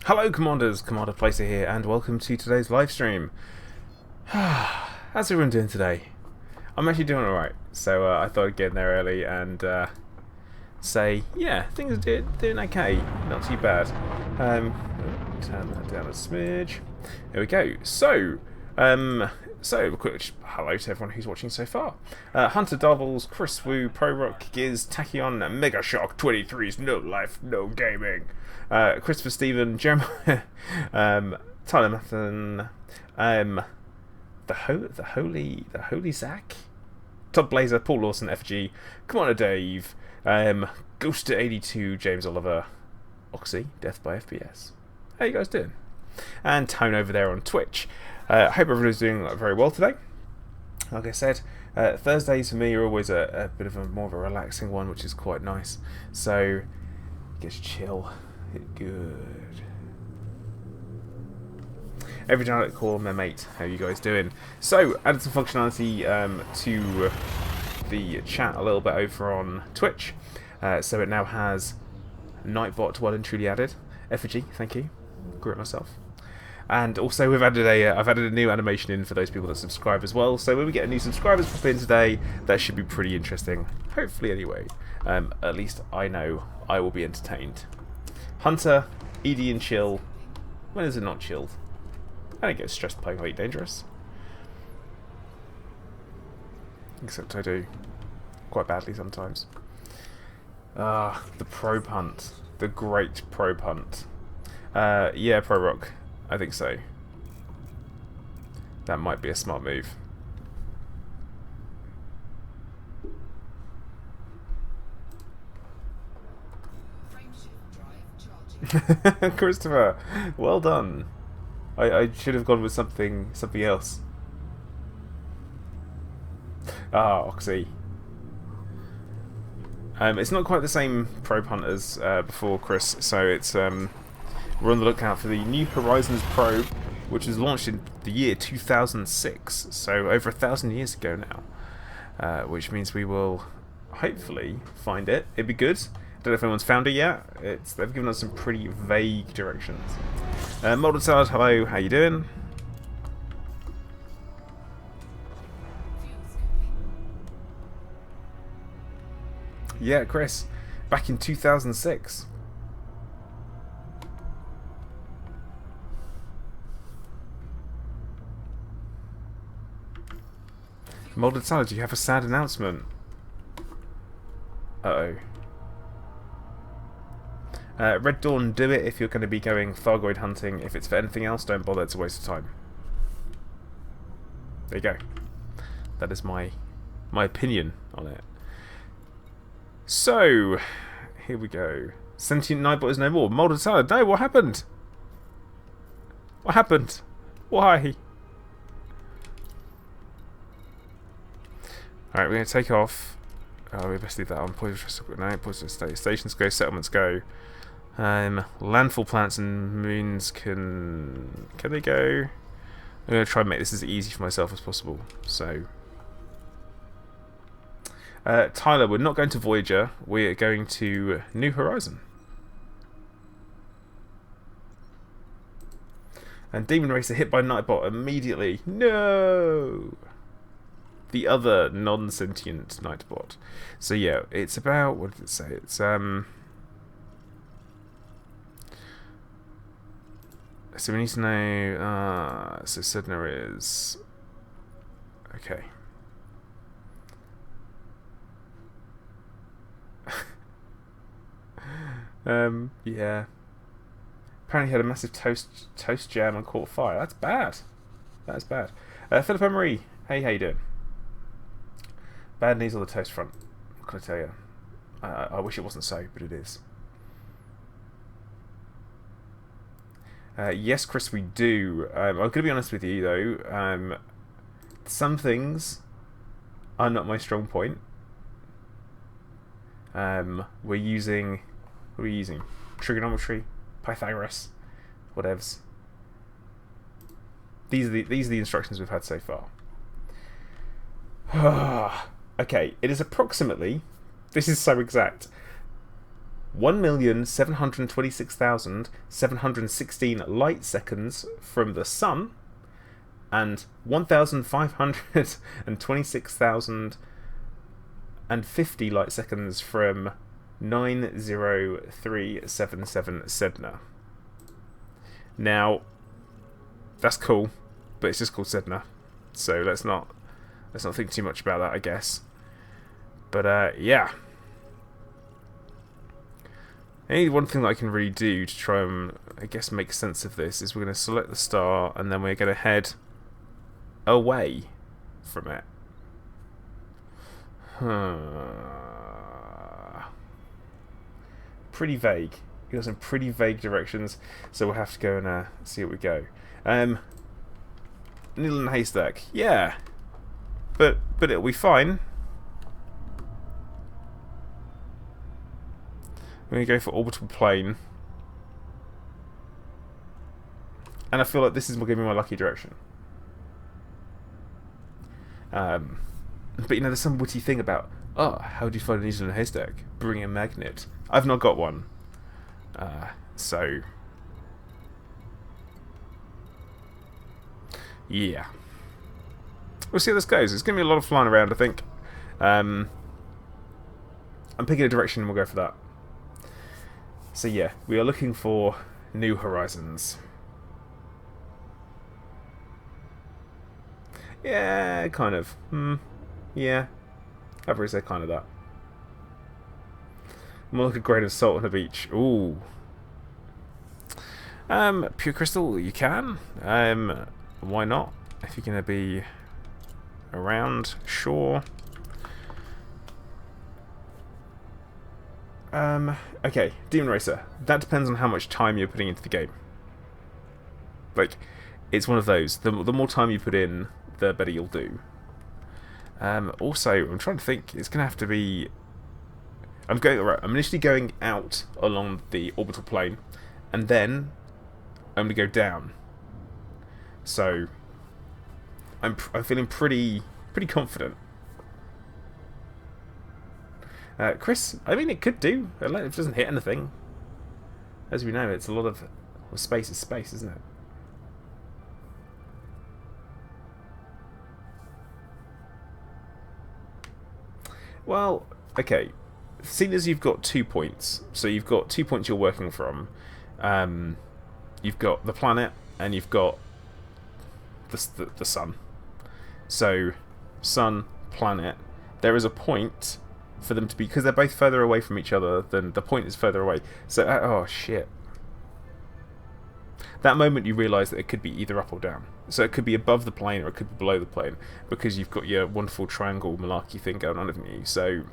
Hello Commanders, Commander Placer here, and welcome to today's live stream. How's everyone doing today? I'm actually doing alright, so I thought I'd get in there early and say, yeah, things are doing okay, not too bad. Turn that down a smidge. There we go. So a quick hello to everyone who's watching so far. Hunter Doubles, Chris Wu, Pro Rock, Giz, Tachyon, Mega Shock 23's No Life, No Gaming. Christopher Stephen, Jeremiah, Tyler Mathen, the Holy Zach, Todd Blazer, Paul Lawson, FG, Commander Dave, Ghoster82, James Oliver, Oxy, Death by FPS. How you guys doing? And Tone over there on Twitch. Hope everyone's doing very well today. Like I said, Thursdays for me are always a bit of more of a relaxing one, which is quite nice. So, just chill. Good. Every time I call my mate, how you guys doing? So, added some functionality to the chat a little bit over on Twitch. So it now has Nightbot well and truly added. Effigy, thank you. Grew it myself. And also we've added I've added a new animation in for those people that subscribe as well. So when we get a new subscribers pop in today, that should be pretty interesting. Hopefully anyway. At least I know I will be entertained. Hunter, Edie and chill. When is it not chilled? I don't get stressed playing Elite Dangerous. Except I do. Quite badly sometimes. The Pro Punt. The great Pro Punt. Yeah, Pro Rock. I think so. That might be a smart move. Christopher, well done. I should have gone with something else. Oxy. It's not quite the same Pro Punt as before, Chris. So it's we're on the lookout for the New Horizons Pro, which was launched in the year 2006. So over 1,000 years ago now, which means we will hopefully find it. It'd be good. Don't know if anyone's found it yet. They've given us some pretty vague directions. Molded Salad, hello, how you doing? Yeah, Chris, back in 2006. Molded Salad, you have a sad announcement. Uh-oh. Red Dawn, do it if you're going to be going Thargoid hunting. If it's for anything else, don't bother, it's a waste of time. There you go. That is my opinion on it. So, here we go. Sentient Nightbot is no more. Molded Salad, no, what happened? What happened? Why? Alright, we're going to take off. Oh, we best leave that on. Poison stations go, settlements go. Landfall planets and moons can they go? I'm going to try and make this as easy for myself as possible. So, Tyler, we're not going to Voyager. We're going to New Horizon. And Demon Racer hit by Nightbot immediately. No! The other non-sentient Nightbot. So yeah, it's about, what did it say? It's so we need to know. So Sydnor is okay. Yeah. Apparently had a massive toast jam and caught fire. That's bad. That's bad. Philip Emery, hey, how you doing? Bad news on the toast front. What can I tell you? I wish it wasn't so, but it is. Yes, Chris, we do. I'm going to be honest with you, though. Some things are not my strong point. We're using... What are we using? Trigonometry? Pythagoras? Whatevs. These are the instructions we've had so far. Okay, it is approximately... This is so exact. 1,726,716 light seconds from the Sun, and 1,526,050 light seconds from 90377 Sydnor. Now, that's cool, but it's just called Sydnor, so let's not think too much about that, I guess. But yeah. Only one thing that I can really do to try and, I guess, make sense of this is we're going to select the star and then we're going to head away from it. Pretty vague. He got some pretty vague directions, so we'll have to go and see what we go. Needle in a haystack. Yeah. But it'll be fine. We're going to go for orbital plane. And I feel like this is going to be my lucky direction. But you know, there's some witty thing about, oh, how do you find a needle in a haystack? Bring a magnet. I've not got one. So... yeah. We'll see how this goes. It's going to be a lot of flying around, I think. I'm picking a direction and we'll go for that. So yeah, we are looking for new horizons. Yeah, kind of. Yeah. I'd probably say kind of that. More like a grain of salt on a beach. Ooh. Pure crystal, you can. Why not? If you're going to be around, sure. Okay, Demon Racer. That depends on how much time you're putting into the game. Like, it's one of those. The more time you put in, the better you'll do. Also, I'm trying to think. It's going to have to be... I'm initially going out along the orbital plane, and then I'm going to go down. So, I'm feeling pretty confident. Chris, I mean, it could do. It doesn't hit anything. As we know, it's a lot of... well, space is space, isn't it? Well, okay. Seeing as you've got 2 points, so you've got 2 points you're working from. You've got the planet, and you've got the sun. So, sun, planet. There is a point... for them to be, because they're both further away from each other, then the point is further away. So, oh shit. That moment you realise that it could be either up or down. So it could be above the plane or it could be below the plane, because you've got your wonderful triangle malarkey thing going on, haven't you? So...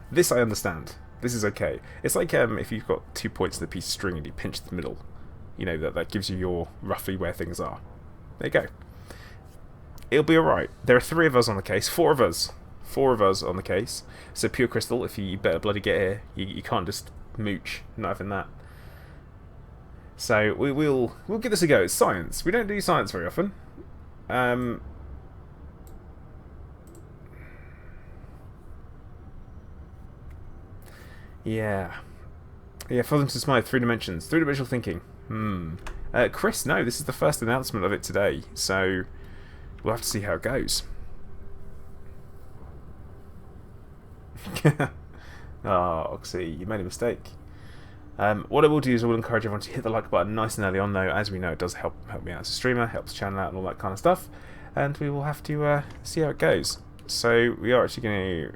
this I understand. This is okay. It's like if you've got 2 points in a piece of string and you pinch the middle. You know, that gives you your roughly where things are. There you go. It'll be alright. There are 3 of us on the case. 4 of us. 4 of us on the case. So Pure Crystal, if you better bloody get here. You can't just mooch. Not having that. So we'll give this a go. It's science. We don't do science very often. Yeah. Yeah, for them to smile, 3 dimensions. 3-dimensional thinking. Chris, no, this is the first announcement of it today, so we'll have to see how it goes. Oh, Oxy, you made a mistake. What I will do is I will encourage everyone to hit the like button nice and early on, though. As we know, it does help me out as a streamer, helps the channel out and all that kind of stuff. And we will have to see how it goes. So we are actually going to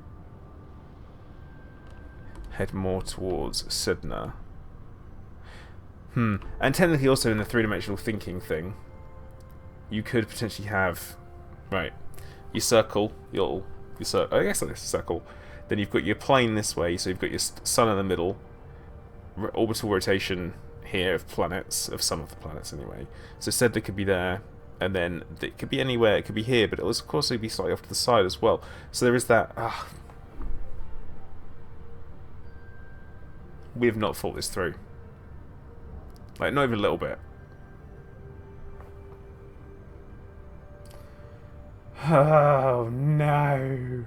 head more towards Sydnor. And technically also in the 3-dimensional thinking thing, you could potentially have, right, your circle, your circle, I guess that's a circle, then you've got your plane this way, so you've got your sun in the middle, orbital rotation here of planets, of some of the planets anyway. So said it could be there, and then it could be anywhere, it could be here, but it'll of course be slightly off to the side as well. So there is that, we have not thought this through. Like, not even a little bit. Oh no.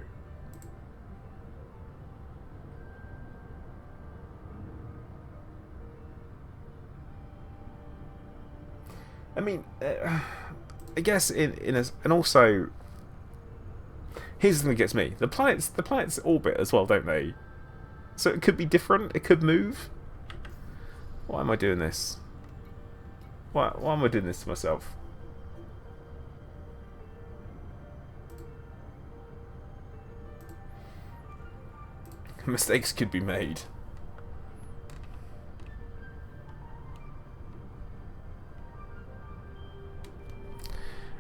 I mean, I guess in a, and also here's the thing that gets me: the planets orbit as well, don't they? So it could be different. It could move. Why am I doing this? Why am I doing this to myself? Mistakes could be made.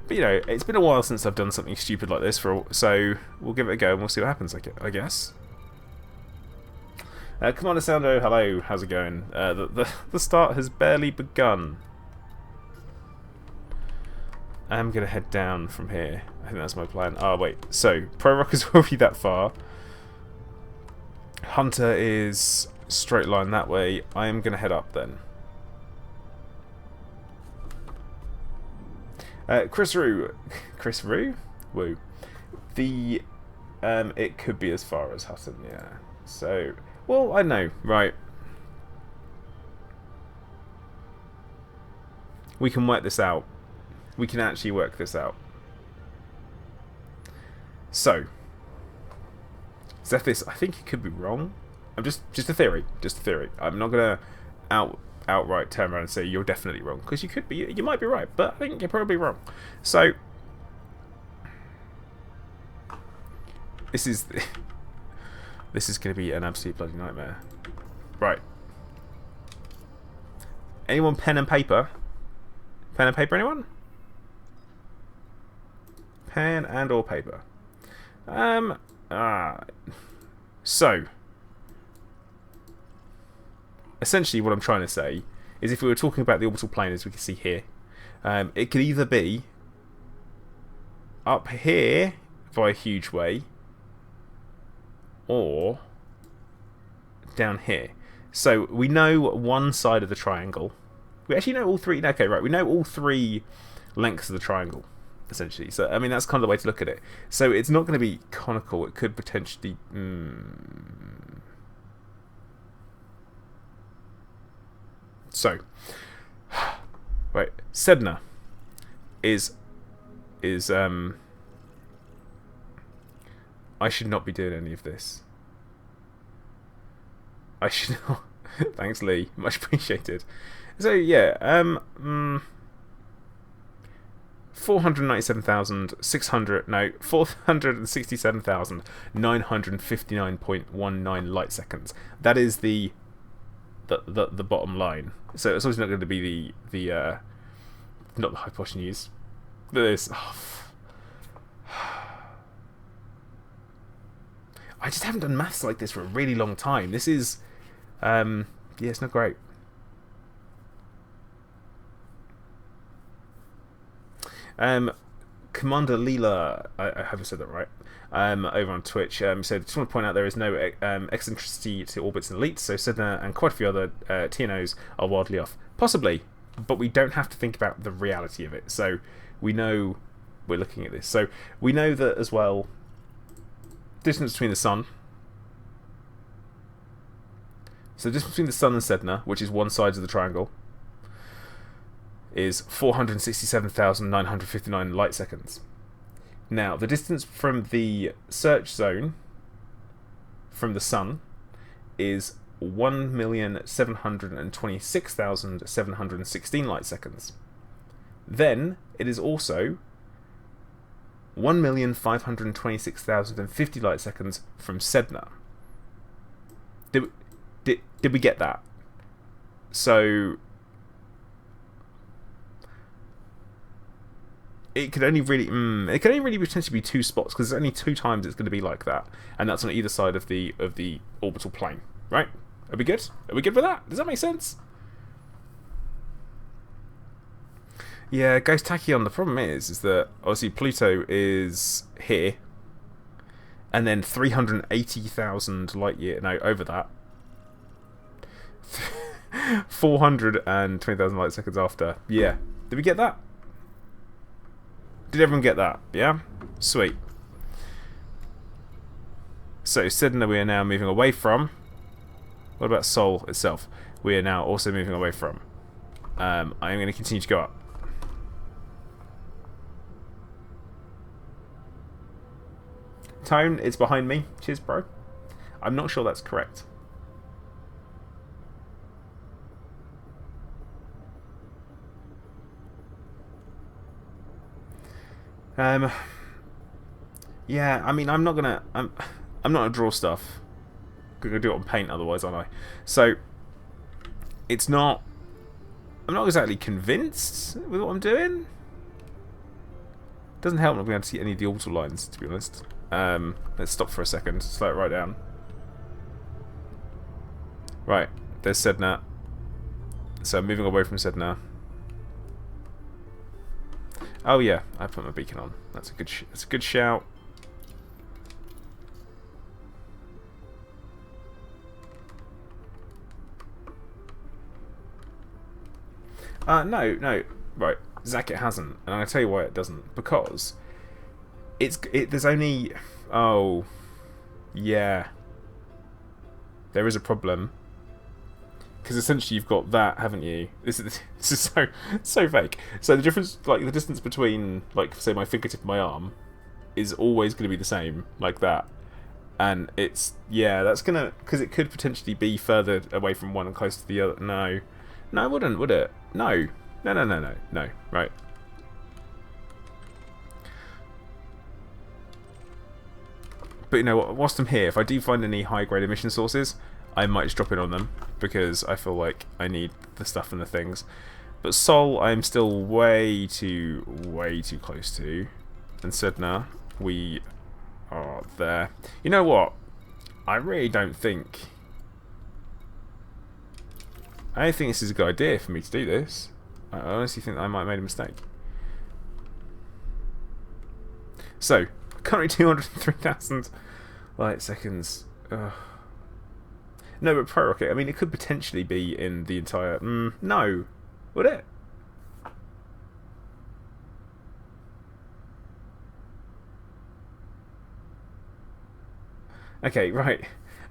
But you know, it's been a while since I've done something stupid like this, so we'll give it a go and we'll see what happens. I guess. Commander Soundo, hello. How's it going? The start has barely begun. I'm gonna head down from here. I think that's my plan. Oh wait, so Pro Rocker's already that far. Hunter is straight line that way. I am gonna head up then. Chris Roo, woo. The it could be as far as Hutton, yeah. So, well, I know, right? We can work this out. We can actually work this out. So, Zethis, I think it could be wrong. I'm just a theory, I'm not gonna outright turn around and say you're definitely wrong, because you could be, you might be right, but I think you're probably wrong. So this is going to be an absolute bloody nightmare. Right. Anyone pen and paper? Pen and paper, anyone? Pen and or paper. So essentially what I'm trying to say is, if we were talking about the orbital plane as we can see here, it could either be up here by a huge way or down here. So we know one side of the triangle. We actually know all three. Okay, right. We know all three lengths of the triangle, essentially. So, I mean, that's kind of the way to look at it. So it's not going to be conical. It could potentially... So, right, Sydnor is I should not be doing any of this. I should not. Thanks, Lee. Much appreciated. So yeah, 467,959.19 light seconds. That is the bottom line. So it's obviously not going to be the not the hypotenuse. This. Oh, I just haven't done maths like this for a really long time. This is, yeah, it's not great. Commander Leela, I hope I said that right, over on Twitch, said, just want to point out there is no eccentricity to orbits and elites, so Sydnor and quite a few other TNOs are wildly off. Possibly, but we don't have to think about the reality of it. So we know we're looking at this. So we know that as well, distance between the Sun. So the distance between the Sun and Sydnor, which is one side of the triangle, is 467,959 light seconds. Now, the distance from the search zone from the Sun is 1,726,716 light seconds. Then, it is also 1,526,050 light seconds from Sydnor. Did we get that? So it could only really potentially be two spots, because there's only two times it's going to be like that, and that's on either side of the orbital plane, right? Are we good? Are we good with that? Does that make sense? Yeah, Ghost Tachyon, the problem is that obviously Pluto is here, and then 380,000 light year, no, over that, 420,000 light seconds after. Yeah, did we get that? Did everyone get that? Yeah? Sweet. So, Sydnor we are now moving away from. What about Seoul itself? We are now also moving away from. I'm going to continue to go up. Tone is behind me. Cheers, bro. I'm not sure that's correct. Yeah, I mean, I'm not gonna draw stuff. I'm gonna do it on paint, otherwise, aren't I? So, it's not. I'm not exactly convinced with what I'm doing. Doesn't help not being able to see any of the orbital lines, to be honest. Let's stop for a second. Slow it right down. Right, there's Sydnor. So I'm moving away from Sydnor. Oh yeah, I put my beacon on. That's a good shout. No. Right, Zach, it hasn't, and I'm gonna tell you why it doesn't. Because there's only. Oh, yeah. There is a problem. Because essentially you've got that, haven't you? This is so fake. So the difference, like the distance between, like, say my fingertip and my arm, is always going to be the same, like that. And it's, yeah, that's gonna, because it could potentially be further away from one and close to the other. No, it wouldn't, would it? No, right. But you know what? Whilst I'm here, if I do find any high-grade emission sources, I might just drop in on them, because I feel like I need the stuff and the things. But Seoul, I'm still way too close to. And Sydnor, we are there. You know what? I really don't think... I don't think this is a good idea for me to do this. I honestly think I might have made a mistake. So, currently 203,000 light seconds. Ugh. No, but Pro Rocket, I mean, it could potentially be in the entire... no. Would it? Okay, right.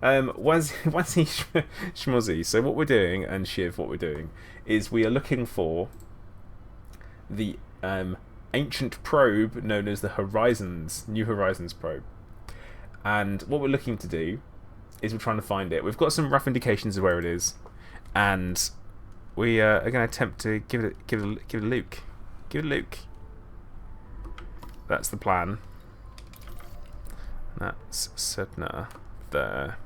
Wazzy Schmozzy. So what we're doing, and Shiv, what we're doing, is we are looking for the ancient probe known as the New Horizons probe. And what we're looking to do is we're trying to find it. We've got some rough indications of where it is, and we are going to attempt to give it a look. Give it a look. That's the plan. That's Sydnor there.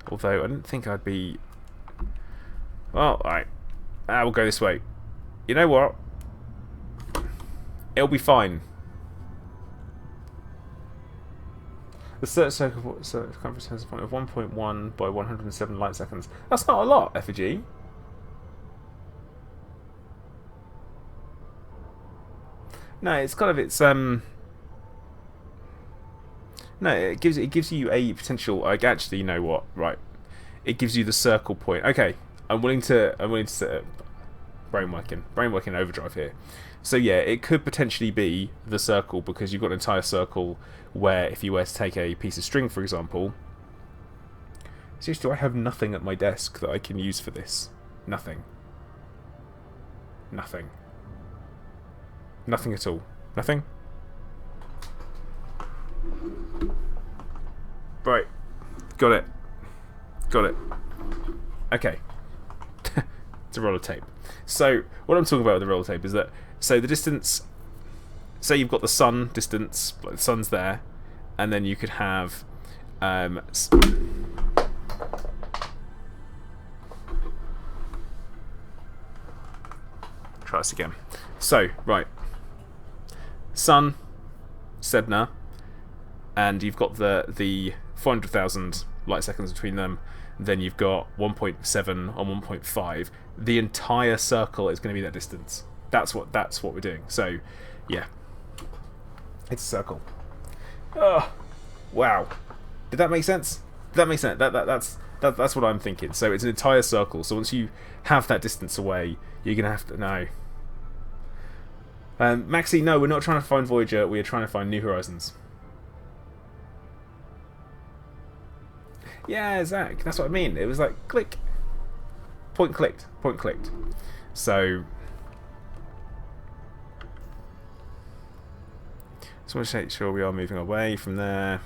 Although I didn't think I'd be. Well, alright. We'll go this way. You know what? It'll be fine. The search circumference has a point of 1.1 by 107 light seconds. That's not a lot, effigy. No, it's kind of No, it gives you a potential. Like, actually, you know what? Right, it gives you the circle point. Okay, I'm willing to set up brainworking overdrive here. So yeah, it could potentially be the circle, because you've got an entire circle where if you were to take a piece of string, for example. Seriously, do I have nothing at my desk that I can use for this? Nothing. Nothing at all. Nothing? Right. Got it. Okay. It's a roll of tape. So, what I'm talking about with the roll of tape is that, so the distance, say you've got the sun distance, like the sun's there, and then you could have, try this again. So, right. Sun, Sydnor, and you've got the 400,000 light seconds between them. Then you've got 1.7 on 1.5. The entire circle is going to be that distance. That's what we're doing. So, yeah, it's a circle. Oh, wow! Did that make sense? Did that make sense? That's what I'm thinking. So it's an entire circle. So once you have that distance away, you're going to have to Maxi, no, we're not trying to find Voyager. We are trying to find New Horizons. Yeah, Zach, that's what I mean. It was like, click. Point clicked. Point clicked. So... just want to make sure we are moving away from there.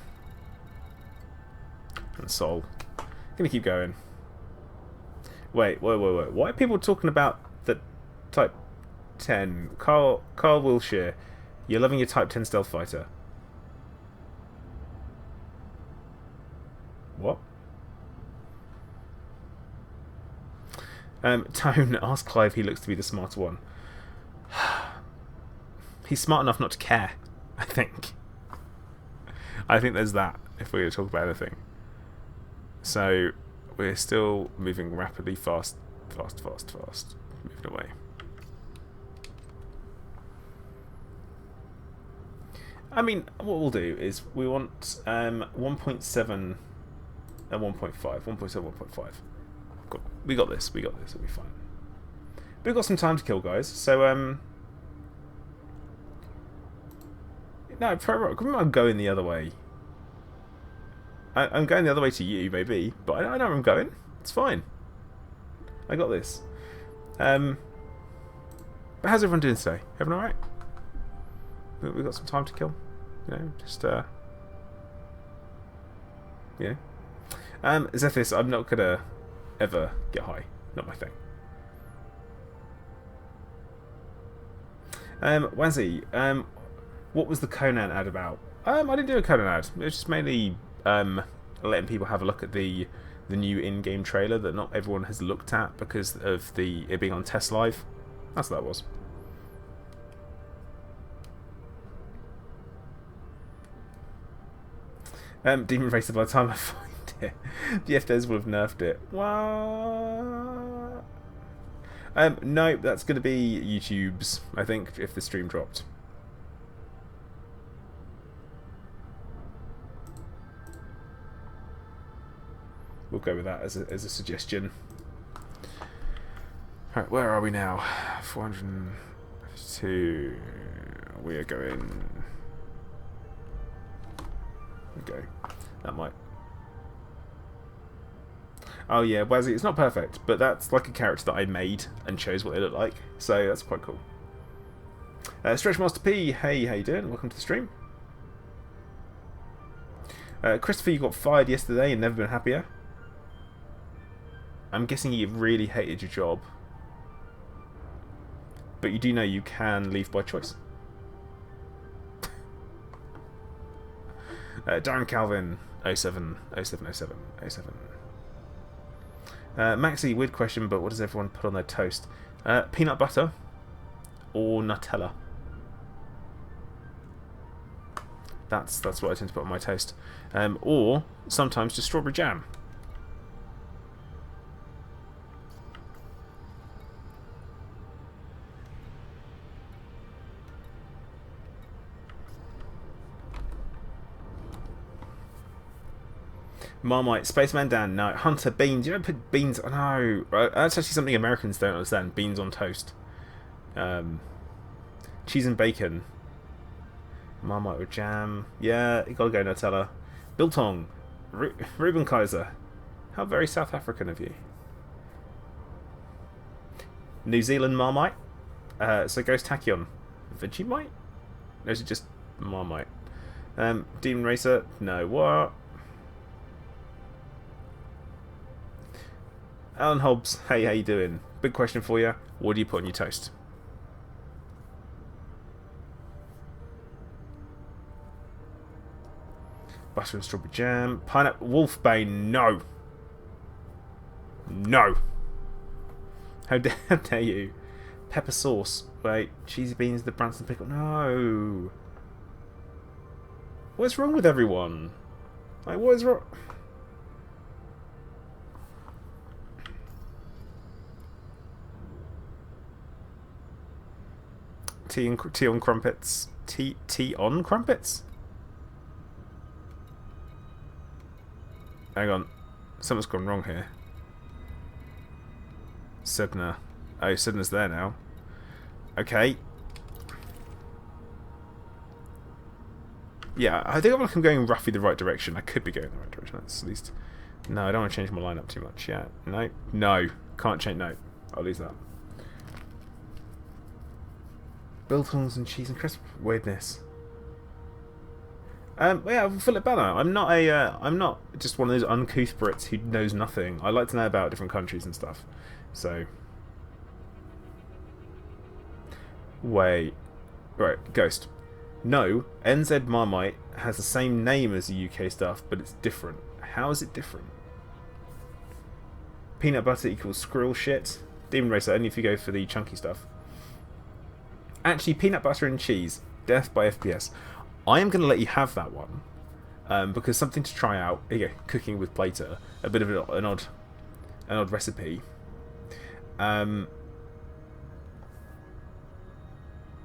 And Sol. Gonna keep going. Wait. Why are people talking about the Type 10? Carl Wilshire, you're loving your Type 10 stealth fighter. What? Tone, ask Clive, he looks to be the smarter one. He's smart enough not to care, I think. I think there's that, if we're going to talk about anything. So, we're still moving rapidly, fast. Moving away. I mean, what we'll do is we want 1.7 and 1.5. 1.7, 1.5. Cool. We got this, it'll be fine. We've got some time to kill, guys, so, no, I'm going the other way. I'm going the other way to you, maybe, but I know where I'm going. It's fine. I got this. But how's everyone doing today? Everyone alright? We've got some time to kill. You know, just, you know. Zethis, I'm not gonna ever get high. Not my thing. Wazzy, what was the Conan ad about? I didn't do a Conan ad. It was just mainly letting people have a look at the new in-game trailer that not everyone has looked at because of it being on Test Live. That's what that was. Demon Racer, by the time I find it, the FDs will have nerfed it. What? No, that's going to be YouTube's, I think, if the stream dropped. We'll go with that as a suggestion. Alright, where are we now? 452. We are going... Okay. That might... Oh yeah, Wazzy, it's not perfect, but that's like a character that I made and chose what they look like, so that's quite cool. Stretchmaster P, hey, how you doing? Welcome to the stream. Christopher, you got fired yesterday and never been happier. I'm guessing you really hated your job. But you do know you can leave by choice. Darren Calvin, 07. Maxi, weird question, but what does everyone put on their toast? Peanut butter or Nutella? That's what I tend to put on my toast. Or sometimes just strawberry jam. Marmite, Spaceman Dan, no. Hunter, beans. You don't put beans. Oh, no. That's actually something Americans don't understand. Beans on toast. Cheese and bacon. Marmite with jam. Yeah, you gotta go Nutella. Biltong. Ruben Kaiser. How very South African of you. New Zealand Marmite. So Ghost Tachyon. Vegemite? Or is it just Marmite? Demon Racer. No. What? Alan Hobbs, hey, how you doing? Big question for you. What do you put on your toast? Butter and strawberry jam. Pineapple. Wolfbane, no. No. How dare you? Pepper sauce. Wait, cheesy beans, the Branson pickle. No. What's wrong with everyone? Like, what is wrong? Tea on crumpets. Tea on crumpets? Hang on. Something's gone wrong here. Sydnor. Oh, Sydnor's there now. Okay. Yeah, I think I'm going roughly the right direction. I could be going the right direction. That's at least... No, I don't want to change my lineup too much. Yeah, no. No. Can't change... No. I'll lose that. Biltongs and cheese and crisp. Weirdness. Yeah, I'll fill it better. I'm not just one of those uncouth Brits who knows nothing. I like to know about different countries and stuff. So... Wait. Right, Ghost. No, NZ Marmite has the same name as the UK stuff, but it's different. How is it different? Peanut butter equals squirrel shit. Demon Racer, only if you go for the chunky stuff. Actually, peanut butter and cheese. Death by FPS. I am going to let you have that one. Because something to try out. Here you go, cooking with Plater. A bit of an odd recipe.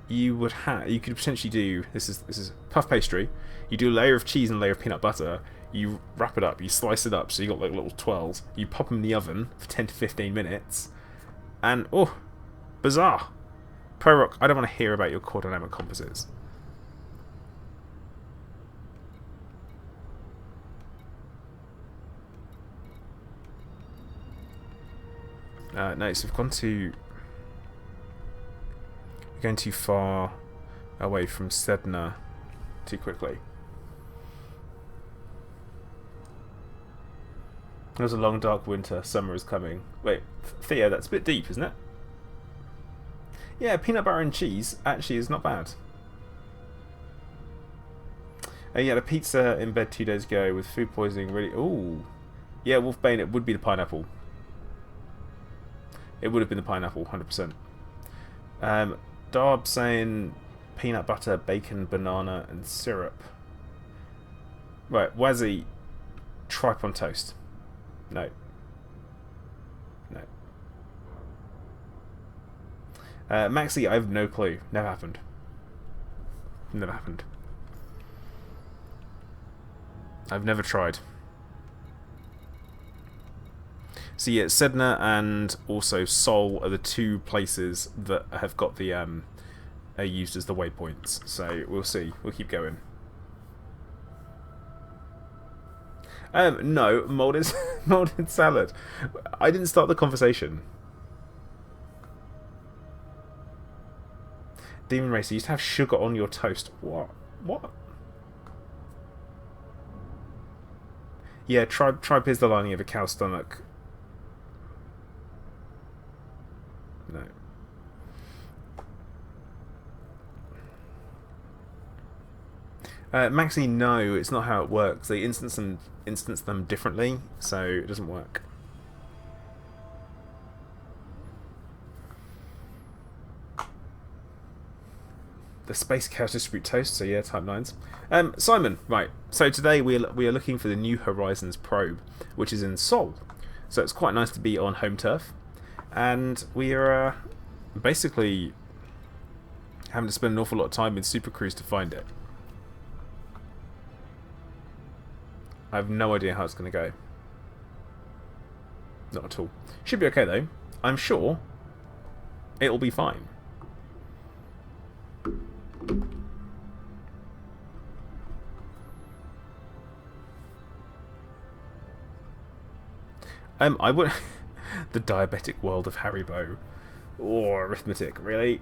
You could potentially do this is puff pastry. You do a layer of cheese and a layer of peanut butter. You wrap it up. You slice it up so you got like little twirls. You pop them in the oven for 10 to 15 minutes, and oh, bizarre. Pro Rock, I don't want to hear about your core dynamic composites. No, so we've gone to... going too far away from Sydnor too quickly. There's a long dark winter, summer is coming. Wait, Theo, that's a bit deep, isn't it? Yeah, peanut butter and cheese actually is not bad. Yeah, the pizza in bed 2 days ago with food poisoning really... Ooh. Yeah, Wolfbane, it would be the pineapple. It would have been the pineapple, 100%. Darb saying peanut butter, bacon, banana, and syrup. Right, Wazzy, tripe on toast. No. No. Maxi, I have no clue. Never happened. Never happened. I've never tried. So yeah, Sydnor and also Seoul are the two places that have got the are used as the waypoints. So we'll see. We'll keep going. No, molded molded salad. I didn't start the conversation. Demon Racer used to have sugar on your toast. What? What? Yeah, tripe is the lining of a cow's stomach. No. Maxi, no, it's not how it works. They instance them differently, so it doesn't work. The space cows distribute toast, so yeah, type 9s. Simon, right, so today we are looking for the New Horizons probe, which is in Seoul. So it's quite nice to be on home turf. And we are basically having to spend an awful lot of time in Supercruise to find it. I have no idea how it's going to go. Not at all. Should be okay though. I'm sure it'll be fine. I would... The diabetic world of Haribo. Or arithmetic, really?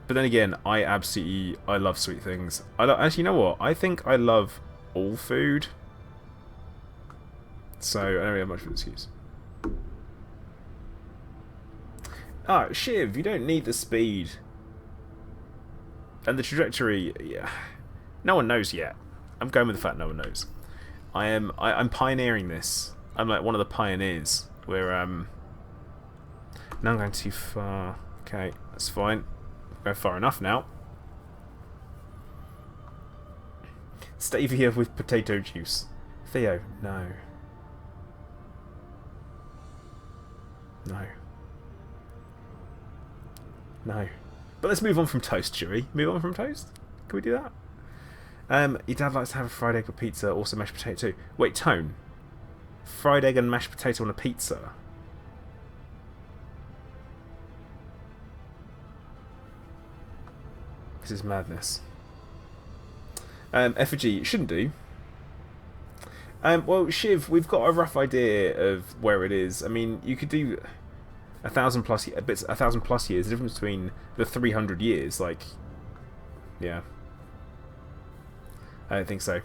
But then again, I love sweet things. Actually, you know what? I think I love all food. So, I don't really have much of an excuse. Ah, Shiv, you don't need the speed. And the trajectory, yeah. No one knows yet. I'm going with the fact no one knows. I'm pioneering this. I'm like one of the pioneers. Where now I'm going too far. Okay, that's fine. Go far enough now. Stevia with potato juice. Theo, no. No. No. But let's move on from toast, shall we? Move on from toast? Can we do that? Your dad likes to have a fried egg with pizza, also mashed potato too. Wait, Tone. Fried egg and mashed potato on a pizza. This is madness. Effigy shouldn't do. Well, Shiv, we've got a rough idea of where it is. I mean, you could do 1,000 plus, bits, 1,000 plus years. The difference between the 300 years, like, yeah, I don't think so.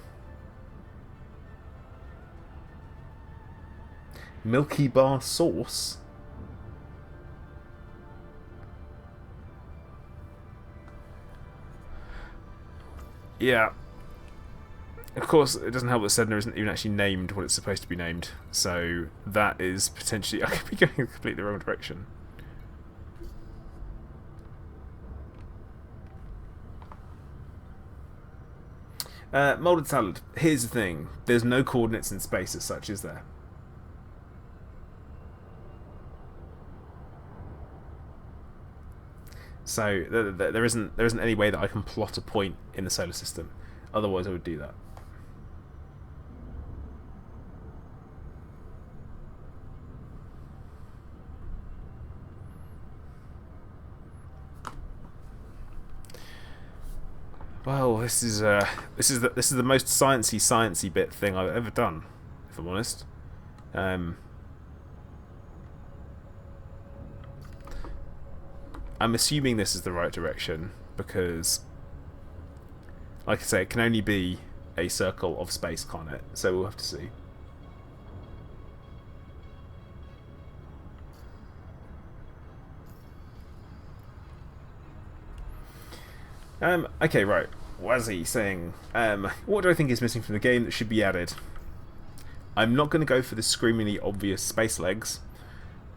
Milky Bar sauce. Yeah. Of course, it doesn't help that Sydnor isn't even actually named what it's supposed to be named. So that is potentially... I could be going in completely the wrong direction. Moulded salad. Here's the thing. There's no coordinates in space as such, is there? So there isn't any way that I can plot a point in the solar system. Otherwise, I would do that. Well, this is the most sciencey bit thing I've ever done, if I'm honest. I'm assuming this is the right direction because, like I say, it can only be a circle of space, can't it? So we'll have to see. Okay, right. Wazzy saying, what do I think is missing from the game that should be added? I'm not going to go for the screamingly obvious space legs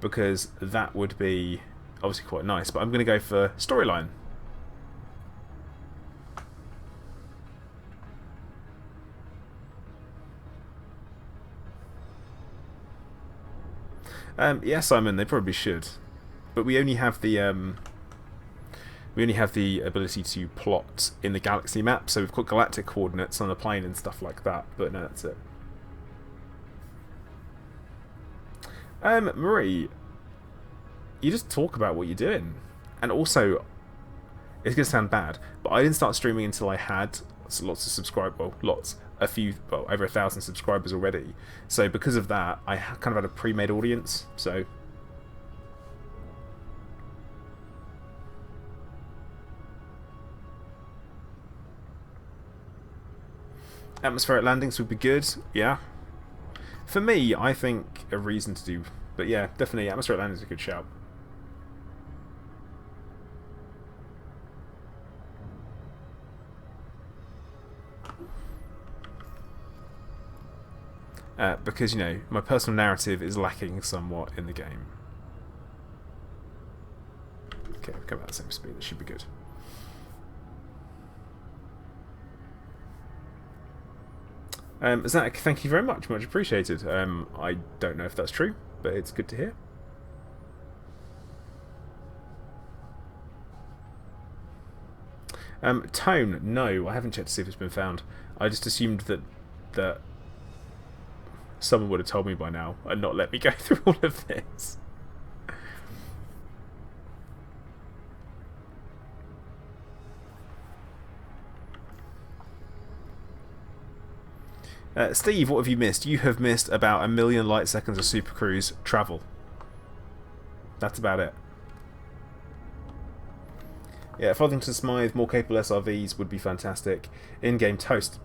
because that would be obviously quite nice, but I'm going to go for storyline. Yeah, Simon, they probably should, but we only have the ability to plot in the galaxy map, so we've got galactic coordinates on the plane and stuff like that, but no, that's it. Marie, you just talk about what you're doing. And also, it's going to sound bad, but I didn't start streaming until I had lots of subscribers, well, over 1,000 subscribers already. So because of that, I kind of had a pre-made audience, so... Atmospheric landings would be good, yeah. For me, I think a reason to do... But yeah, definitely, atmospheric landings is a good shout. Because, you know, my personal narrative is lacking somewhat in the game. Okay, we've come at the same speed, that should be good. Zach, thank you very much appreciated. I don't know if that's true, but it's good to hear. Tone, no, I haven't checked to see if it's been found. I just assumed that someone would have told me by now and not let me go through all of this. Steve, what have you missed? You have missed about 1 million light seconds of Supercruise travel. That's about it. Yeah, Fothington Smythe, more capable SRVs would be fantastic. In-game toast.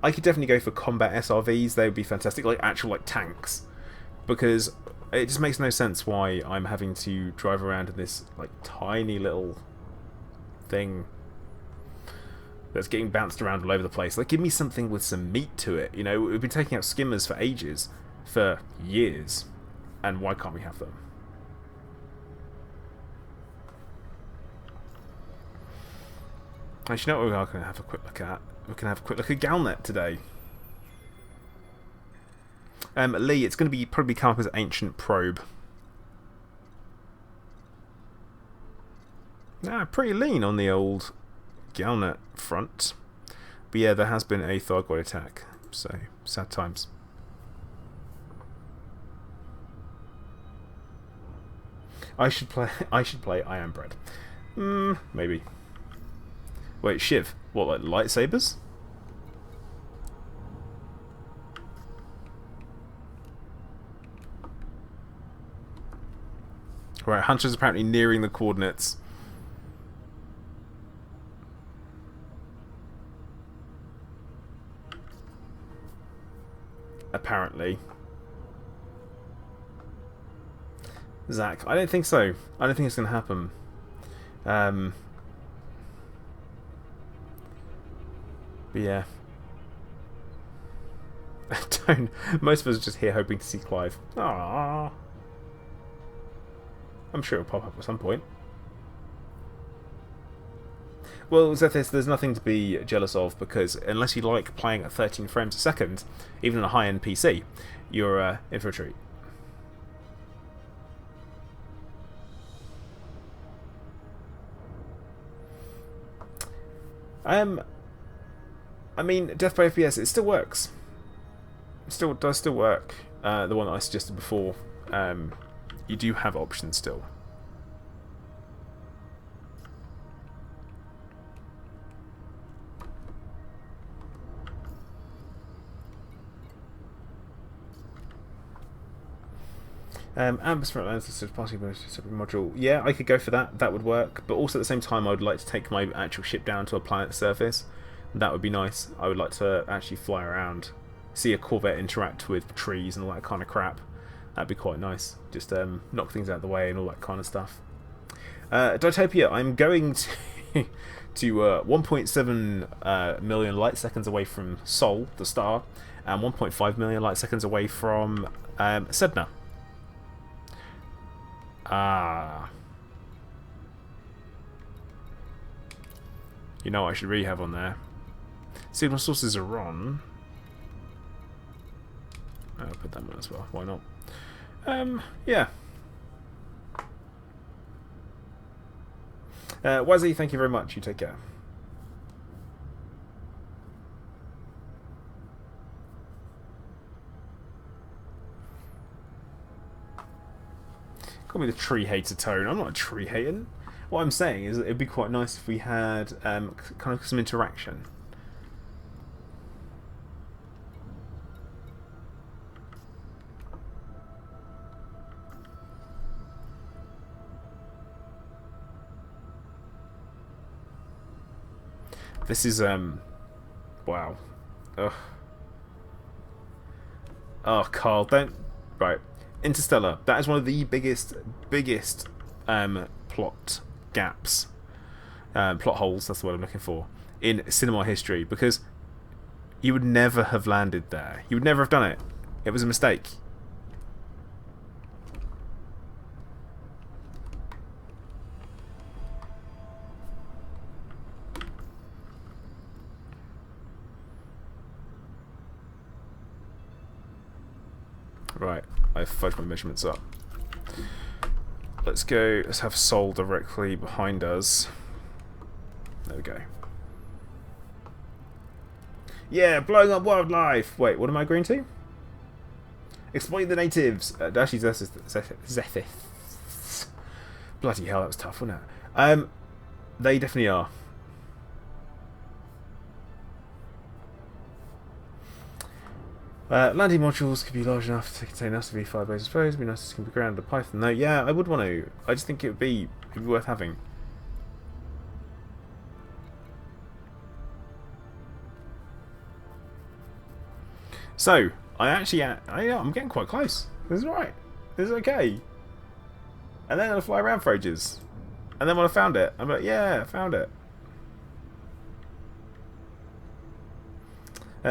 I could definitely go for combat SRVs. They would be fantastic, like actual tanks, because it just makes no sense why I'm having to drive around in this like tiny little thing that's getting bounced around all over the place. Like, give me something with some meat to it. You know, we've been taking out skimmers for ages, for years, and why can't we have them? Actually, you know what we are going to have a quick look at? We can have a quick look at Galnet today. Lee, it's going to be probably come up as Ancient Probe. Nah, pretty lean on the old Galnet front. But yeah, there has been a Thargoid attack, so sad times. I should play I Am Bread. Maybe. Wait, Shiv. What, like lightsabers? Right, Hunter's apparently nearing the coordinates. Apparently. Zach, I don't think so. I don't think it's going to happen. But yeah. Don't. Most of us are just here hoping to see Clive. Aww. I'm sure it'll pop up at some point. Well, Zethis, there's nothing to be jealous of, because unless you like playing at 13 frames a second, even on a high-end PC, you're in for a treat. I mean, Death by FPS, it still works. It does still work. The one that I suggested before, you do have options still. Amber's for Atlantis passing separate module. Yeah, I could go for that. That would work. But also at the same time, I would like to take my actual ship down to a planet's surface. That would be nice. I would like to actually fly around, see a Corvette interact with trees and all that kind of crap. That'd be quite nice. Just knock things out of the way and all that kind of stuff. Ditopia, I'm going to 1.7 million light seconds away from Sol, the star, and 1.5 million light seconds away from Sydnor. You know what I should really have on there? Signal sources are on. I'll put that one as well. Why not? Yeah. Wazzy, thank you very much. You take care. Call me the tree hater tone. I'm not a tree hating. What I'm saying is that it'd be quite nice if we had kind of some interaction. This is wow. Ugh. Oh, Carl, don't. Right. Interstellar. That is one of the biggest plot gaps, plot holes. That's the word I'm looking for in cinema history, because you would never have landed there. You would never have done it. It was a mistake. Right, I've fudged my measurements up. Let's go, let's have Sol directly behind us. There we go. Yeah, blowing up wildlife! Wait, what am I agreeing to? Exploit the natives! Actually, Zethith. Bloody hell, that was tough, wasn't it? They definitely are. Landing modules could be large enough to contain us to be 5 bases exposed. It'd be nice to can be grounded to Python. No, yeah, I would want to. I just think it'd be worth having. So I'm getting quite close. This is right. This is okay. And then I'll fly around for ages. And then when I found it, I'm like, yeah, I found it.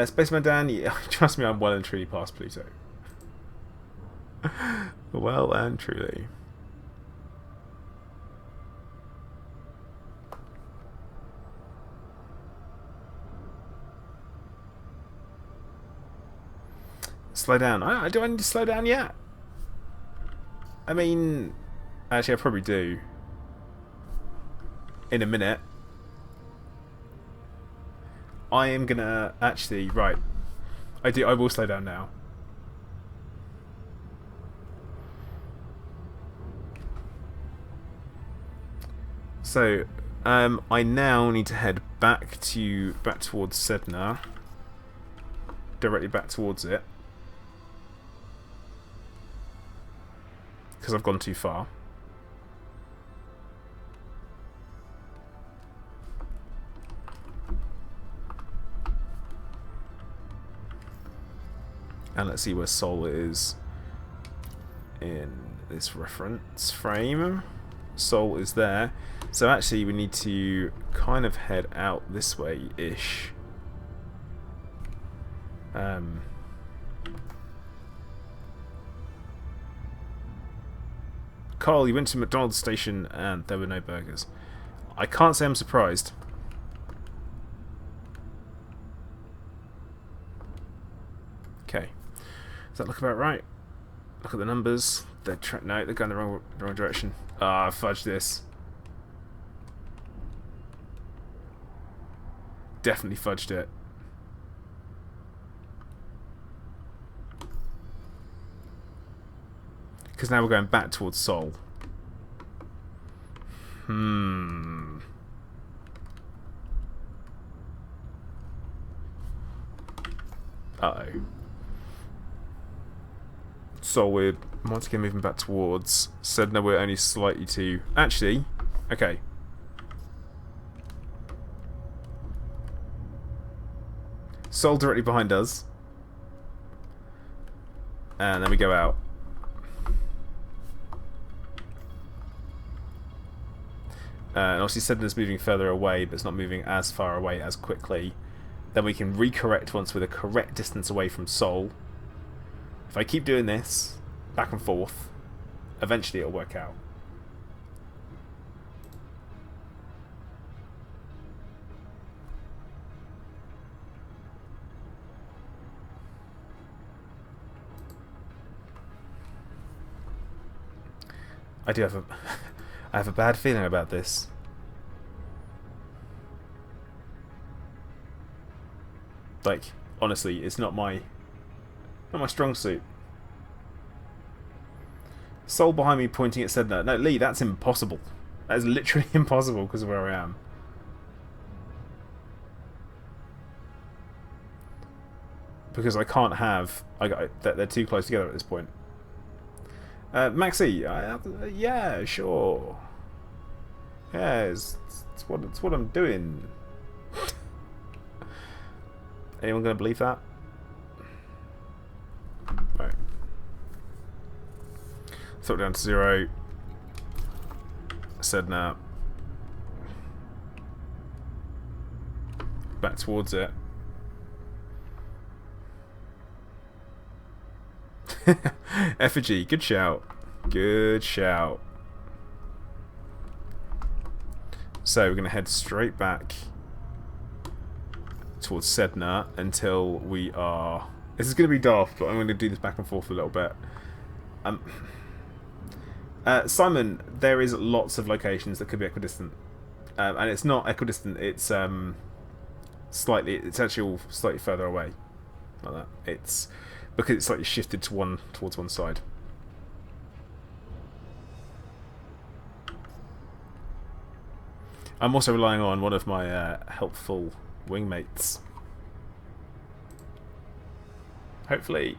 Spaceman Dan, yeah, trust me, I'm well and truly past Pluto. Well and truly. Slow down. Do I need to slow down yet? I mean, actually, I probably do. In a minute. I am gonna actually I will slow down now. So I now need to head back towards Sydnor. Directly back towards it. Because I've gone too far. And let's see where Sol is in this reference frame. Sol is there. So actually we need to kind of head out this way-ish. Carl, you went to McDonald's station and there were no burgers. I can't say I'm surprised. Okay. Does that look about right? Look at the numbers. No, they're going the wrong direction. Ah, fudge this. Definitely fudged it. Because now we're going back towards Sol. Uh-oh. So we're once again moving back towards Sydnor. We're only slightly too... Actually, okay. Sol directly behind us. And then we go out. And obviously Sydnor's moving further away, but it's not moving as far away as quickly. Then we can recorrect once we're the correct distance away from Sol. If I keep doing this, back and forth, eventually it'll work out. I do have a... I have a bad feeling about this. Like, honestly, it's not my strong suit. Sol behind me pointing at Sydnor. No, Lee, that's impossible. That is literally impossible because of where I am. Because I can't have... they're too close together at this point. Maxi, yeah, sure. Yeah, it's what I'm doing. Anyone gonna believe that? Right. Throw it down to 0. Sydnor. Back towards it. Effigy, good shout. Good shout. So we're going to head straight back towards Sydnor until we are... This is going to be daft, but I'm going to do this back and forth a little bit. Simon, there is lots of locations that could be equidistant. And it's not equidistant, it's it's actually all slightly further away. Like that. It's... because it's slightly shifted to towards one side. I'm also relying on one of my helpful wingmates. Hopefully,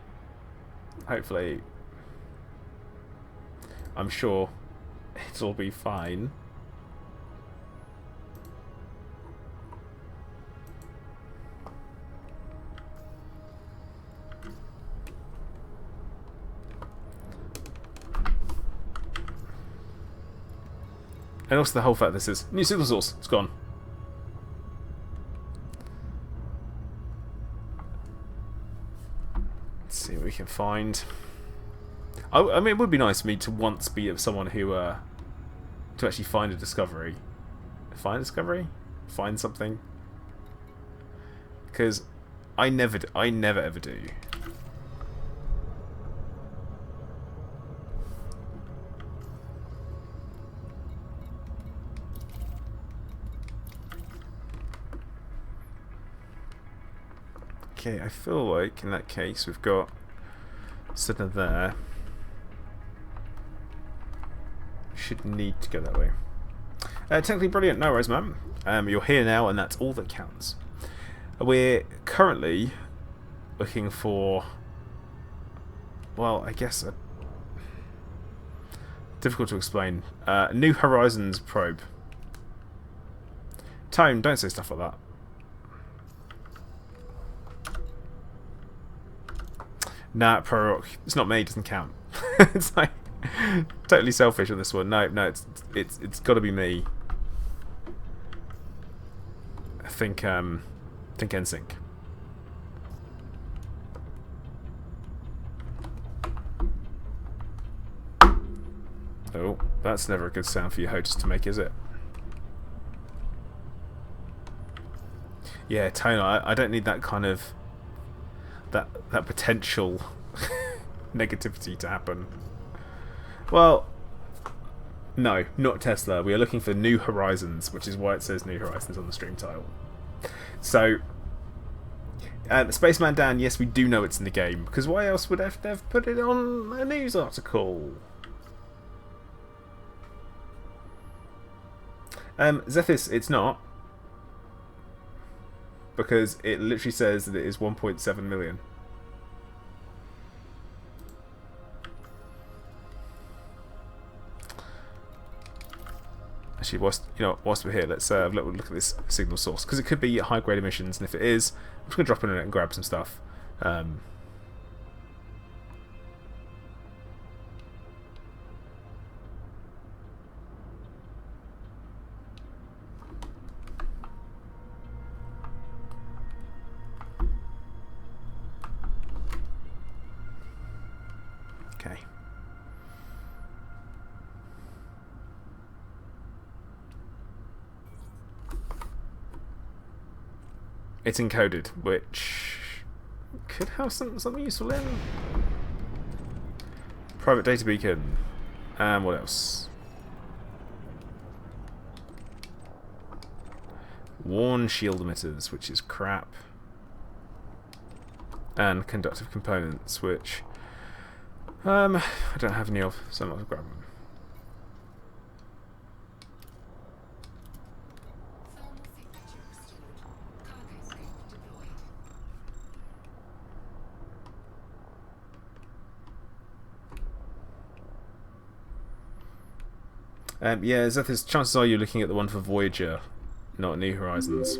I'm sure it'll be fine. And also the whole fact this is new super source. It's gone. Let's see what we can find. I mean, it would be nice for me to once be someone who to actually find a discovery. Find a discovery? Find something? Because I never ever do. Okay, I feel like in that case we've got Sydnor there. Should need to go that way. Technically brilliant, no worries, man. You're here now, and that's all that counts. We're currently looking for, well, I guess, difficult to explain. New Horizons probe. Tone, don't say stuff like that. Nah, Prorock. It's not me. It doesn't count. It's like totally selfish on this one. No, it's got to be me. I think NSYNC. Oh, that's never a good sound for your hostess to make, is it? Yeah, Tone. I don't need that kind of that potential negativity to happen. Well, no, not Tesla. We are looking for New Horizons, which is why it says New Horizons on the stream title. So, Spaceman Dan, yes, we do know it's in the game, because why else would they've put it on a news article? Zethis, it's not, because it literally says that it is 1.7 million. Actually, whilst we're here, let's have a little look at this signal source, because it could be high grade emissions, and if it is, I'm just going to drop in it and grab some stuff. Okay. It's encoded, which could have something useful in. Private data beacon. And what else? Warn shield emitters, which is crap. And conductive components, which I don't have any of, so I'm not going to grab them. Yeah, Zethis, chances are you're looking at the one for Voyager, not New Horizons.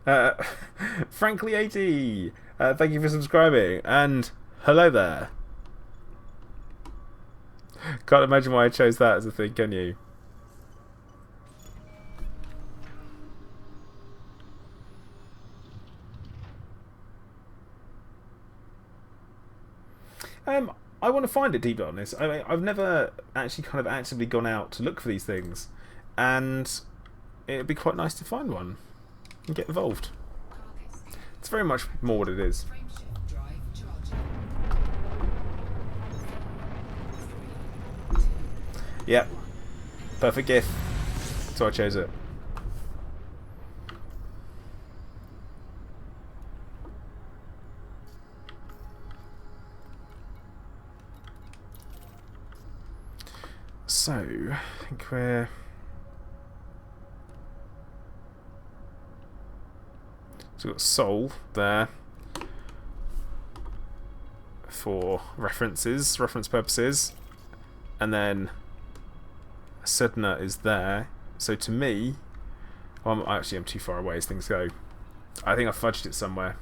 Frankly80, thank you for subscribing, and hello there. Can't imagine why I chose that as a thing, can you? I want to find it, deep on this. I mean, I've never actually kind of actively gone out to look for these things, and it'd be quite nice to find one and get involved. It's very much more what it is. Yep. Perfect gift. So I chose it. So, I think we're... So we've got Soul there for reference purposes, and then Sydnor is there. So to me, well, I'm too far away as things go. I think I fudged it somewhere.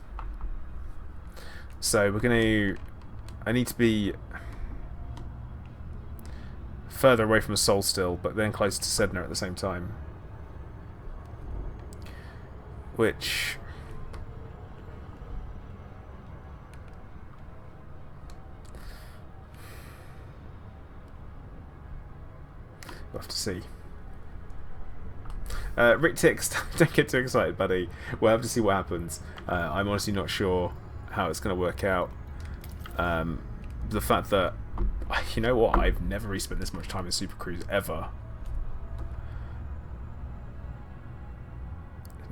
So we're going to... I need to be further away from Soul still, but then closer to Sydnor at the same time. Which... we'll have to see. Rick Tix, don't get too excited, buddy. We'll have to see what happens. I'm honestly not sure how it's going to work out. The fact that, you know what, I've never really spent this much time in Supercruise ever.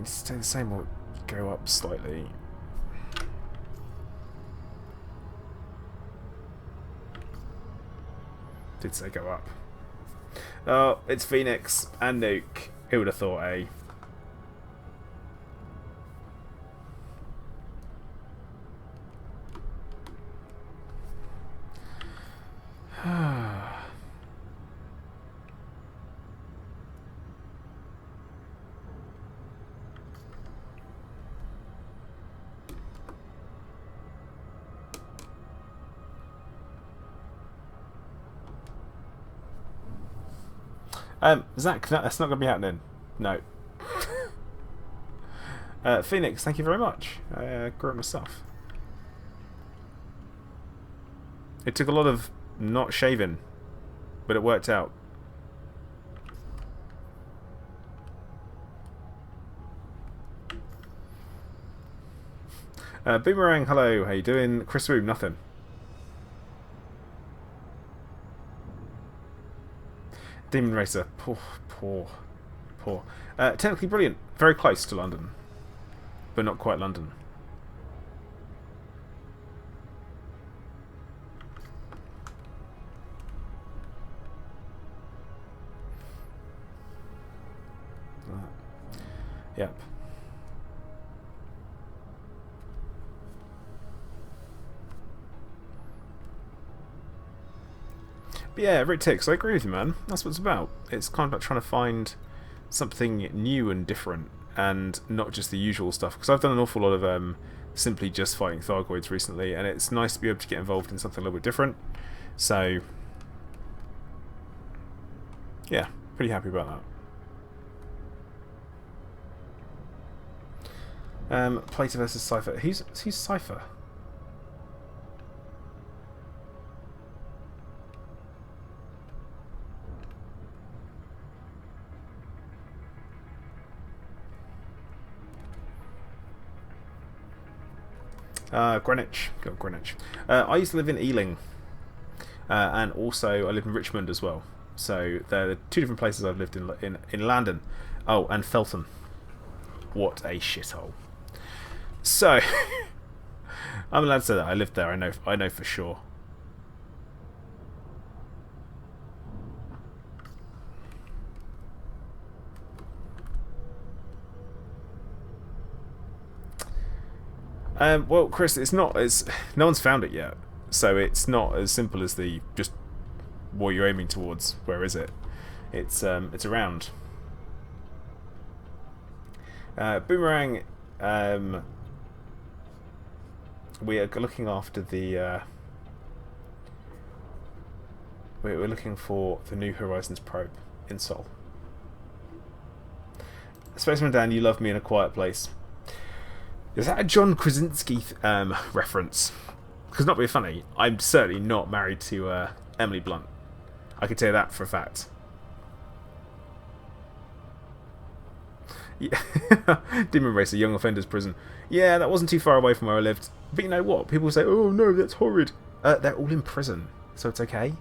It stay the same or go up slightly. Did say go up. Oh, it's Phoenix and Nuke. Who would have thought, eh? Zach, that's not going to be happening. No. Phoenix, thank you very much. I grew it myself. It took a lot of not shaving, but it worked out. Boomerang, hello, how you doing? Chris Room, nothing. Demon Racer, poor. Technically brilliant, very close to London, but not quite London. Yep. But yeah, Rick Ticks, I agree with you, man. That's what it's about. It's kind of like trying to find something new and different, and not just the usual stuff. Because I've done an awful lot of simply just fighting Thargoids recently, and it's nice to be able to get involved in something a little bit different. So, yeah, pretty happy about that. Plater versus Cypher. Who's Cypher? Greenwich. Got Greenwich. I used to live in Ealing, and also I live in Richmond as well. So they're the two different places I've lived in London. Oh, and Felton. What a shithole. So I'm allowed to say that I lived there. I know for sure. Well, Chris, it's not as no one's found it yet, so it's not as simple as the just what you're aiming towards. Where is it? It's around. Boomerang. We are looking after the. We're looking for the New Horizons probe in Seoul. Spaceman Dan, you love me in a quiet place. Is that a John Krasinski reference? Because not being funny, I'm certainly not married to Emily Blunt. I can tell you that for a fact. Yeah. Demon Racer, Young Offenders Prison. Yeah, that wasn't too far away from where I lived. But you know what? People say, oh no, that's horrid. They're all in prison, so it's okay.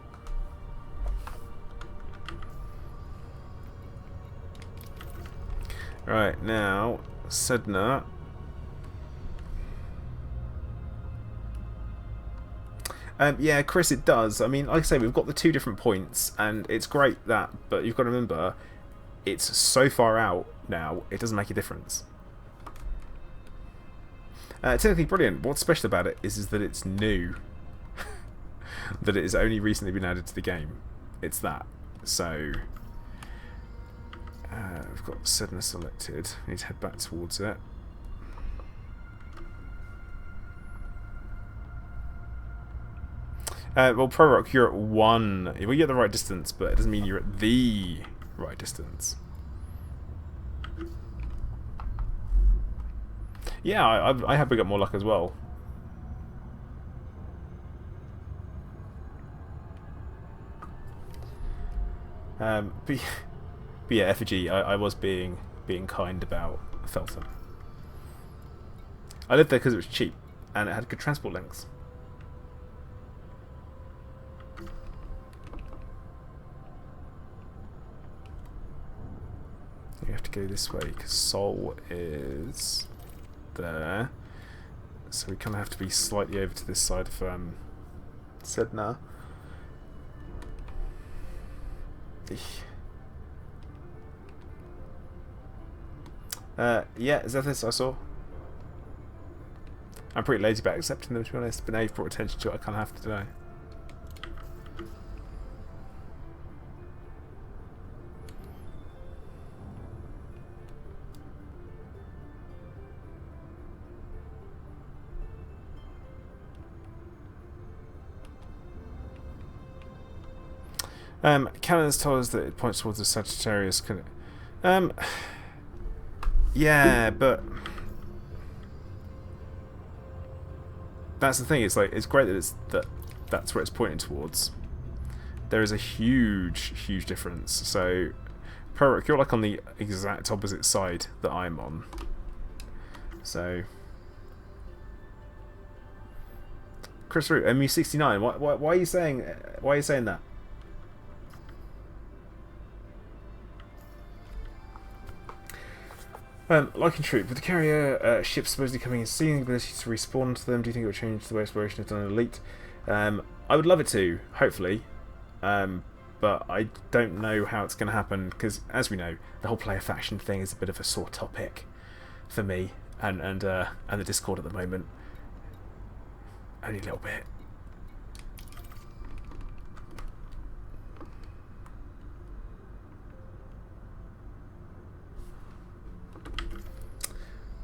Right, now, Sydnor. Yeah, Chris, it does. I mean, like I say, we've got the two different points, and it's great that, but you've got to remember, it's so far out now, it doesn't make a difference. Technically brilliant. What's special about it is that it's new. That it has only recently been added to the game. It's that. So, we've got Sydnor selected. We need to head back towards it. Well, Pro Rock, you're at 1. Well, you're at the right distance, but it doesn't mean you're at the right distance. Yeah, I have got more luck as well. But yeah, Effigy, I was being kind about Feltham. I lived there because it was cheap, and it had good transport links. You have to go this way because Seoul is there, so we kind of have to be slightly over to this side of Sydnor. Yeah, is that this I saw? I'm pretty lazy about accepting them, to be honest, but now you've brought attention to it, I kind of have to know. Cannon's told us that it points towards the Sagittarius. Yeah, but that's the thing. It's like it's great that that's where it's pointing towards. There is a huge difference. So, Perrick, you're like on the exact opposite side that I'm on. So, Chris Root, MU69. Why are you saying? Why are you saying that? Like Troop, with the carrier ships supposedly coming in, seeing the ability to respawn to them, do you think it would change the way exploration is done in Elite? I would love it to, hopefully, but I don't know how it's going to happen, because, as we know, the whole player faction thing is a bit of a sore topic for me and the Discord at the moment. Only a little bit.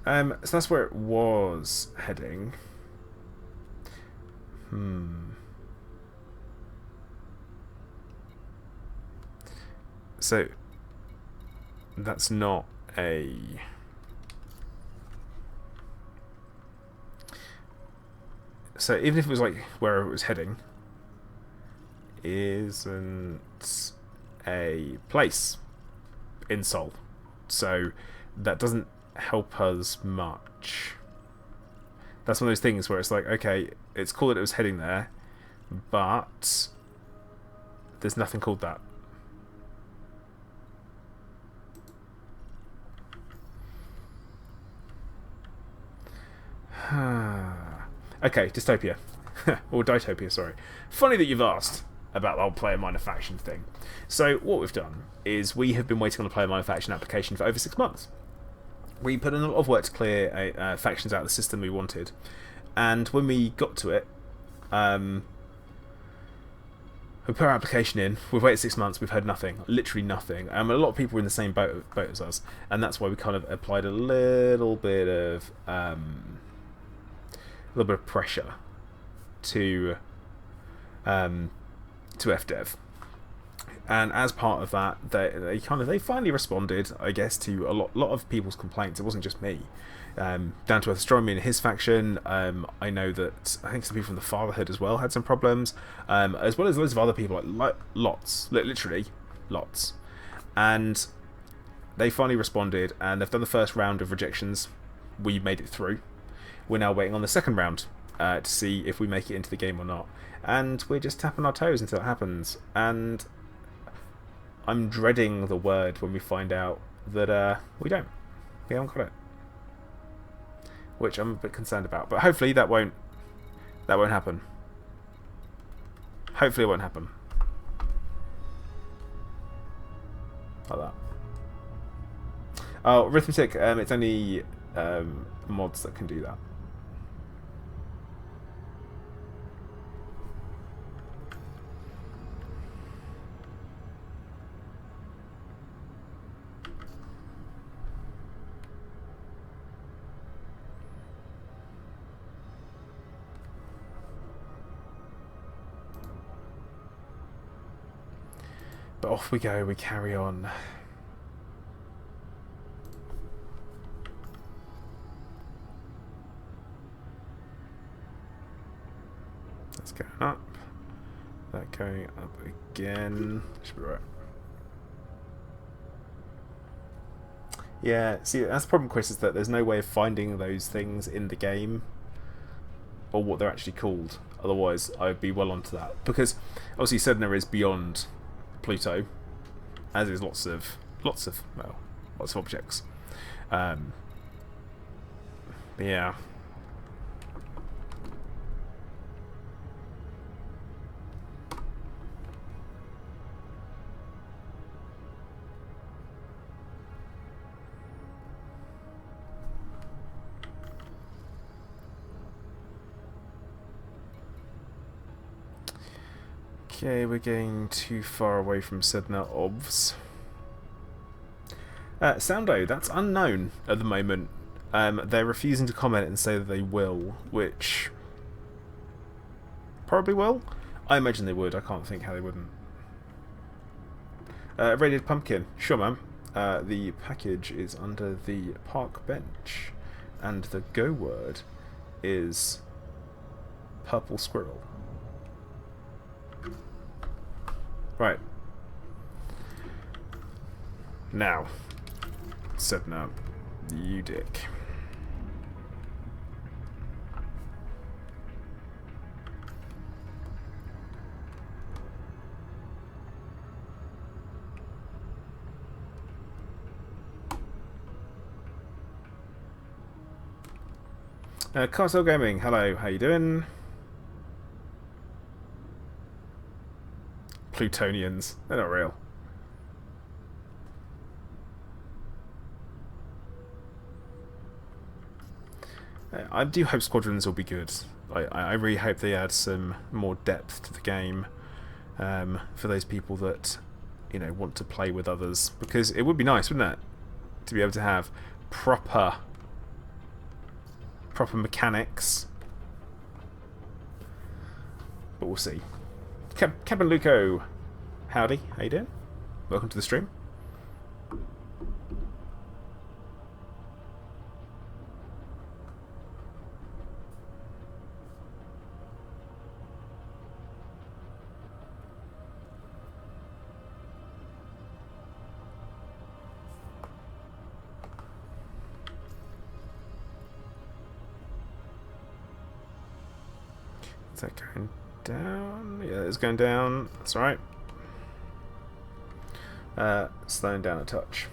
So that's where it was heading. So that's not a... So even if it was like wherever it was heading, isn't a place in Seoul. So that doesn't help us much. That's one of those things where it's like, okay, it's cool that it was heading there, but there's nothing called that. Okay, Dystopia. Or Ditopia, sorry. Funny that you've asked about the whole player minor faction thing. So what we've done is we have been waiting on the player minor faction application for over 6 months. We put in a lot of work to clear factions out of the system we wanted, and when we got to it, we put our application in, we've waited 6 months, we've heard nothing, literally nothing. A lot of people were in the same boat as us, and that's why we kind of applied a little bit of pressure to FDev. And as part of that, they finally responded, I guess, to a lot of people's complaints. It wasn't just me. Down to Astronomy and his faction. I know that I think some people from the Fatherhood as well had some problems, as well as loads of other people, like lots, literally lots. And they finally responded, and they've done the first round of rejections. We made it through. We're now waiting on the second round to see if we make it into the game or not. And we're just tapping our toes until it happens. And I'm dreading the word when we find out that we don't. We haven't got it, which I'm a bit concerned about. But hopefully that won't happen. Hopefully it won't happen like that. Oh, arithmetic. It's only mods that can do that. But off we go, we carry on. That's going up. That going up again. Should be right. Yeah, see, that's the problem, Chris, is that there's no way of finding those things in the game, or what they're actually called. Otherwise, I'd be well onto that. Because, obviously, Sydnor is beyond Pluto, as is lots of objects. Yeah. Okay, we're getting too far away from Sydnor obvs. Soundo, that's unknown at the moment. They're refusing to comment and say that they will, which probably will. I imagine they would. I can't think how they wouldn't. Raided Pumpkin, sure, ma'am. The package is under the park bench, and the go word is purple squirrel. Right. Now, Sydnor, you dick. Castle Gaming, hello, how you doing? Plutonians, they're not real. I do hope Squadrons will be good. I really hope they add some more depth to the game for those people that, you know, want to play with others, because it would be nice, wouldn't it, to be able to have proper mechanics. But we'll see. Captain Luco, howdy, how you doing? Welcome to the stream. Is that going down? Yeah, it's going down. That's right. Slowing down a touch.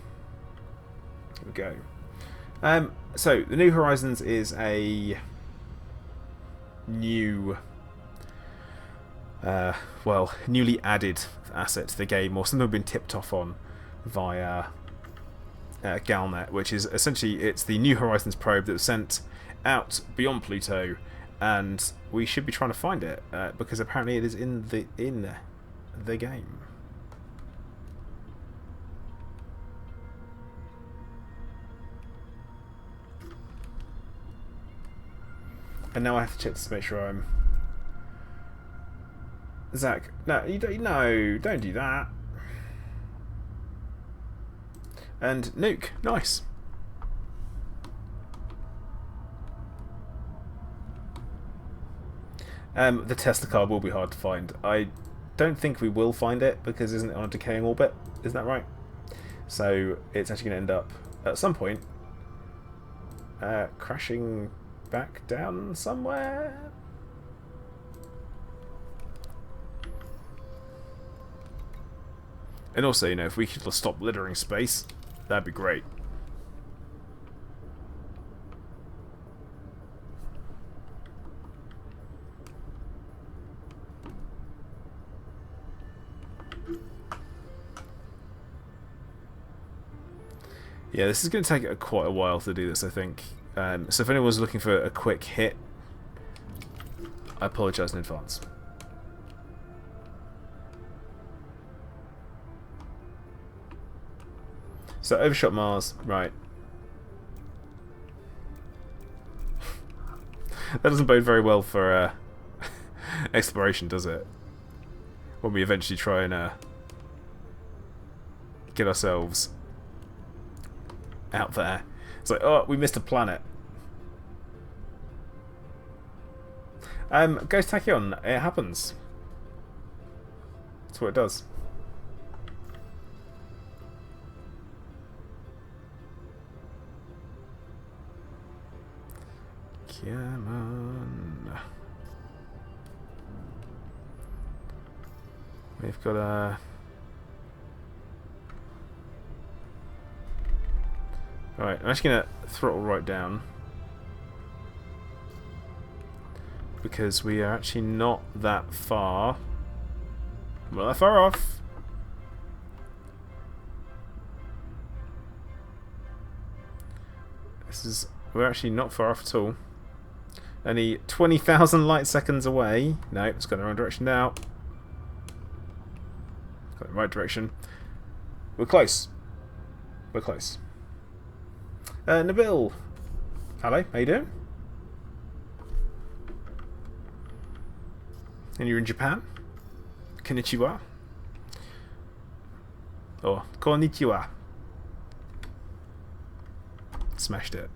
Here we go. So, the New Horizons is a new, well, newly added asset to the game, or something we've been tipped off on via Galnet, which is essentially, it's the New Horizons probe that was sent out beyond Pluto, and we should be trying to find it because apparently it is in the game. And now I have to check to make sure I'm Zach. No, you don't. No, don't do that. And Nuke, nice. The Tesla card will be hard to find. I don't think we will find it because isn't it on a decaying orbit? Isn't that right? So it's actually going to end up at some point crashing back down somewhere. And also, you know, if we could stop littering space, that'd be great. Yeah, this is going to take quite a while to do this, I think. So if anyone's looking for a quick hit, I apologise in advance. So overshot Mars, right. That doesn't bode very well for exploration, does it? When we eventually try and get ourselves out there. It's like, oh, we missed a planet. Ghost Tachyon, it happens. That's what it does. Come on. We've got a... Alright, I'm actually going to throttle right down. Because we are actually not that far. We're not that far off. We're actually not far off at all. Only 20,000 light seconds away. No, it's gone the wrong direction now. Got the right direction. We're close. We're close. Nabil. Hello, how you doing? And you're in Japan? Konnichiwa? Or konnichiwa. Smashed it.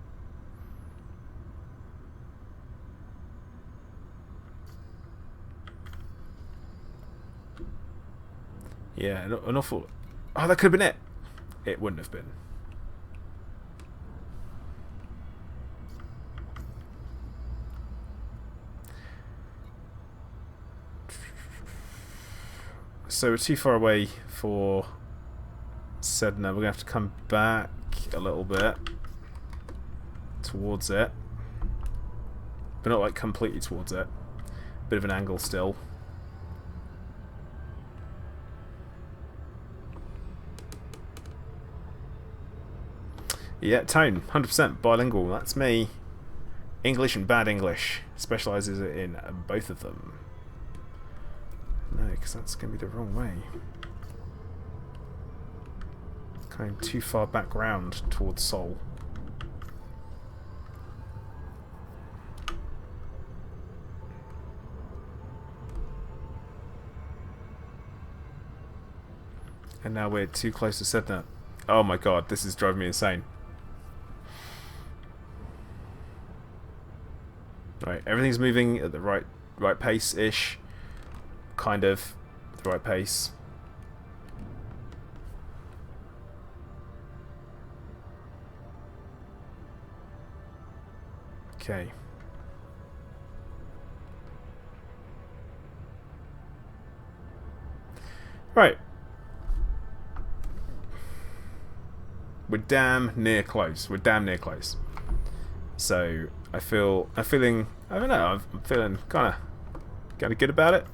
Yeah, an awful... Oh, that could have been it. It wouldn't have been. So we're too far away for Sydnor. We're going to have to come back a little bit towards it. But not like completely towards it. Bit of an angle still. Yeah, tone, 100% bilingual. That's me. English and bad English. Specialises in both of them. No, because that's going to be the wrong way. Going too far back round towards Seoul. And now we're too close to Sydnor. Oh my god, this is driving me insane. Right, everything's moving at the right pace-ish. Kind of the right pace. Okay. Right. We're damn near close. We're damn near close. So I'm feeling I don't know, I'm feeling kinda good about it.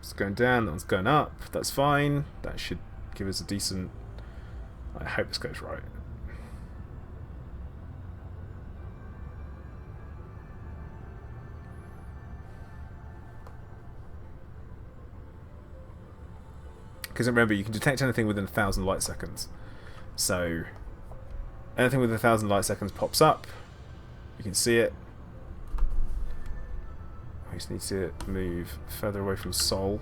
It's going down, that one's going up, that's fine. That should give us a decent... I hope this goes right. Because remember, you can detect anything within 1,000 light seconds. So, anything within 1,000 light seconds pops up. You can see it. I just need to move further away from Seoul.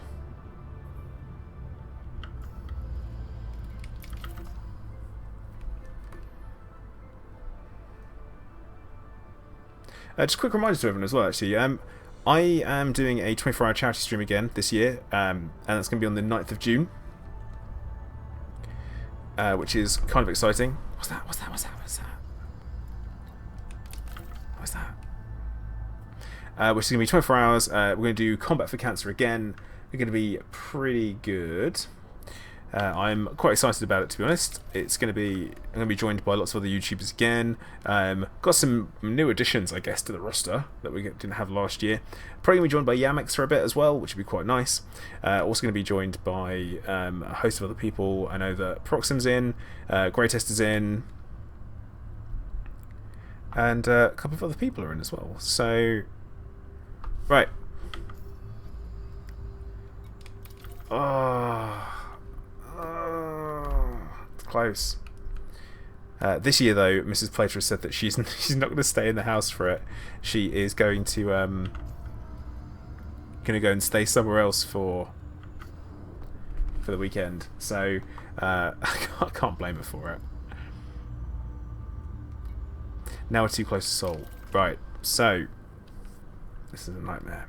Just a quick reminder to everyone as well, actually. I am doing a 24-hour charity stream again this year, and that's going to be on the 9th of June. Which is kind of exciting. What's that? Which is going to be 24 hours. We're going to do Combat for Cancer again. We're going to be pretty good. I'm quite excited about it, to be honest. I'm going to be joined by lots of other YouTubers again. Got some new additions, I guess, to the roster that we didn't have last year. Probably going to be joined by Yamex for a bit as well, which would be quite nice. Also going to be joined by a host of other people. I know that Proxim's in, Greatest is in, and a couple of other people are in as well. So, right. It's close. This year, though, Mrs. Plater has said that she's not going to stay in the house for it. She is going to go and stay somewhere else for the weekend. So I can't blame her for it. Now we're too close to Seoul. Right. So this is a nightmare.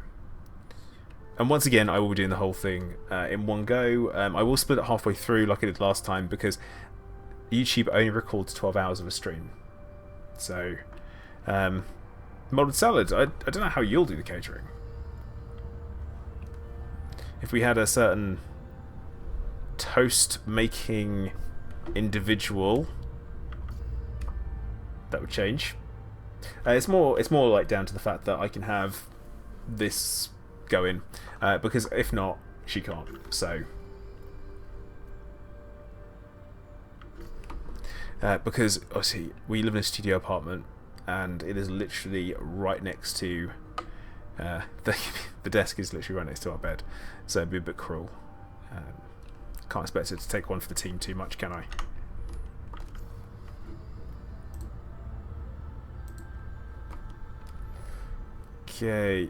And once again, I will be doing the whole thing in one go. I will split it halfway through like I did last time because YouTube only records 12 hours of a stream. So, molded salads. I don't know how you'll do the catering. If we had a certain toast-making individual, that would change. It's more like down to the fact that I can have this going, because if not, she can't. So, because obviously we live in a studio apartment, and it is literally right next to the desk is literally right next to our bed, so it'd be a bit cruel. Can't expect it to take one for the team too much, can I? Okay.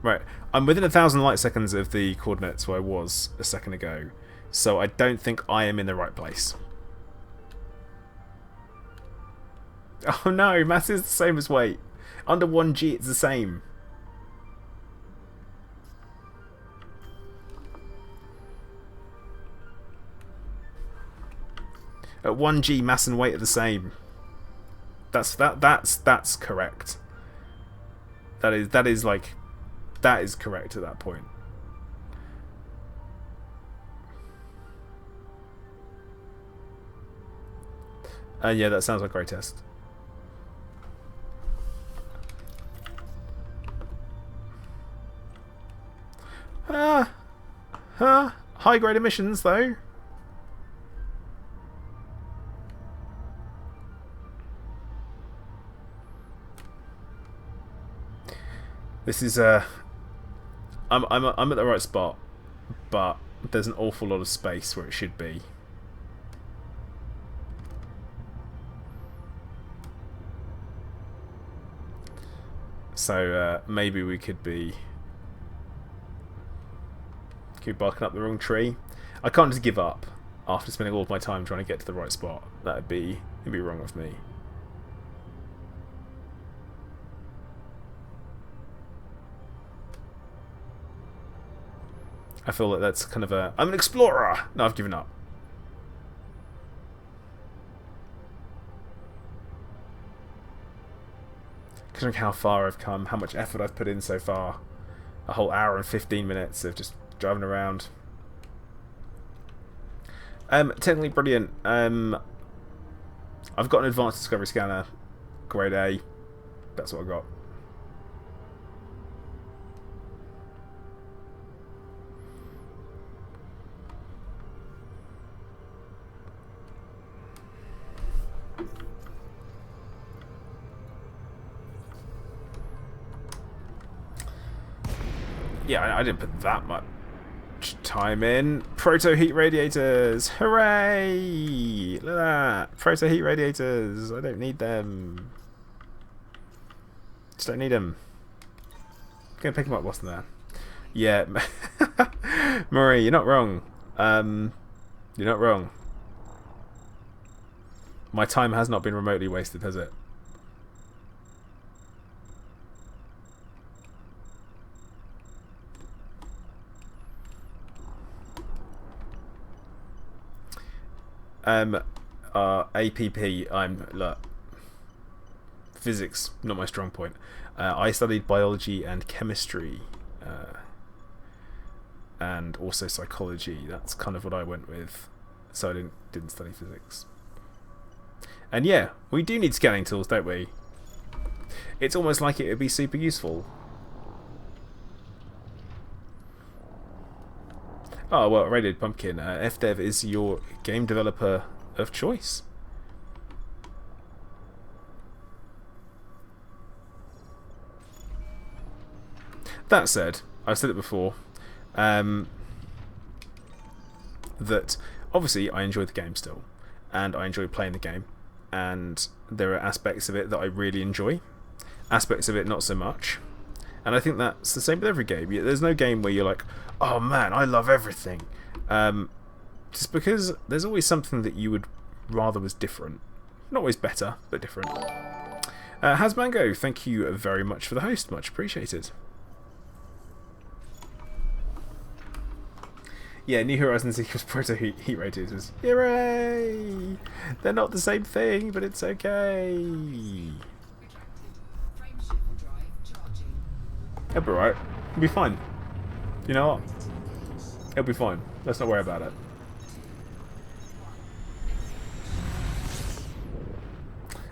Right, I'm within 1,000 light seconds of the coordinates where I was a second ago, so I don't think I am in the right place. Oh no, mass is the same as weight. Under 1G it's the same. At 1G, mass and weight are the same. That's correct. That is correct at that point. And yeah, that sounds like a great test. High grade emissions though. This is I'm at the right spot, but there's an awful lot of space where it should be. So maybe we could be barking up the wrong tree. I can't just give up after spending all of my time trying to get to the right spot. It'd be wrong of me. I feel like that's kind of a... I'm an explorer! No, I've given up. Considering how far I've come, how much effort I've put in so far. A whole hour and 15 minutes of just driving around. Technically brilliant. I've got an advanced discovery scanner, grade A. That's what I got. Yeah, I didn't put that much time in. Proto heat radiators! Hooray! Look at that! Proto heat radiators! I don't need them. Just don't need them. I'm gonna pick them up whilst they're there. Yeah. Murray, you're not wrong. You're not wrong. My time has not been remotely wasted, has it? APP, look, physics, not my strong point. I studied biology and chemistry, and also psychology. That's kind of what I went with, so I didn't study physics. And yeah, we do need scanning tools, don't we? It's almost like it would be super useful. Oh, well, Rated Pumpkin, FDev is your game developer of choice. That said, I've said it before, that obviously I enjoy the game still, and I enjoy playing the game, and there are aspects of it that I really enjoy, aspects of it not so much. And I think that's the same with every game. There's no game where you're like, oh man, I love everything. Just because there's always something that you would rather was different. Not always better, but different. Hasmango, thank you very much for the host. Much appreciated. Yeah, New Horizons equals Proto Heat Radiators. Hooray! They're not the same thing, but it's okay. It'll be alright. It'll be fine. You know what? It'll be fine. Let's not worry about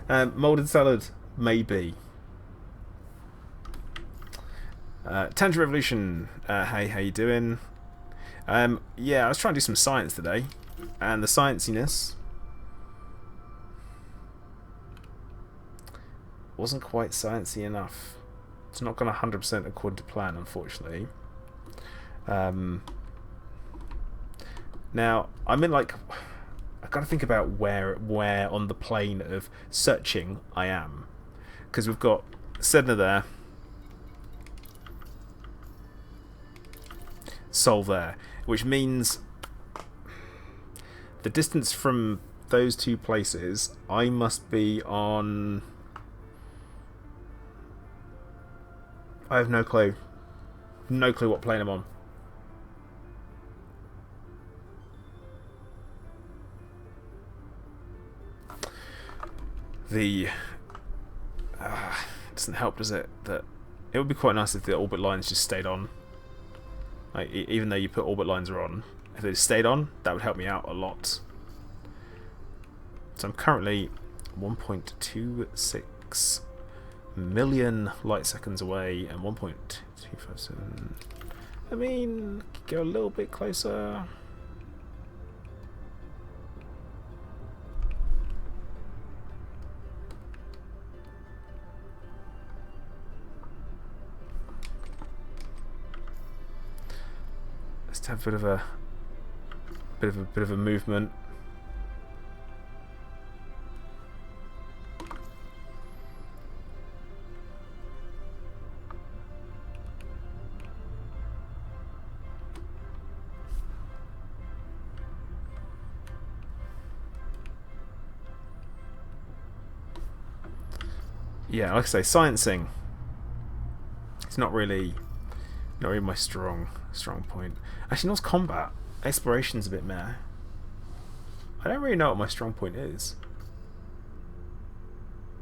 it. Moulded salad, maybe. Tangent Revolution, hey, how you doing? Yeah, I was trying to do some science today, and the scienciness wasn't quite sciencey enough. It's not gone 100% according to plan, unfortunately. Now, I'm in like... I've got to think about where on the plane of searching I am. Because we've got Sydnor there. Sol there. Which means... the distance from those two places, I must be on... I have no clue. No clue what plane I'm on. The... doesn't help, does it? That it would be quite nice if the orbit lines just stayed on. Like, even though you put orbit lines are on, if they stayed on, that would help me out a lot. So I'm currently 1.26 million light seconds away and 1.257. I mean, go a little bit closer. Let's have a bit of a movement. Yeah, like I say, sciencing. It's not really my strong point. Actually, not combat. Exploration's a bit meh. I don't really know what my strong point is.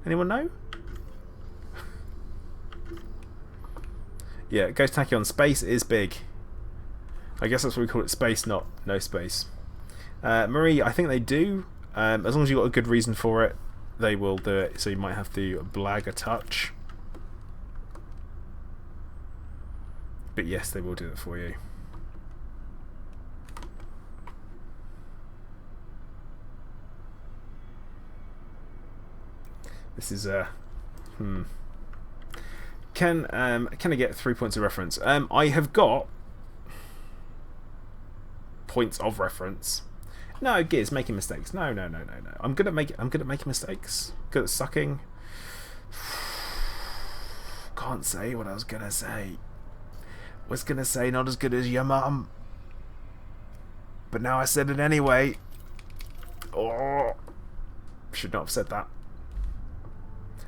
Anyone know? Yeah, Ghost Tachyon. Space is big. I guess that's what we call it. Space, not no space. Marie, I think they do. As long as you've got a good reason for it, they will do it. So you might have to blag a touch. But yes, they will do it for you. This is Can I get 3 points of reference? I have got points of reference. No, Gears making mistakes. No. I'm good at making mistakes. Good at sucking. Can't say what I was gonna say. Was gonna say not as good as your mum, but now I said it anyway. Oh, should not have said that.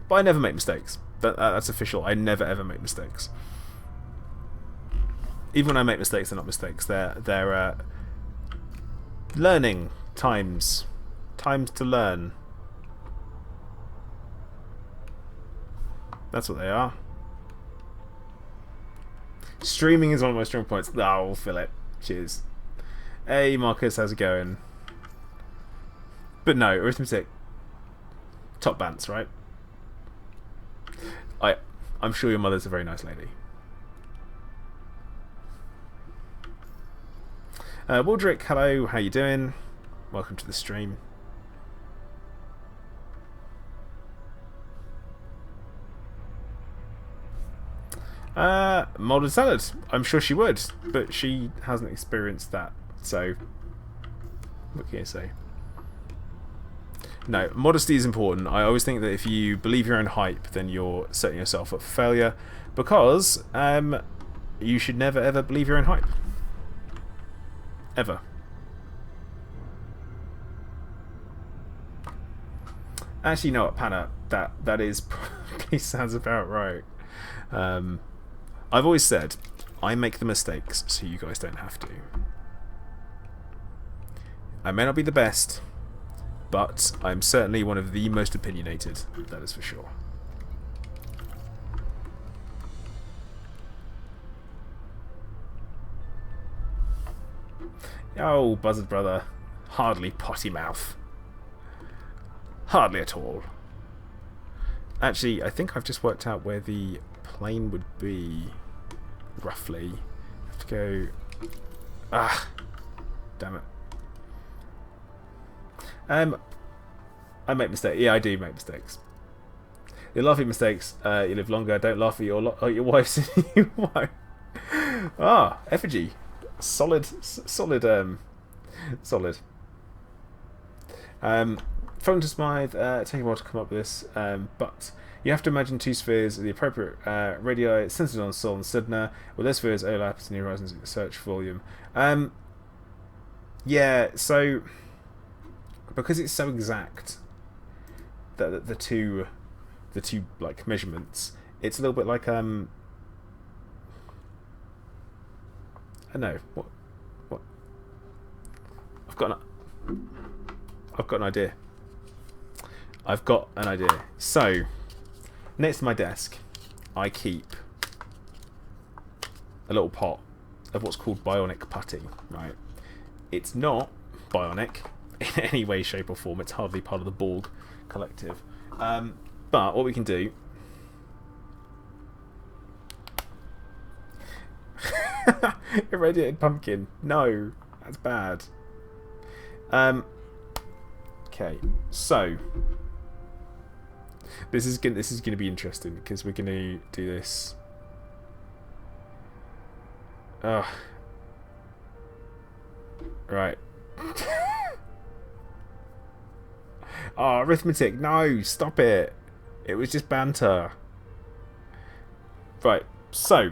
But I never make mistakes. That's official. I never ever make mistakes. Even when I make mistakes, they're not mistakes. They're learning times to learn. That's what they are. Streaming is one of my strong points. Oh, I'll fill it. Cheers. Hey Marcus, how's it going? But no, arithmetic. Top bants, right? I'm sure your mother's a very nice lady. Waldrick, hello, how you doing? Welcome to the stream. Molded salad. I'm sure she would, but she hasn't experienced that, so what can you say? No, modesty is important. I always think that if you believe your own hype, then you're setting yourself up for failure, because you should never ever believe your own hype. Ever. Actually, you know what, Panna? That is probably sounds about right. I've always said, I make the mistakes so you guys don't have to. I may not be the best, but I'm certainly one of the most opinionated, that is for sure. Oh, Buzzard Brother. Hardly potty mouth. Hardly at all. Actually, I think I've just worked out where the plane would be, roughly. I have to go... Ah! Damn it. I make mistakes. Yeah, I do make mistakes. You laugh at your mistakes, you live longer. Don't laugh at your wife's you won't. Ah, effigy. Solid. Solid. Phone to Smythe, taking a while to come up with this, but you have to imagine two spheres, the appropriate radii centered on Sol and Sydnor, with their spheres overlaps New Horizons search volume. Yeah, so because it's so exact, the two like measurements, it's a little bit like I don't know what I've got an idea. I've got an idea. So, next to my desk, I keep a little pot of what's called bionic putty, right? It's not bionic in any way, shape or form. It's hardly part of the Borg collective. But what we can do... Irradiated pumpkin. No, that's bad. Okay, so this is gonna be interesting because we're gonna do this. Right. Oh, arithmetic! No, stop it! It was just banter. Right. So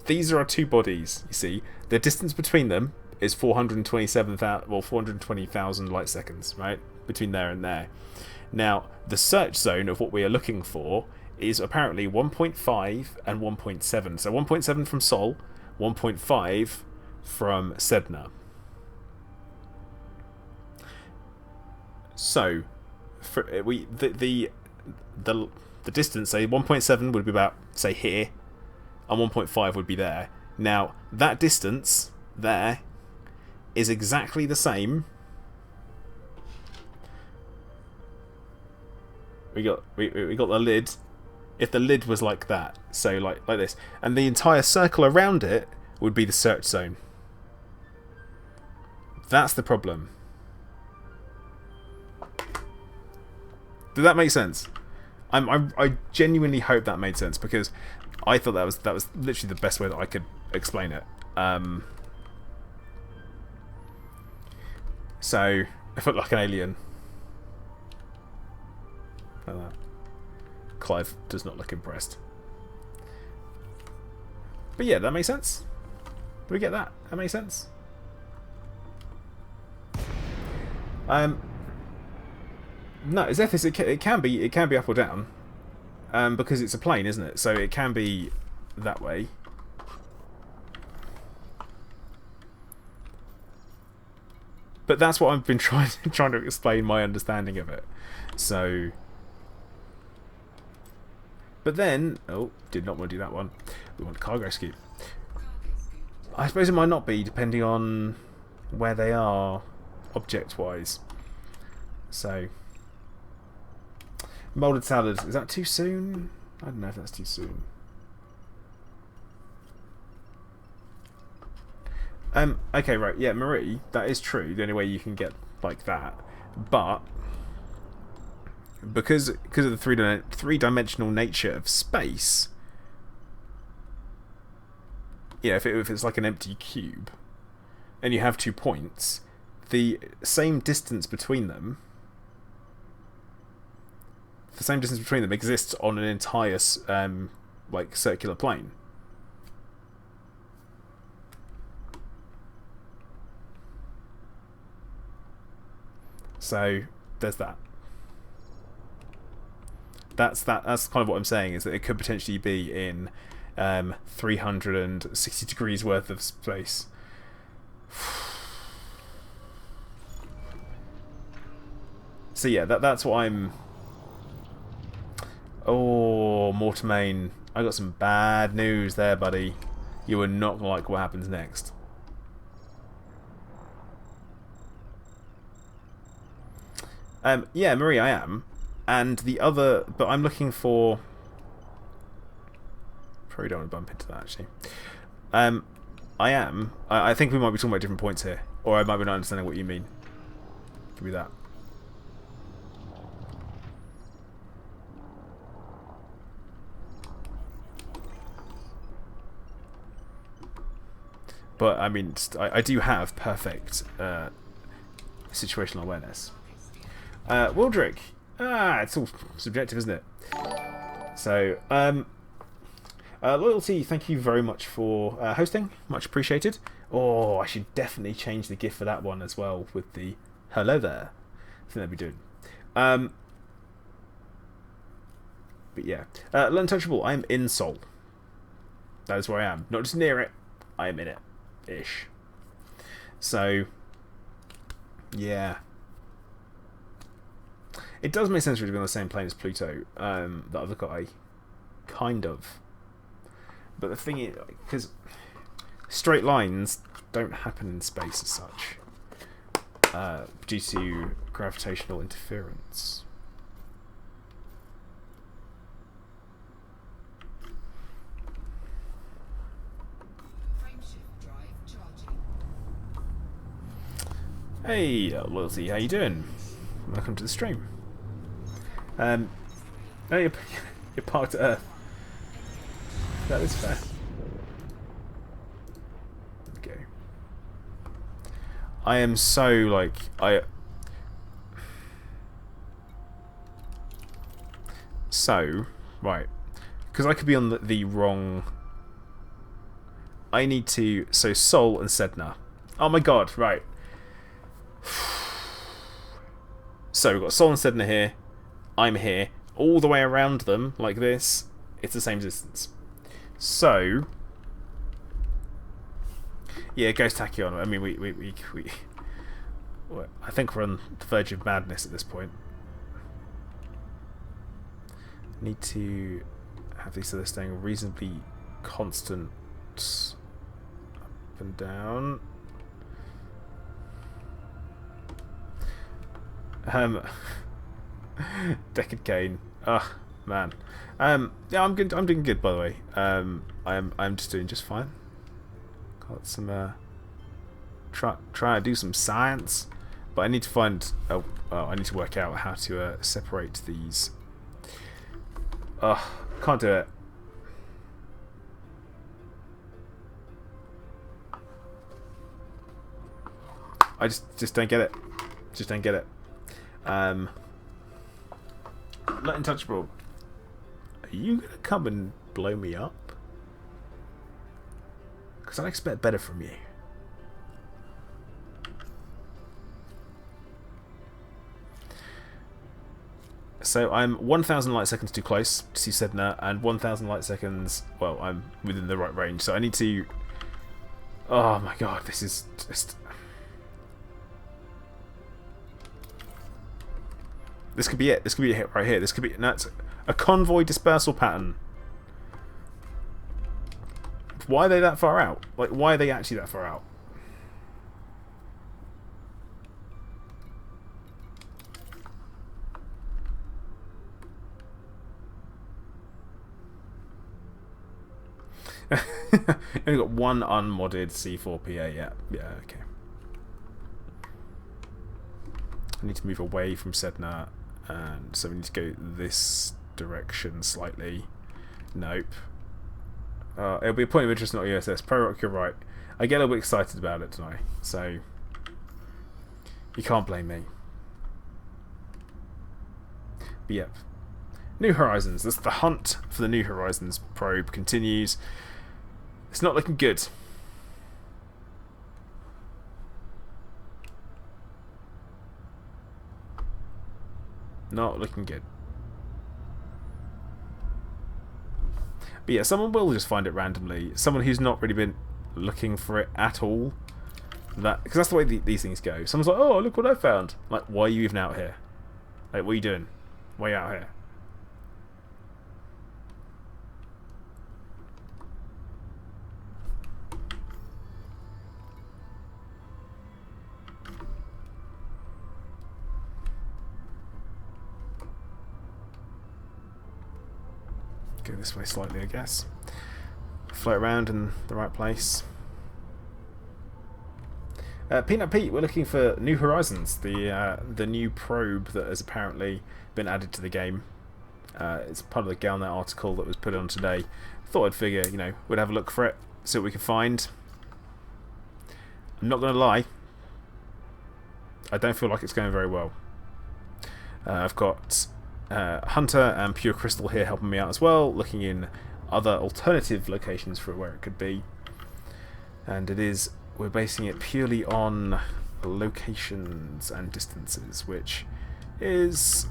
these are our two bodies. You see, the distance between them is 420,000 light seconds, right? Between there and there. Now, the search zone of what we are looking for is apparently 1.5 and 1.7. So 1.7 from Sol, 1.5 from Sydnor. So, for the distance, say 1.7 would be about, say, here, and 1.5 would be there. Now, that distance there is exactly the same. We got the lid. If the lid was like that, so like this, and the entire circle around it would be the search zone. That's the problem. Did that make sense? I genuinely hope that made sense, because I thought that was literally the best way that I could explain it. So I felt like an alien. Like that. Clive does not look impressed. But yeah, that makes sense. Do we get that? That makes sense. No, it's Ethis. It can be up or down, because it's a plane, isn't it? So it can be that way. But that's what I've been trying to explain my understanding of it. So, but then, oh, did not want to do that one. We want cargo scoop. I suppose it might not be, depending on where they are, object-wise. So, molded salad, is that too soon? I don't know if that's too soon. Okay, right, yeah, Marie, that is true. The only way you can get like that, but because of the three-dimensional nature of space, you know, if it's like an empty cube, and you have 2 points, the same distance between them, exists on an entire like circular plane. So there's that. That's kind of what I'm saying, is that it could potentially be in 360 degrees worth of space. So yeah, that's what I'm... Oh, Mortimain, I got some bad news there, buddy. You are not gonna like what happens next. Yeah, Marie, I am. And the other... But I'm looking for... Probably don't want to bump into that, actually. I am. I think we might be talking about different points here. Or I might be not understanding what you mean. Give me that. But I mean, I do have perfect situational awareness. Wildrick. It's all subjective, isn't it? So, Loyalty, thank you very much for hosting. Much appreciated. Oh, I should definitely change the GIF for that one as well with the hello there. I think that'd be doing. But yeah. Untouchable, I am in Seoul. That is where I am. Not just near it, I am in it. Ish. So, yeah. It does make sense for it to be on the same plane as Pluto, that I've got a kind of. But the thing is, because straight lines don't happen in space as such, due to gravitational interference. Hey, Loyalty, how you doing? Welcome to the stream. Oh, you're parked at Earth. That is fair. Okay. I am so, like, So, right. Because I could be on the wrong... I need to... So, Seoul and Sydnor. Oh my god, right. So, we've got Seoul and Sydnor here. I'm here. All the way around them, like this. It's the same distance. So... Yeah, Ghost Tachyon. I mean, we I think we're on the verge of madness at this point. Need to have these so they're staying reasonably constant up and down. Deckard Kane. Oh man. Yeah, I'm good. I'm doing good, by the way. I'm just doing just fine. Got some try to do some science, but I need to find. I need to work out how to separate these. Can't do it. I just don't get it. Just don't get it. Not Untouchable. Are you gonna come and blow me up? Because I expect better from you. So I'm 1,000 light seconds too close to see Sydnor, and 1,000 light seconds. Well, I'm within the right range, so I need to. Oh my god, this is just. This could be it. This could be a hit right here. This could be. No, it's a convoy dispersal pattern. Why are they that far out? Like, why are they actually that far out? Only got one unmodded C4PA. Yeah, okay. I need to move away from Sydnor, and so we need to go this direction slightly. Nope. It'll be a point of interest, not USS. Pro-Rock, you're right. I get a little bit excited about it tonight, so you can't blame me. But yep. New Horizons. That's the hunt for the New Horizons probe continues. It's not looking good. Not looking good. But yeah, someone will just find it randomly. Someone who's not really been looking for it at all. Because that's the way these things go. Someone's like, oh, look what I found. Like, why are you even out here? Like, what are you doing? Why are you out here? Go this way slightly, I guess. Float around in the right place. Peanut Pete, we're looking for New Horizons, the new probe that has apparently been added to the game. It's part of the Galnet article that was put on today. Thought I'd figure, you know, we'd have a look for it, see what we can find. I'm not going to lie, I don't feel like it's going very well. I've got Hunter and Pure Crystal here helping me out as well, looking in other alternative locations for where it could be. And we're basing it purely on locations and distances, which is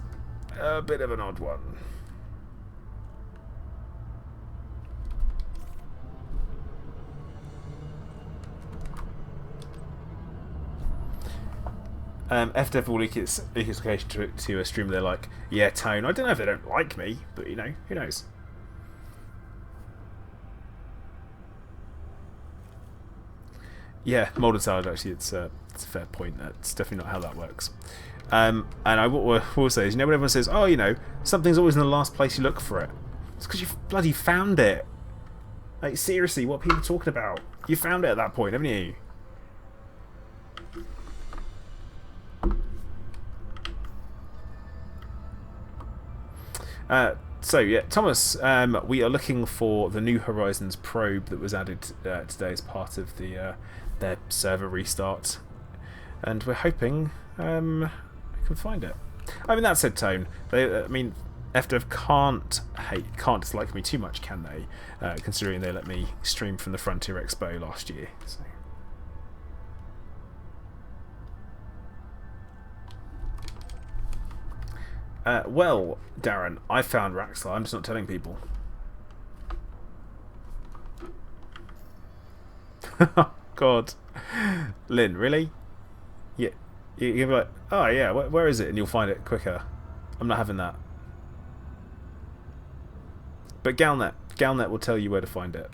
a bit of an odd one. FDev will leak its location to a streamer. They're like, yeah, Tone. I don't know if they don't like me, but you know, who knows? Yeah, molded salad. Actually, it's a fair point. That's definitely not how that works. And I will say is, you know, when everyone says, oh, you know, something's always in the last place you look for it. It's because you've bloody found it. Like, seriously, what are people talking about? You found it at that point, haven't you? So yeah, Thomas, we are looking for the New Horizons probe that was added today as part of their server restart, and we're hoping we can find it. I mean, that said, Tone, FDev can't dislike me too much, can they? Considering they let me stream from the Frontier Expo last year. So. Well, Darren, I found Raxlar. I'm just not telling people. God. Lynn, really? Yeah. You'll be like, oh yeah, where is it? And you'll find it quicker. I'm not having that. But Galnet will tell you where to find it.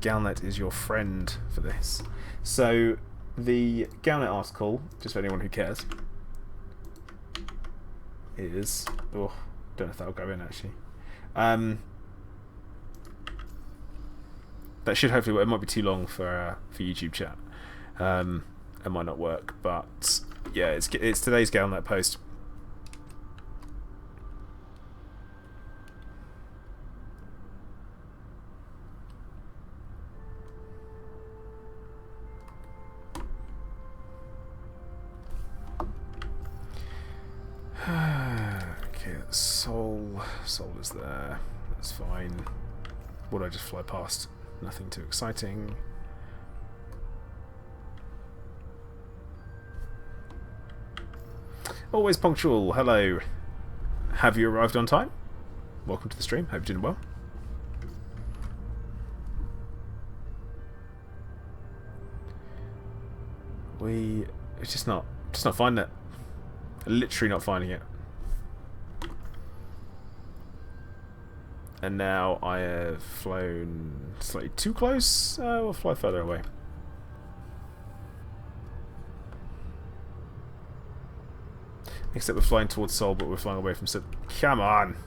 Galnet is your friend for this. So the Galnet article, just for anyone who cares, is don't know if that'll go in actually. That should hopefully, it might be too long for YouTube chat. It might not work, but yeah, it's today's Galnet post. Okay, Soul is there. That's fine. Would I just fly past? Nothing too exciting. Always punctual. Hello. Have you arrived on time? Welcome to the stream. Hope you're doing well. It's just not finding it. Literally not finding it. And now I have flown slightly too close. We'll fly further away. Except we're flying towards Seoul, but we're flying away from Sydnor. Come on!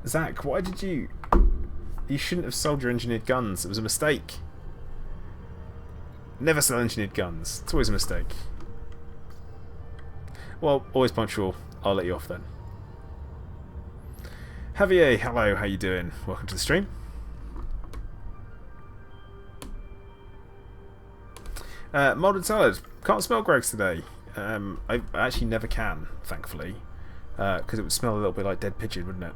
Zach, why did you... You shouldn't have sold your engineered guns. It was a mistake. Never sell engineered guns. It's always a mistake. Well, always punctual. I'll let you off then. Javier, hello, how you doing? Welcome to the stream. Molded salad. Can't smell Greg's today. I actually never can, thankfully. Because it would smell a little bit like dead pigeon, wouldn't it?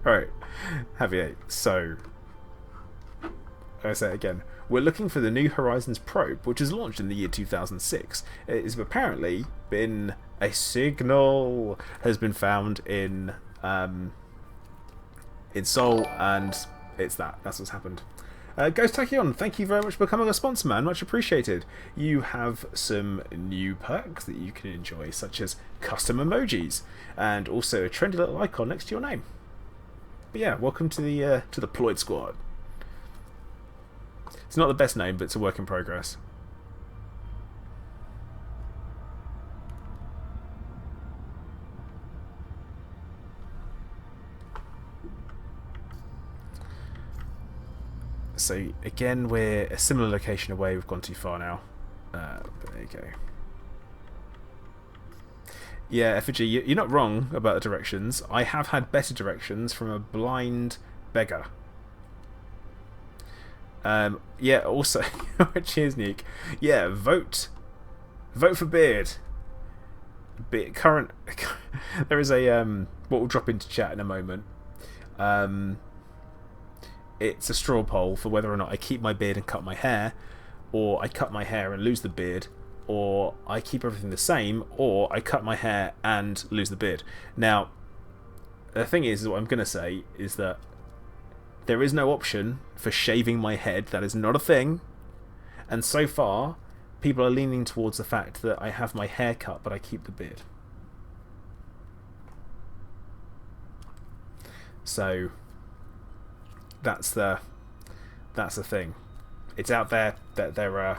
Alright, Javier, so I say it again. We're looking for the New Horizons probe, which was launched in the year 2006. It has apparently been a signal has been found in Seoul, and that's what's happened. Ghost Tachyon, thank you very much for becoming a sponsor, man. Much appreciated. You have some new perks that you can enjoy, such as custom emojis and also a trendy little icon next to your name. But yeah, welcome to the Ploid Squad. It's not the best name, but it's a work in progress. So again, we're a similar location away. We've gone too far now. But there you go. Yeah, Effigy, you're not wrong about the directions. I have had better directions from a blind beggar. Yeah, also, cheers, Nick. Yeah, vote for Beard. Current. There is a what will drop into chat in a moment. It's a straw poll for whether or not I keep my beard and cut my hair, or I cut my hair and lose the beard, or I keep everything the same, or I cut my hair and lose the beard. Now, the thing is what I'm going to say is that there is no option for shaving my head. That is not a thing. And so far, people are leaning towards the fact that I have my hair cut, but I keep the beard. So that's the thing. It's out there that they're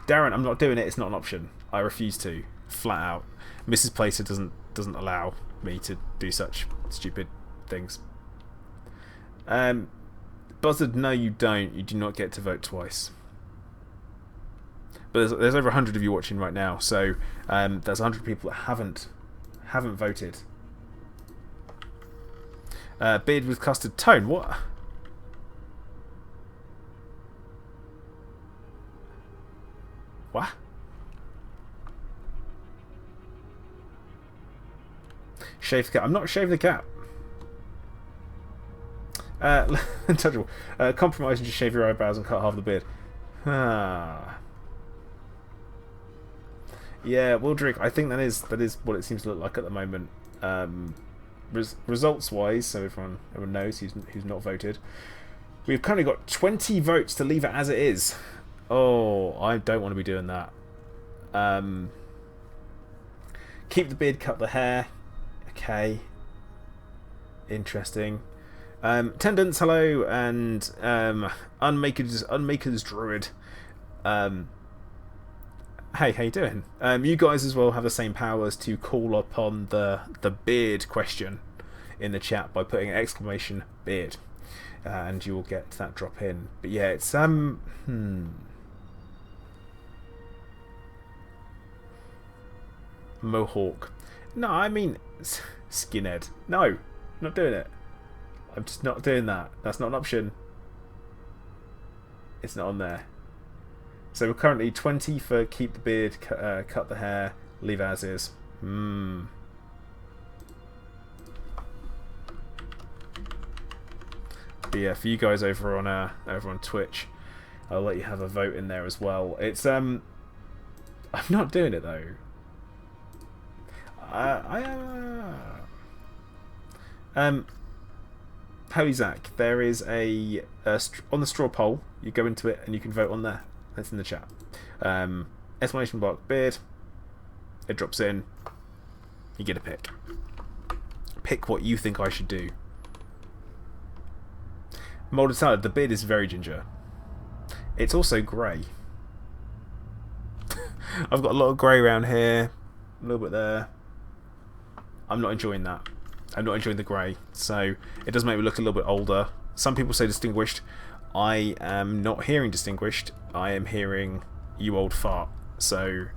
Darren, I'm not doing it. It's not an option. I refuse to, flat out. Mrs. Plater doesn't allow me to do such stupid things. Buzzard, no, you don't. You do not get to vote twice. But there's over 100 of you watching right now, so there's 100 people that haven't voted. Beard with custard tone. What? What? Shave the cap. I'm not shaving the cap. Untouchable. Compromise and just shave your eyebrows and cut half the beard. Ah. Yeah, Wildrick, I think that is what it seems to look like at the moment. Results wise, so everyone knows who's not voted. We've currently got 20 votes to leave it as it is. Oh, I don't want to be doing that. Keep the beard, cut the hair. Okay. Interesting. Tendance, hello, and Unmaker's Druid. Hey, how you doing? You guys as well have the same powers to call upon the beard question in the chat by putting an exclamation beard, and you will get that drop in. But yeah, it's Mohawk. No, I mean skinhead. No, not doing it. I'm just not doing that. That's not an option. It's not on there. So we're currently 20 for keep the beard, cut the hair, leave as is. But yeah, for you guys over on Twitch, I'll let you have a vote in there as well. It's I'm not doing it though. Holy Zach, there is a on the straw poll. You go into it and you can vote on there. That's in the chat. Exclamation mark beard. It drops in. You get a pick. Pick what you think I should do. Molded salad. The beard is very ginger. It's also grey. I've got a lot of grey around here. A little bit there. I'm not enjoying that. I'm not enjoying the grey. So it does make me look a little bit older. Some people say distinguished. I am not hearing distinguished. I am hearing you old fart. So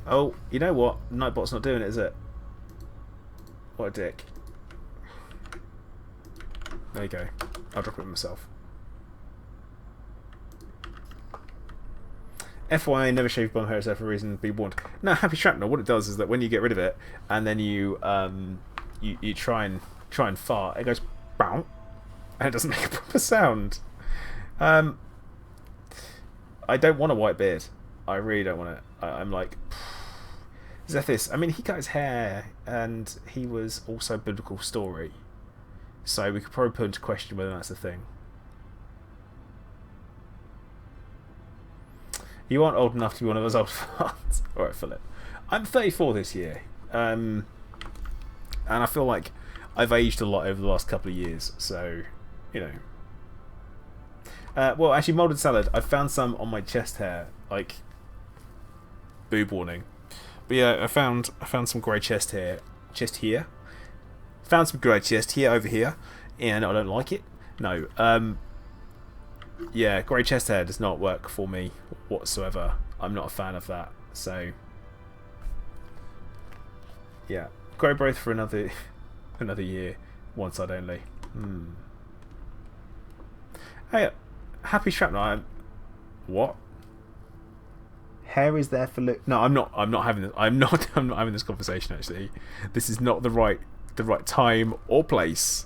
oh, you know what? Nightbot's not doing it, is it? What a dick. There you go. I'll drop it myself. FYI, never shave bum hair for a reason. Be warned. No, Happy Shrapnel. What it does is that when you get rid of it, and then you you try and fart, it goes bow, and it doesn't make a proper sound. I don't want a white beard. I really don't want it. I'm like Zethis. I mean, he cut his hair, and he was also a biblical story, so we could probably put into question whether that's a thing. You aren't old enough to be one of those old farts. Alright, Philip. I'm 34 this year. And I feel like I've aged a lot over the last couple of years. So, you know. Well, actually, molded salad. I found some on my chest hair. Like, boob warning. But yeah, I found some grey chest here. Found some grey chest here, over here, and I don't like it. No. Yeah, grey chest hair does not work for me whatsoever. I'm not a fan of that. So, yeah, grey growth for another year, one side only. Hey, happy shrapnel. What? Hair is there for no, I'm not having this. I'm not having this conversation. Actually, this is not the right time or place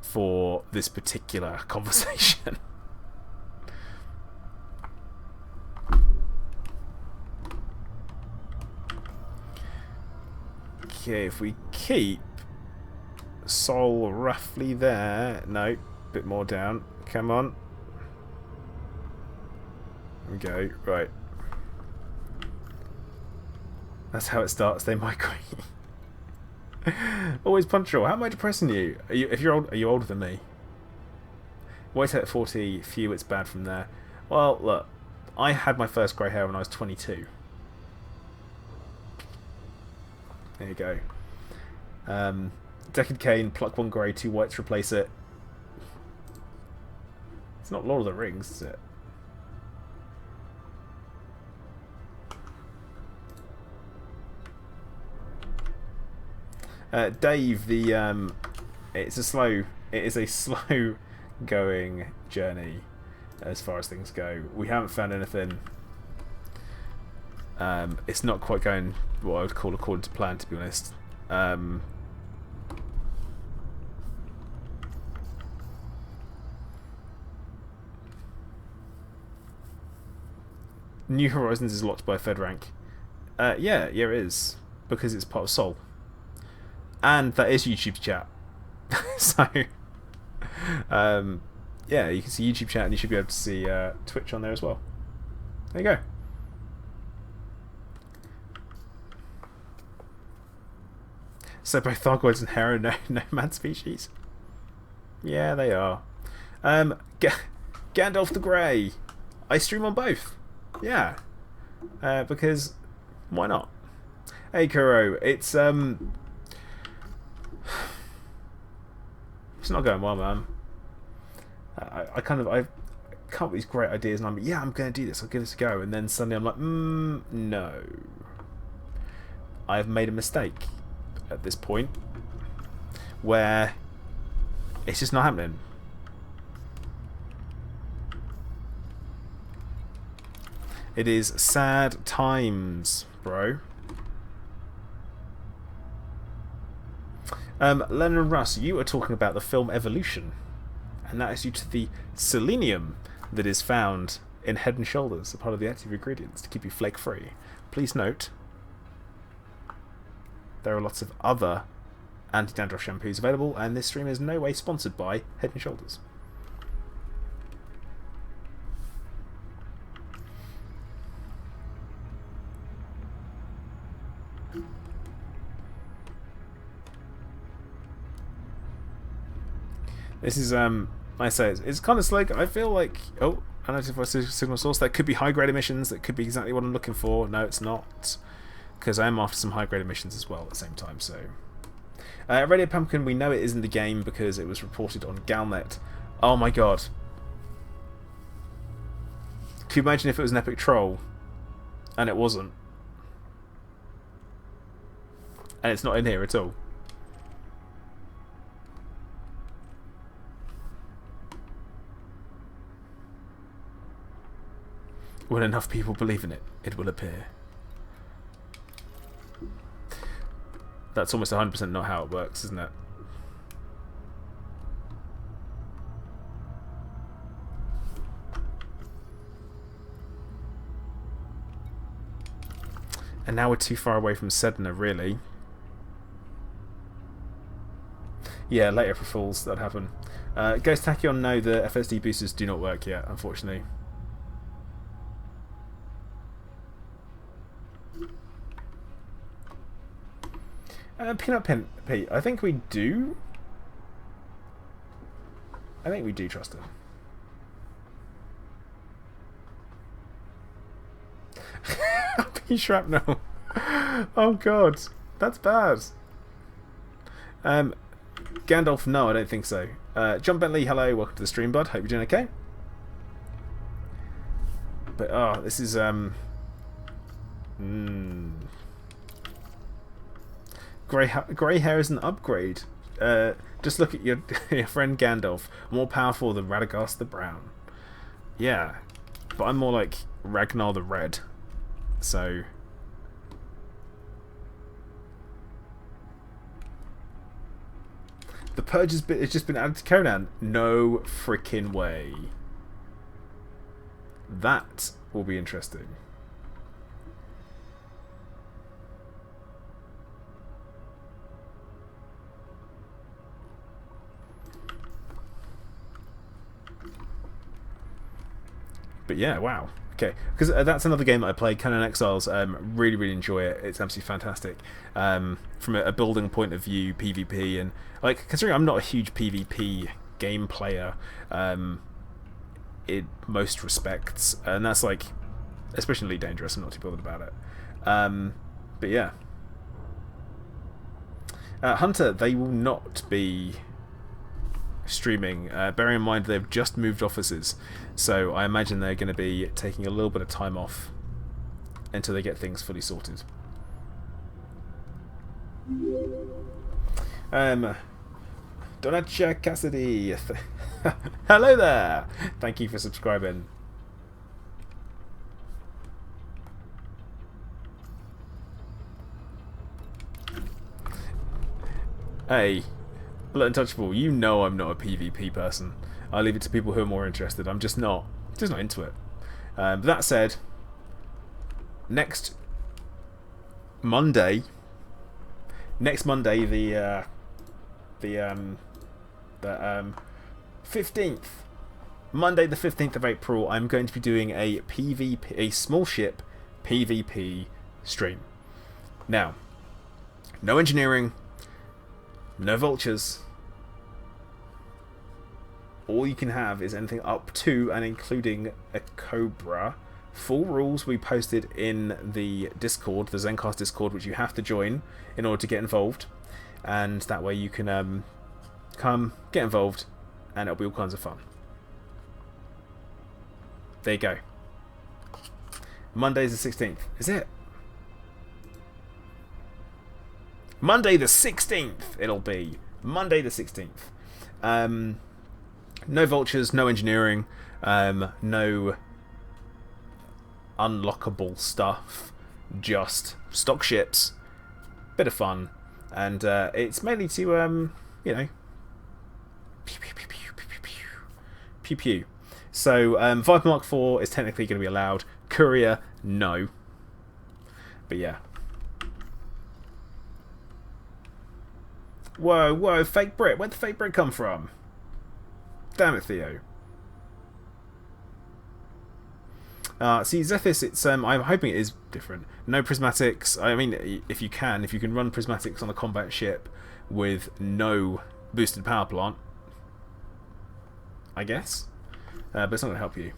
for this particular conversation. Okay, if we keep Sol roughly there, no, bit more down. Come on. There we go. Right. That's how it starts. They migrate. Always punctual. How am I depressing you? Are you older than me? Wait at 40. Phew, it's bad from there. Well, look, I had my first grey hair when I was 22. There you go. Decade Cane, pluck one grey, 2 whites, replace it. It's not Lord of the Rings, is it? Dave, it is a slow going journey as far as things go. We haven't found anything. It's not quite going what I would call according to plan, to be honest. New Horizons is locked by a Fed rank. Yeah, it is, because it's part of Sol. And that is YouTube chat. So, yeah, you can see YouTube chat and you should be able to see Twitch on there as well. There you go. So both Thargoids and Hera are nomad species? Yeah, they are. Gandalf the Grey. I stream on both. Yeah. Because, why not? Hey Kuro, it's not going well, man. I come up with these great ideas and I'm like, yeah, I'm going to do this, I'll give this a go, and then suddenly I'm like, no. I've made a mistake at this point where it's just not happening. It is sad times, bro. Lennon Russ, you are talking about the film Evolution, and that is due to the selenium that is found in Head and Shoulders, a part of the active ingredients to keep you flake free. Please note, there are lots of other anti-dandruff shampoos available, and this stream is no way sponsored by Head and Shoulders. This is, I say, it's kind of slow. I feel like, oh, unidentified signal source. That could be high-grade emissions. That could be exactly what I'm looking for. No, it's not, because I am after some high-grade emissions as well at the same time. So, Radio Pumpkin, we know it is in the game because it was reported on Galnet. Oh my god. Can you imagine if it was an epic troll, and it wasn't? And it's not in here at all. When enough people believe in it, it will appear. That's almost 100% not how it works, isn't it? And now we're too far away from Sydnor, really. Yeah, later for fools, that'd happen. Ghost Tachyon, no, the FSD boosters do not work yet, unfortunately. Peanut Pete, I think we do. I think we do trust him. Happy shrapnel. Oh god, that's bad. Gandalf, no, I don't think so. John Bentley, hello, welcome to the stream, bud. Hope you're doing okay. But this is grey hair is an upgrade. Just look at your your friend Gandalf, more powerful than Radagast the Brown. Yeah, but I'm more like Ragnar the Red. So the Purge has just been added to Conan. No freaking way. That will be interesting. But yeah, wow. Okay, because that's another game that I played, Conan Exiles. Really, really enjoy it. It's absolutely fantastic. From a building point of view, PvP, and like considering I'm not a huge PvP game player, in most respects, and that's like especially dangerous. I'm not too bothered about it. But yeah, Hunter, they will not be streaming. Bearing in mind they've just moved offices, so I imagine they're going to be taking a little bit of time off until they get things fully sorted. Donatia Cassidy, hello there. Thank you for subscribing. Hey, Untouchable, you know I'm not a PvP person. I leave it to people who are more interested. I'm just not into it. But that said, next Monday, the 15th, Monday the 15th of April, I'm going to be doing a small ship PvP stream. Now, no engineering, no vultures. All you can have is anything up to and including a Cobra. Full rules we posted in the Discord, the Zencast Discord, which you have to join in order to get involved. And that way you can come, get involved, and it'll be all kinds of fun. There you go. Monday's the 16th. Is it? Monday the 16th it'll be. Monday the 16th. No vultures, no engineering, no unlockable stuff, just stock ships, bit of fun, and it's mainly to, you know, pew pew pew pew pew pew pew pew. So Viper Mark IV is technically going to be allowed. Courier, no. But yeah. Whoa, whoa, fake Brit. Where'd the fake Brit come from? Damn it, Theo. See, Zethys, it's I'm hoping it is different. No prismatics. I mean, if you can run prismatics on a combat ship with no boosted power plant, I guess. But it's not going to help you.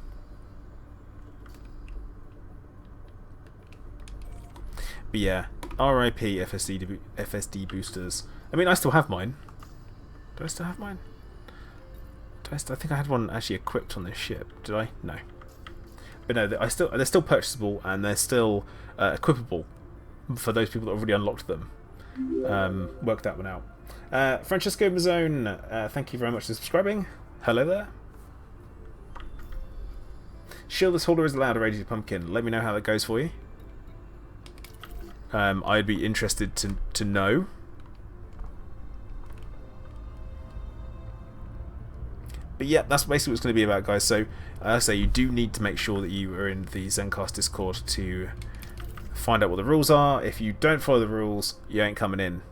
But yeah, RIP FSD boosters. I mean, I still have mine. Do I still have mine? I think I had one actually equipped on this ship. Did I? No. But no, they're still purchasable, and they're still equipable for those people that already unlocked them. Worked that one out. Francesco Mazzone, thank you very much for subscribing. Hello there. Shieldless Hauler is allowed, a Raging Pumpkin. Let me know how that goes for you. I'd be interested to know. But yeah, that's basically what it's going to be about, guys. So, I say you do need to make sure that you are in the Zencast Discord to find out what the rules are. If you don't follow the rules, you ain't coming in.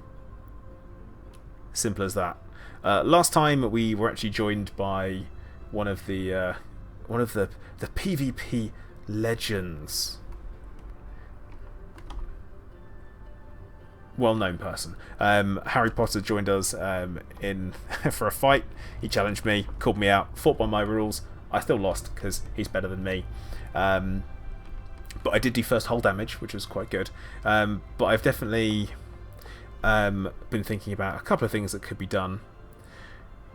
Simple as that. Last time we were actually joined by one of the PvP legends. Well-known person. Harry Potter joined us in for a fight. He challenged me, called me out, fought by my rules. I still lost because he's better than me. But I did do first hull damage, which was quite good. But I've definitely been thinking about a couple of things that could be done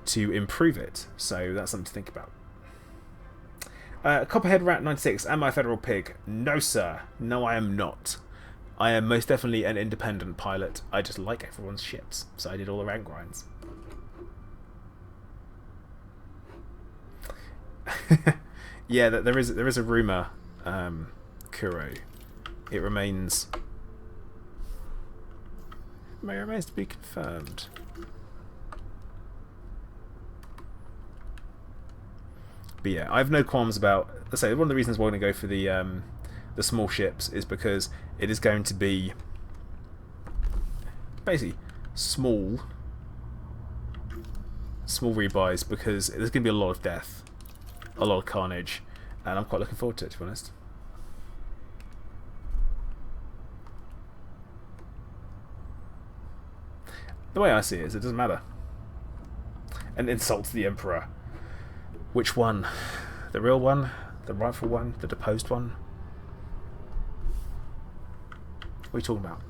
to improve it. So that's something to think about. Copperhead Rat 96, am I a federal pig? No, sir. No, I am not. I am most definitely an independent pilot. I just like everyone's ships, so I did all the rank grinds. Yeah, there is a rumor, Kuro. It remains to be confirmed. But yeah, I have no qualms about. Let's say one of the reasons why I'm going to go for the small ships is because it is going to be basically small rebuys, because there's going to be a lot of death, a lot of carnage, and I'm quite looking forward to it, to be honest. The way I see it is, it doesn't matter. An insult to the Emperor. Which one? The real one? The rightful one? The deposed one? What are you talking about?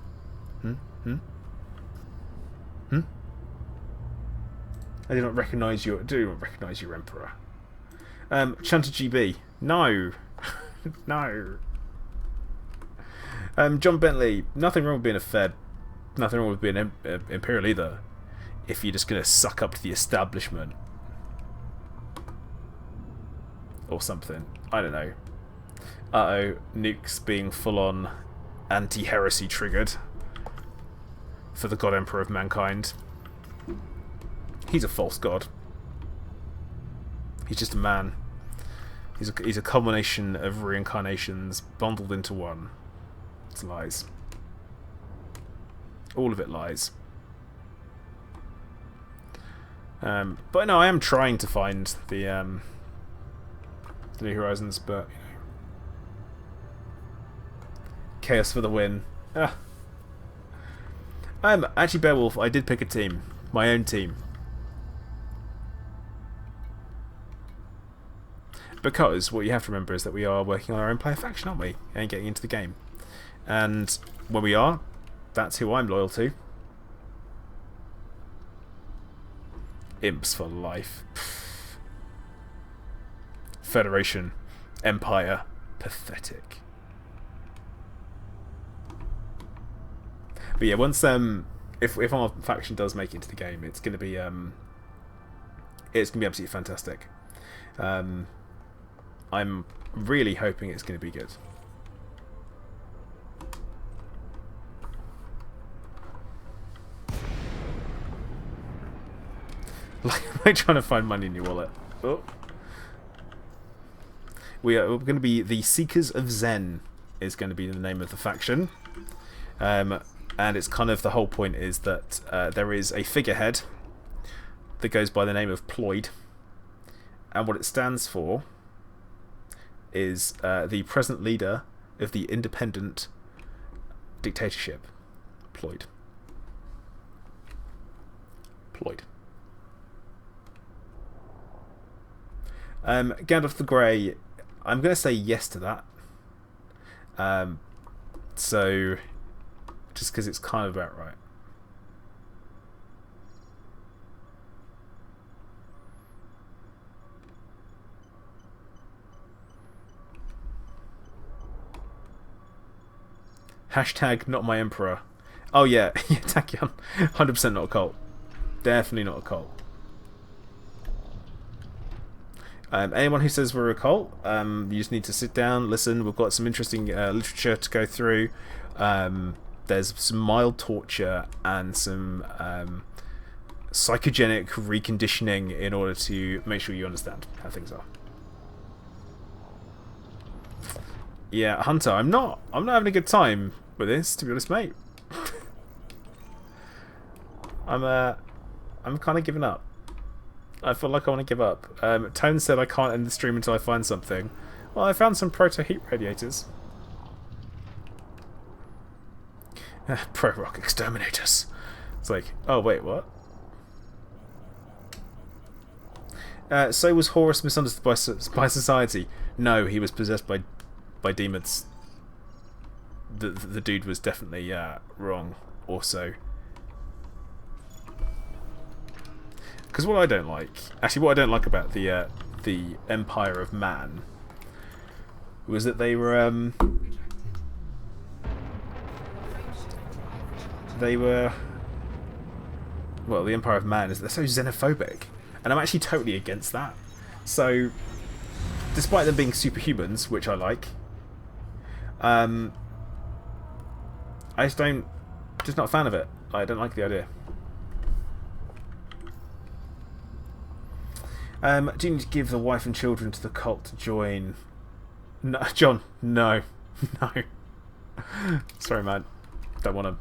I do not recognise your Emperor. Chunter GB. No. No. John Bentley. Nothing wrong with being a Fed. Nothing wrong with being Imperial either. If you're just going to suck up to the establishment. Or something. I don't know. Uh-oh. Nukes being full-on anti-heresy triggered. For the God Emperor of mankind. He's a false god. He's just a man. He's a culmination of reincarnations bundled into one. It's lies. All of it lies. But no, I am trying to find the New Horizons, but you know, chaos for the win. Actually, Beowulf, I did pick a team, my own team, because what you have to remember is that we are working on our own player faction, aren't we? And getting into the game, and when we are, that's who I'm loyal to. Imps for life. Federation, Empire, pathetic. But yeah, once if our faction does make it into the game, it's gonna be absolutely fantastic. I'm really hoping it's gonna be good. Like, am I trying to find money in your wallet? Oh. We're going to be the Seekers of Zen is going to be the name of the faction. And it's kind of the whole point is that there is a figurehead that goes by the name of Ployd. And what it stands for is the present leader of the independent dictatorship. Ployd. Ployd. Gandalf the Grey, I'm going to say yes to that. So, just because it's kind of about right. Hashtag not my emperor. Oh yeah, yeah, Tachyon. 100% not a cult. Definitely not a cult. Anyone who says we're a cult, you just need to sit down, listen. We've got some interesting literature to go through. There's some mild torture and some psychogenic reconditioning in order to make sure you understand how things are. Yeah, Hunter, I'm not having a good time with this, to be honest, mate. I'm kind of giving up. I feel like I want to give up. Tone said I can't end the stream until I find something. Well, I found some proto-heat radiators. Pro-rock exterminators. It's like, oh wait, what? So was Horus misunderstood by society? No, he was possessed by demons. The dude was definitely wrong. Also, Because what I don't like, actually, what I don't like about the Empire of Man was that they were well, the Empire of Man is they're so xenophobic, and I'm actually totally against that. So, despite them being superhumans, which I like, I just not a fan of it. I don't like the idea. Do you need to give the wife and children to the cult to join? No, John, no. No. Sorry, man. Don't want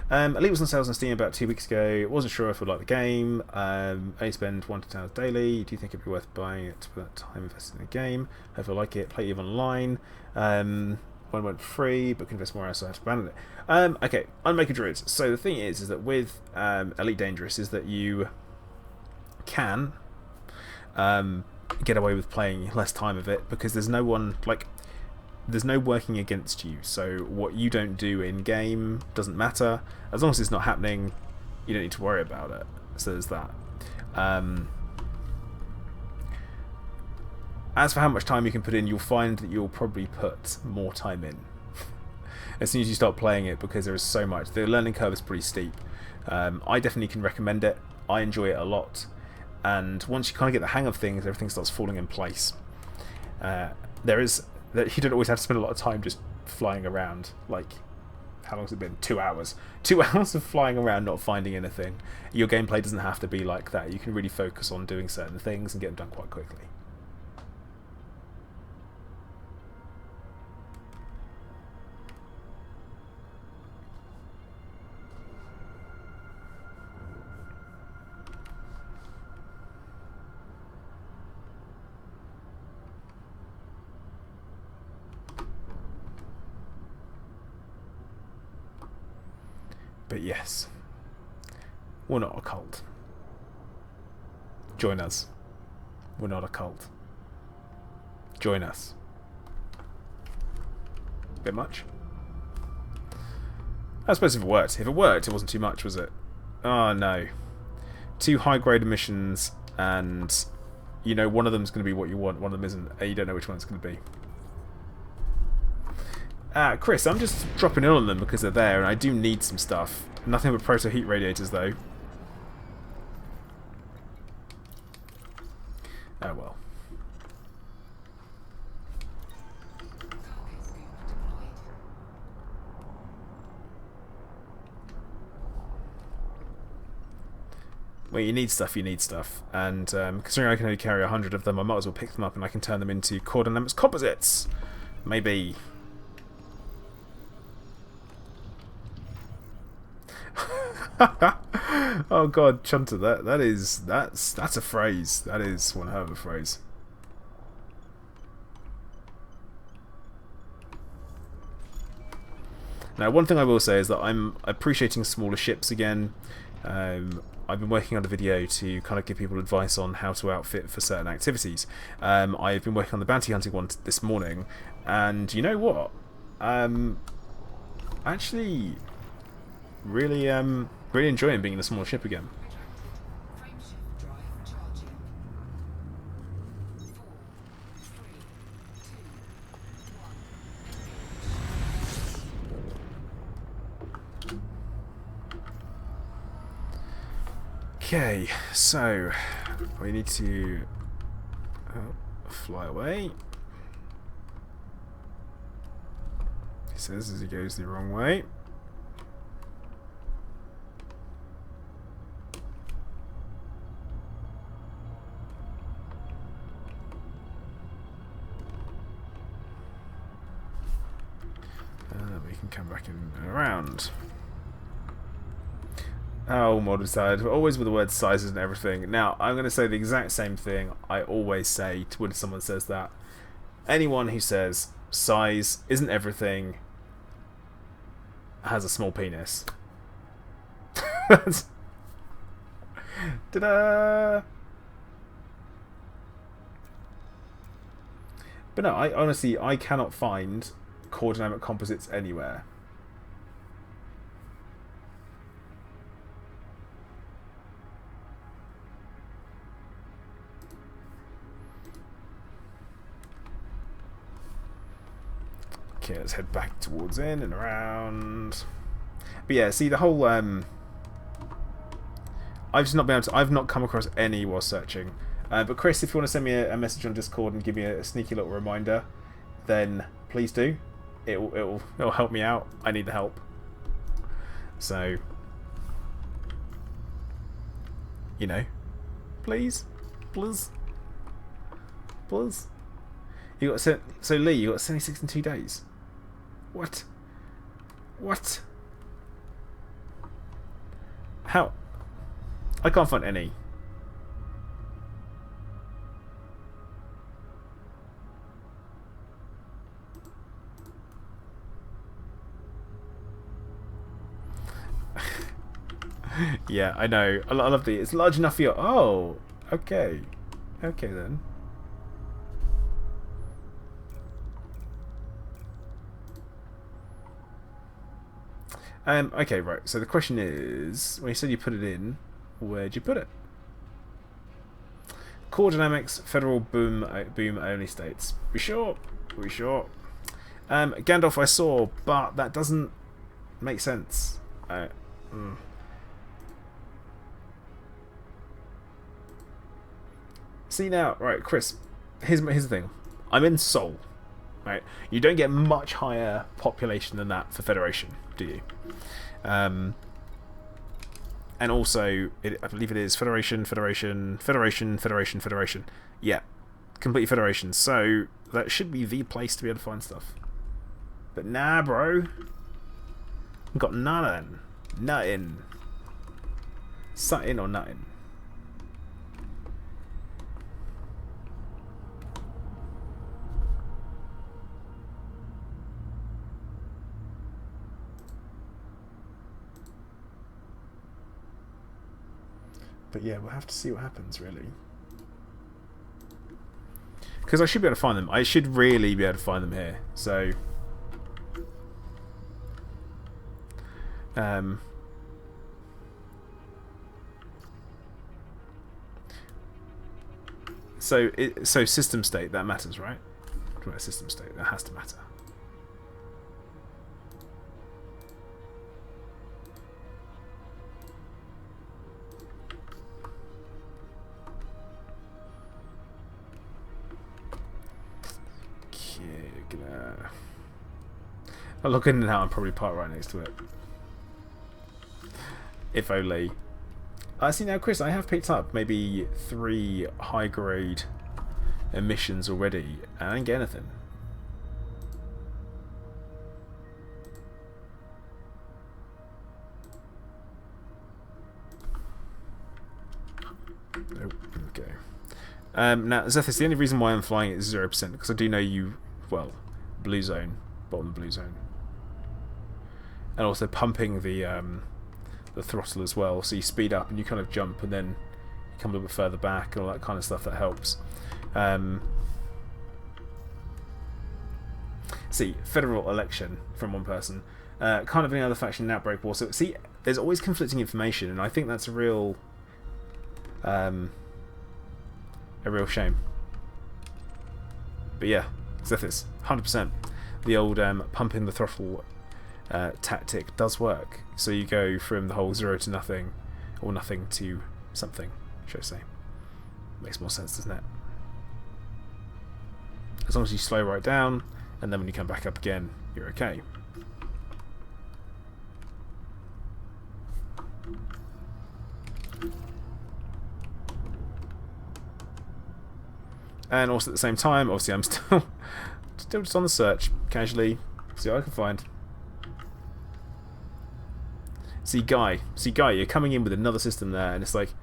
to. Elite was on sales on Steam about 2 weeks ago. Wasn't sure if I'd like the game. Only spend 1 to 2 hours daily. Do you think it'd be worth buying it for that time invested in the game? Hope I like it. Play it online. One went free, but can invest more hours, so I have to abandon it. Okay, Unmaker Druids. So the thing is that with Elite Dangerous is that you can get away with playing less time of it because there's no one there's no working against you, so what you don't do in game doesn't matter as long as it's not happening. You don't need to worry about it, so there's that. As for how much time you can put in, you'll find that you'll probably put more time in as soon as you start playing it, because there is so much. The learning curve is pretty steep. I definitely can recommend it. I enjoy it a lot. And once you kind of get the hang of things, everything starts falling in place. You don't always have to spend a lot of time just flying around. Like, how long has it been? 2 hours. 2 hours of flying around not finding anything. Your gameplay doesn't have to be like that. You can really focus on doing certain things and get them done quite quickly. But yes, we're not a cult. Join us. We're not a cult. Join us. Bit much? I suppose if it worked. If it worked, it wasn't too much, was it? Oh no. 2 high-grade missions, and you know one of them's going to be what you want, one of them isn't, and you don't know which one it's going to be. Chris, I'm just dropping in on them because they're there, and I do need some stuff. Nothing but proto heat radiators, though. Oh well. Well, you need stuff, and considering I can only carry 100 of them, I might as well pick them up and I can turn them into core dynamics composites. Maybe. Oh god, Chunter, that's a phrase. That is one hell of a phrase. Now, one thing I will say is that I'm appreciating smaller ships again. I've been working on a video to kind of give people advice on how to outfit for certain activities. I've been working on the bounty hunting one this morning, and you know what? Actually, really enjoying being in a small ship again. Okay, so we need to fly away. He says as he goes the wrong way. We can come back in and around. Oh, model size. Always with the word sizes and everything. Now, I'm going to say the exact same thing I always say when someone says that. Anyone who says size isn't everything has a small penis. Ta-da! But no, I cannot find core dynamic composites anywhere. Okay, let's head back towards in and around. But yeah, see the whole I've just not been able to. I've not come across any while searching. But Chris, if you want to send me a message on Discord and give me a sneaky little reminder, then please do. It'll help me out. I need the help. So, you know, please. You got so Lee. You got 76 in 2 days. What? How? I can't find any. Yeah, I know. I love the. It's large enough for your. Oh, okay, then. Okay, right. So the question is, when you said you put it in, where'd you put it? Core dynamics, federal boom only states. We sure? Gandalf I saw, but that doesn't make sense. See now, right, Chris. Here's the thing. I'm in Seoul, right? You don't get much higher population than that for Federation, do you? And also, I believe it is Federation. Yeah, complete Federation. So that should be the place to be able to find stuff. But nah, bro. We've got nothing. Something or nothing. But yeah, we'll have to see what happens, really. Because I should be able to find them. I should really be able to find them here. So, so system state, that matters, right? Talking about system state, that has to matter. I'll log in and out and probably park right next to it. If only. I see now, Chris, I have picked up maybe 3 high-grade emissions already, and I didn't get anything. Nope. Okay. Now, Zethis, the only reason why I'm flying it is 0%, because I do know you, well, blue zone, bottom blue zone. And also pumping the throttle as well, so you speed up and you kind of jump and then you come a little bit further back and all that kind of stuff. That helps. See, federal election from one person, kind of any other faction in Outbreak War. So see, there's always conflicting information, and I think that's a real shame. But yeah, Zethis, 100%. The old pumping the throttle tactic does work. So you go from the whole 0 to nothing, or nothing to something, should I say. Makes more sense, doesn't it? As long as you slow right down, and then when you come back up again, you're okay. And also at the same time, obviously I'm still just on the search, casually, see what I can find. See Guy, you're coming in with another system there, and it's like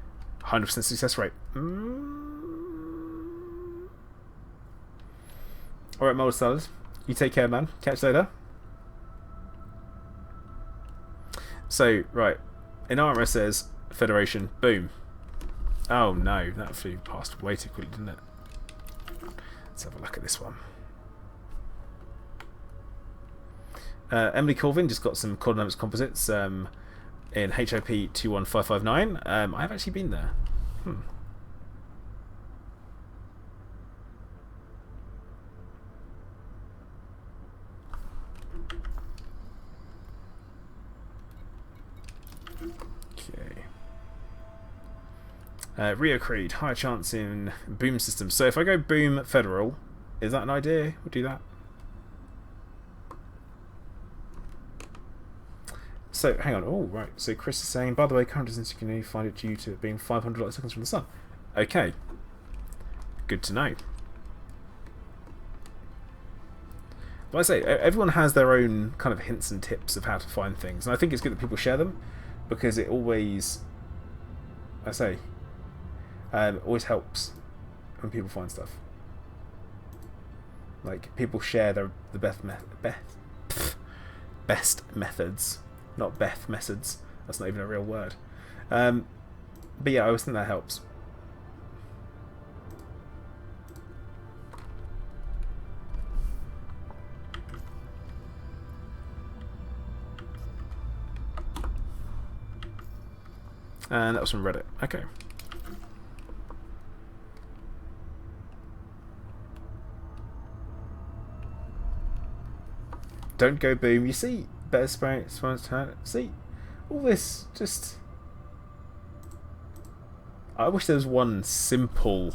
100% success rate. Alright, Mold Salad, you take care, man. Catch you later. So, right, in RMS says Federation, boom. Oh no, that flew past way too quickly, didn't it? Let's have a look at this one. Emily Colvin just got some coordinates composites in HOP 21559. I've actually been there. Rio Creed, higher chance in boom systems. So if I go boom federal, is that an idea? We'll do that. So hang on. Oh right. So Chris is saying, by the way, current distance you can only find it due to it being 500 light seconds from the sun. Okay. Good to know. Like I say, everyone has their own kind of hints and tips of how to find things, and I think it's good that people share them because it always, always helps when people find stuff. Like people share the best methods, not Beth methods. That's not even a real word. But yeah, I always think that helps. And that was from Reddit. Okay. Don't go boom. You see, better spray. See, all this just. I wish there was one simple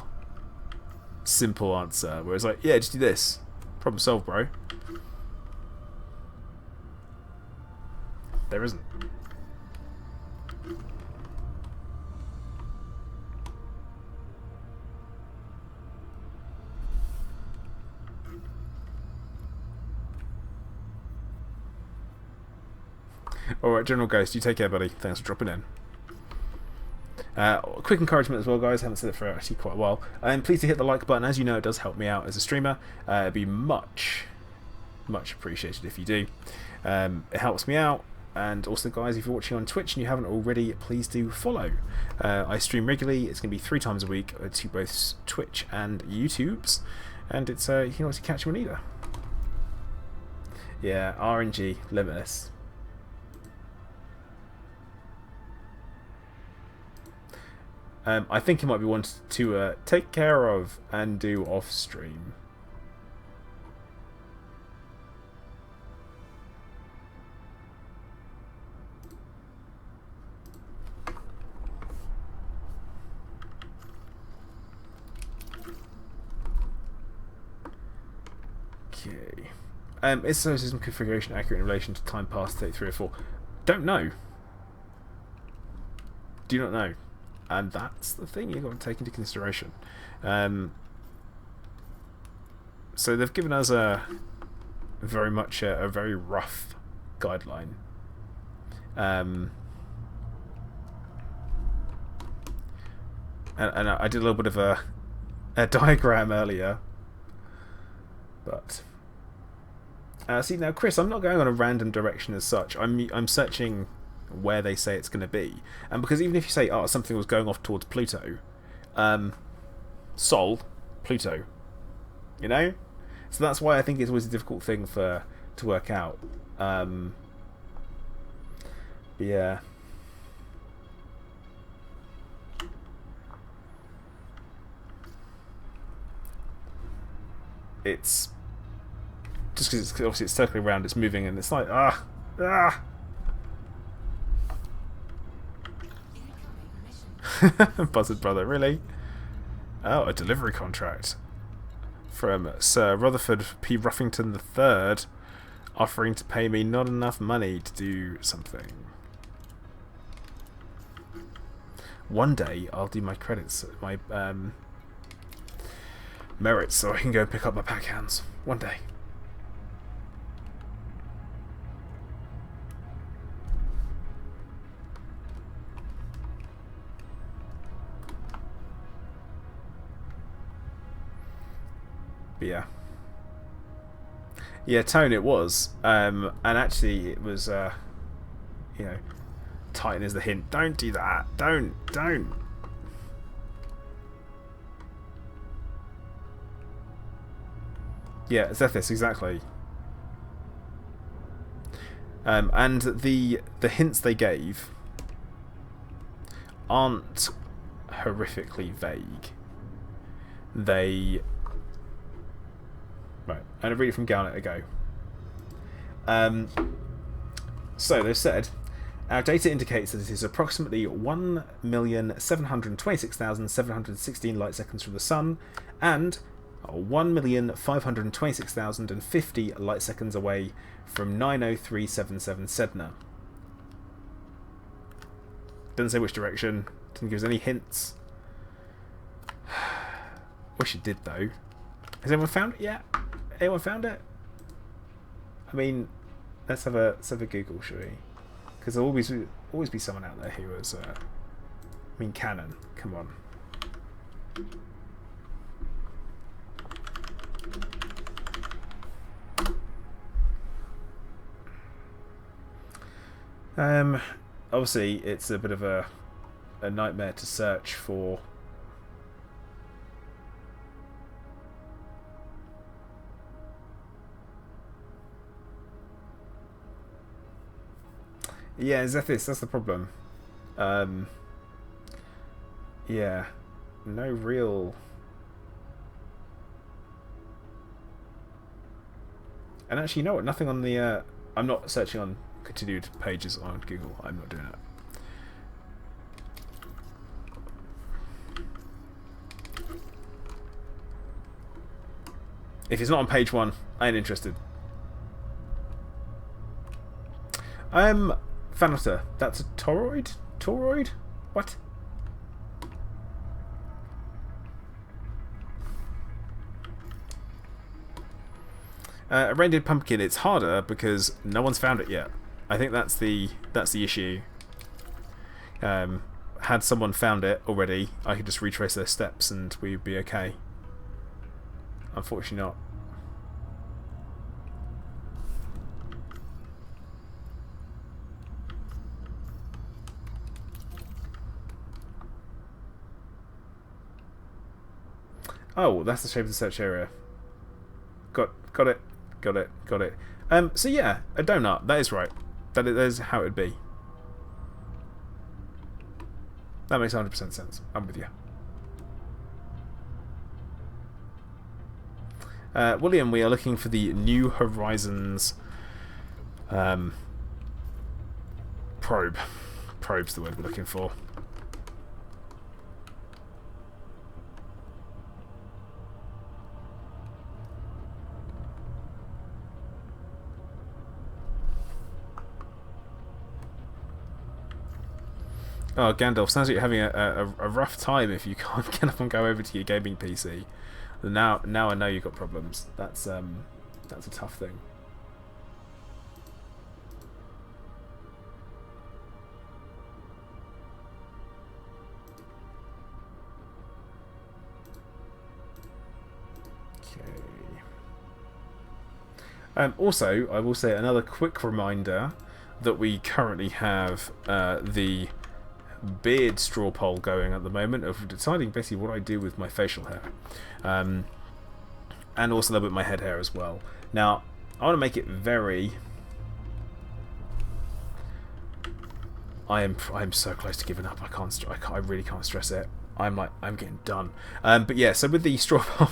answer where it's like, yeah, just do this. Problem solved, bro. There isn't. Alright, General Ghost, you take care, buddy. Thanks for dropping in. Quick encouragement as well, guys. I haven't said it for actually quite a while. I'm pleased to hit the like button. As you know, it does help me out as a streamer. It'd be much appreciated if you do. It helps me out. And also, guys, if you're watching on Twitch and you haven't already, please do follow. I stream regularly. It's going to be 3 times a week to both Twitch and YouTube's. And it's you can obviously catch me on either. Yeah, RNG, limitless. I think it might be one to take care of and do off stream. Okay. Is system configuration accurate in relation to time passed to take 3 or 4? Don't know. Do not know. And that's the thing you've got to take into consideration. So they've given us a very much a very rough guideline. And I did a little bit of a diagram earlier. But see now, Chris, I'm not going on a random direction as such. I'm searching where they say it's going to be, and because even if you say, oh, something was going off towards Pluto, Sol, Pluto, you know, so that's why I think it's always a difficult thing to work out. Yeah. It's just because obviously it's circling around, it's moving, and it's like Buzzard brother, really? Oh, a delivery contract from Sir Rutherford P. Ruffington III, offering to pay me not enough money to do something. One day I'll do my credits, my merits, so I can go pick up my pack hands. One day. But yeah. Yeah, Tone it was. And actually it was, you know, Titan is the hint. Don't do that. Don't. Yeah, Zethis, exactly. And the hints they gave aren't horrifically vague. They... Right, I'm going to read it from Galnet ago. So they said, Our data indicates that it is approximately 1,726,716 light seconds from the Sun and 1,526,050 light seconds away from 90377 Sydnor. Doesn't say which direction, doesn't give us any hints. Wish it did though. Has anyone found it yet? Anyone found it? I mean, let's have a Google, shall we? Because there'll always be someone out there who was. I mean, canon. Come on. Obviously, it's a bit of a nightmare to search for. Yeah, Zethis, that's the problem. Yeah, no real. And actually, you know what? Nothing on the. I'm not searching on continued pages on Google. I'm not doing it. If it's not on page 1, I ain't interested. Fanotter. That's a toroid? Toroid? What? A reindeer pumpkin. It's harder because no one's found it yet. I think that's the issue. Had someone found it already, I could just retrace their steps and we'd be okay. Unfortunately not. Oh, that's the shape of the search area. Got it. So yeah, a donut. That is right. That is how it would be. That makes 100% sense. I'm with you. William, we are looking for the New Horizons probe. Probe's the word we're looking for. Oh, Gandalf, sounds like you're having a rough time if you can't get up and go over to your gaming PC. Now I know you've got problems. That's a tough thing. Okay. Also, I will say another quick reminder that we currently have the beard straw poll going at the moment of deciding basically what I do with my facial hair, and also a little bit of my head hair as well. Now I want to make it very. I'm so close to giving up. I really can't stress it. I'm getting done. But yeah, so with the straw poll,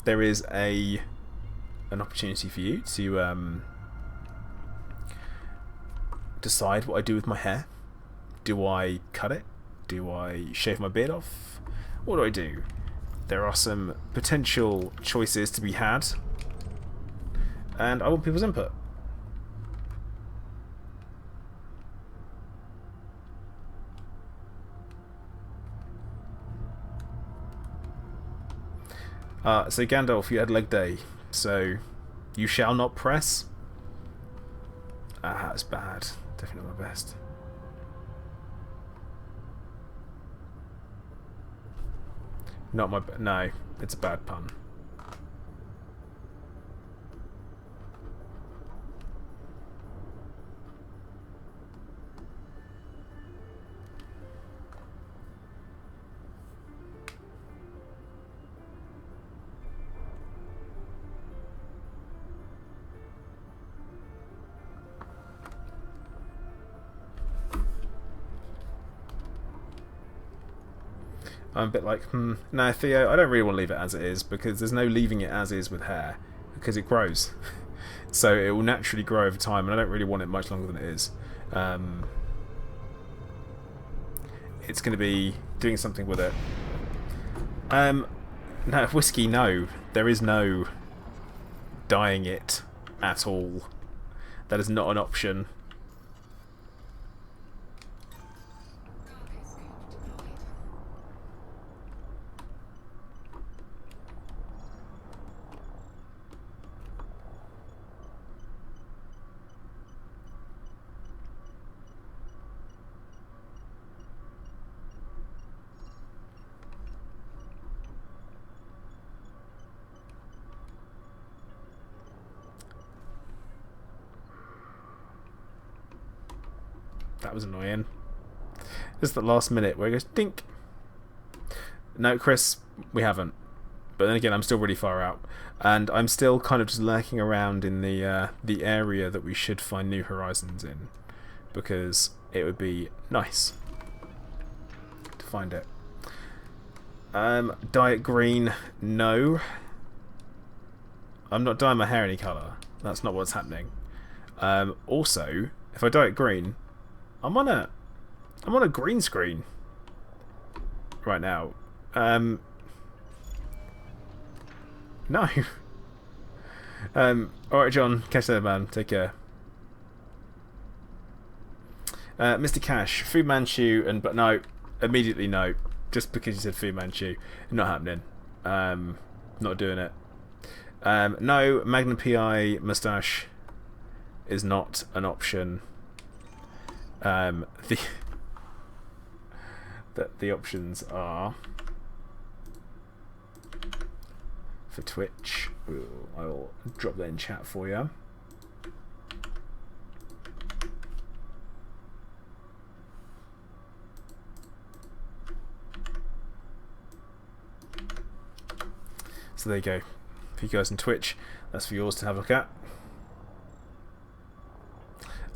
there is an opportunity for you to decide what I do with my hair. Do I cut it? Do I shave my beard off? What do I do? There are some potential choices to be had, and I want people's input. So Gandalf, you had leg day, so you shall not press. That's bad. Definitely not my best. Not my... No, it's a bad pun. I'm a bit like, no, Theo, I don't really want to leave it as it is, because there's no leaving it as is with hair. because it grows. So it will naturally grow over time, and I don't really want it much longer than it is. It's going to be doing something with it. No, whiskey, no. There is no dyeing it at all. That is not an option. That was annoying. Just the last minute where it goes dink. No, Chris, we haven't. But then again, I'm still really far out, and I'm still kind of just lurking around in the area that we should find new horizons in, because it would be nice to find it. Dye it green? No. I'm not dyeing my hair any colour. That's not what's happening. Also, if I dye it green, I'm on a green screen right now. No. Alright, John, catch that, man. Take care. Mr. Cash, Fu Manchu, but no, immediately no. Just because you said Fu Manchu, not happening. Not doing it. No, Magnum PI mustache is not an option. The options are for Twitch. I'll drop that in chat for you. So there you go. For you guys on Twitch, that's for yours to have a look at.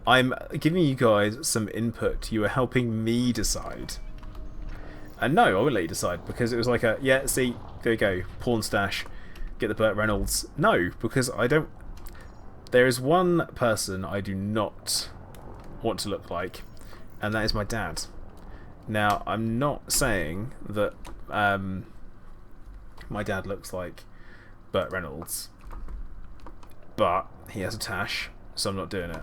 I'm giving you guys some input. You are helping me decide. And no, I won't let you decide, because it was like a, yeah, see, there you go, porn stash, get the Burt Reynolds. No, because I don't... There is one person I do not want to look like, and that is my dad. Now, I'm not saying that my dad looks like Burt Reynolds, but he has a tash, so I'm not doing it.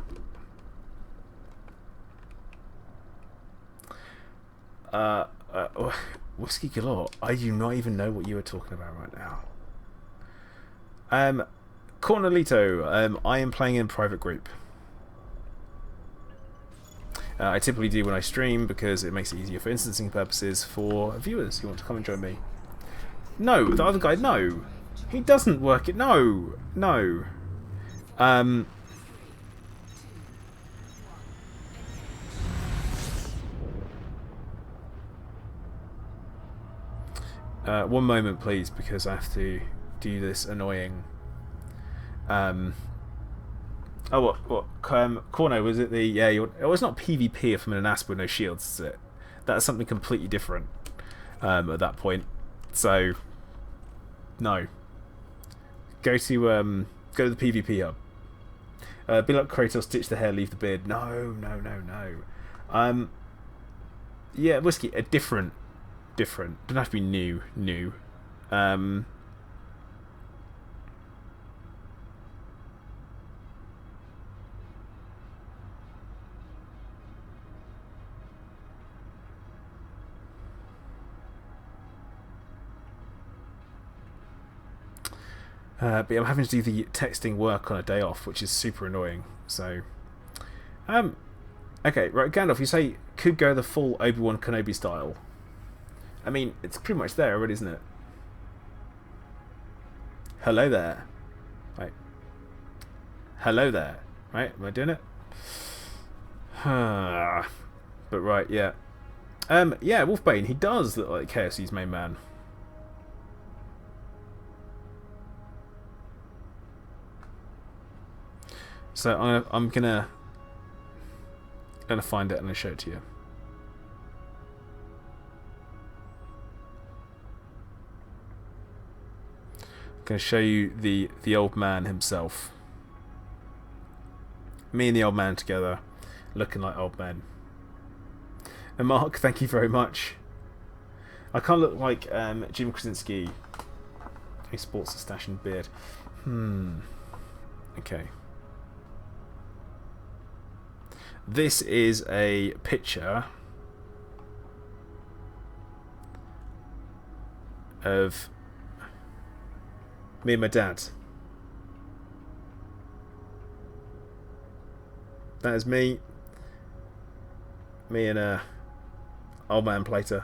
Whiskey galore. I do not even know what you are talking about right now. Cornelito, I am playing in private group. I typically do when I stream because it makes it easier for instancing purposes for viewers who want to come and join me. No, the other guy, no. He doesn't work it. No, no. One moment, please, because I have to do this annoying. Oh, what? Corno, was it the? Yeah, oh, it's not PvP if I'm in an asp with no shields, is it? That's something completely different. At that point, so no. Go to the PvP hub. Be like Kratos, stitch the hair, leave the beard. No, no, no, no. Yeah, whiskey, a different. Don't have to be new. But yeah, I'm having to do the texting work on a day off, which is super annoying. So, okay, right, Gandalf, you say could go the full Obi-Wan Kenobi style. I mean, it's pretty much there already, isn't it? Hello there. Right. Hello there. Right, am I doing it? But right, yeah. Yeah, Wolfbane, he does look like KFC's main man. So I'm gonna find it and I'll show it to you. Going to show you the old man himself. Me and the old man together, looking like old men. And Mark, thank you very much. I can't look like Jim Krasinski. He sports a stash and beard. Okay. This is a picture of me and my dad. That is me and old man Plater.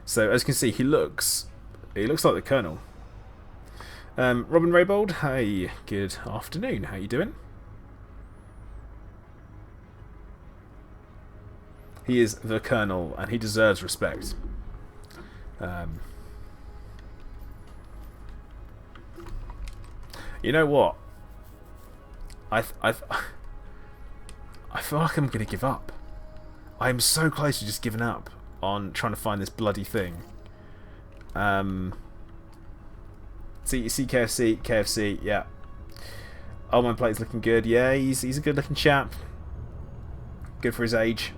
So as you can see, he looks like the Colonel. Robin Raybold, hey, good afternoon. How you doing? He is the Colonel, and he deserves respect. You know what? I feel like I'm going to give up. I'm so close to just giving up on trying to find this bloody thing. See KFC, yeah. Oh, my plate's looking good. Yeah, he's a good-looking chap. Good for his age.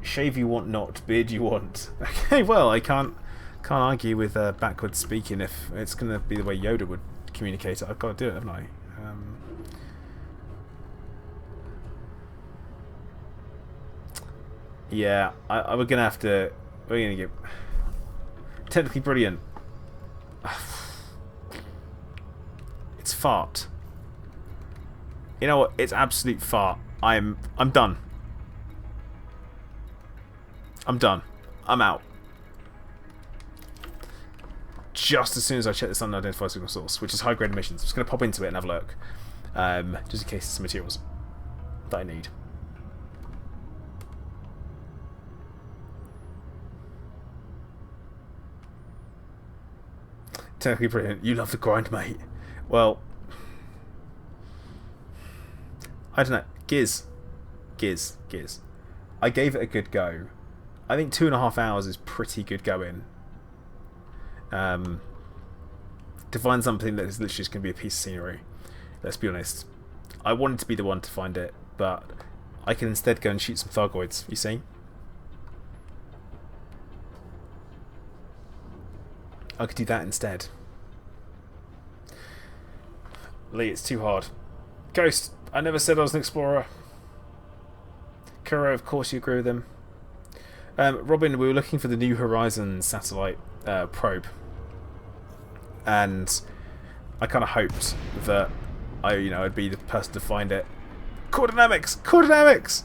Shave you want, not beard you want. Okay, well, I can't argue with backwards speaking if it's going to be the way Yoda would communicate it. I've got to do it, haven't I? Yeah, we're gonna have to. We're gonna get technically brilliant. It's fart. You know what? It's absolute fart. I'm done. I'm done. I'm out. Just as soon as I check this unidentified signal source, which is high-grade emissions, I'm just going to pop into it and have a look, just in case there's some materials that I need. Technically brilliant. You love the grind, mate. Well, I don't know. Giz. I gave it a good go. I think 2.5 hours is pretty good going. To find something that is literally just going to be a piece of scenery. Let's be honest. I wanted to be the one to find it, but I can instead go and shoot some Thargoids, you see? I could do that instead. Lee, it's too hard. Ghost, I never said I was an explorer. Kuro, of course you agree with him. Robin, we were looking for the New Horizons satellite probe. And I kind of hoped that I'd be the person to find it. Coordinamics!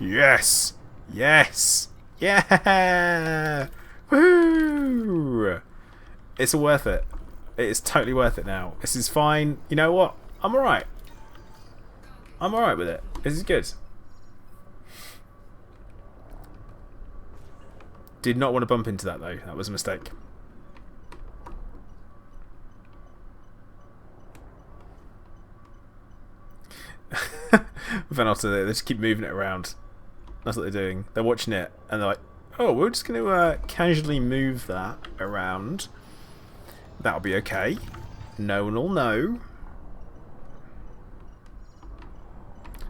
Yes! Yeah! Woo! It's all worth it. It is totally worth it now. This is fine. You know what? I'm alright. I'm alright with it. This is good. Did not want to bump into that though. That was a mistake. Venota, they just keep moving it around. That's what they're doing. They're watching it and they're like, oh, we're just going to casually move that around. That'll be okay. No one will know.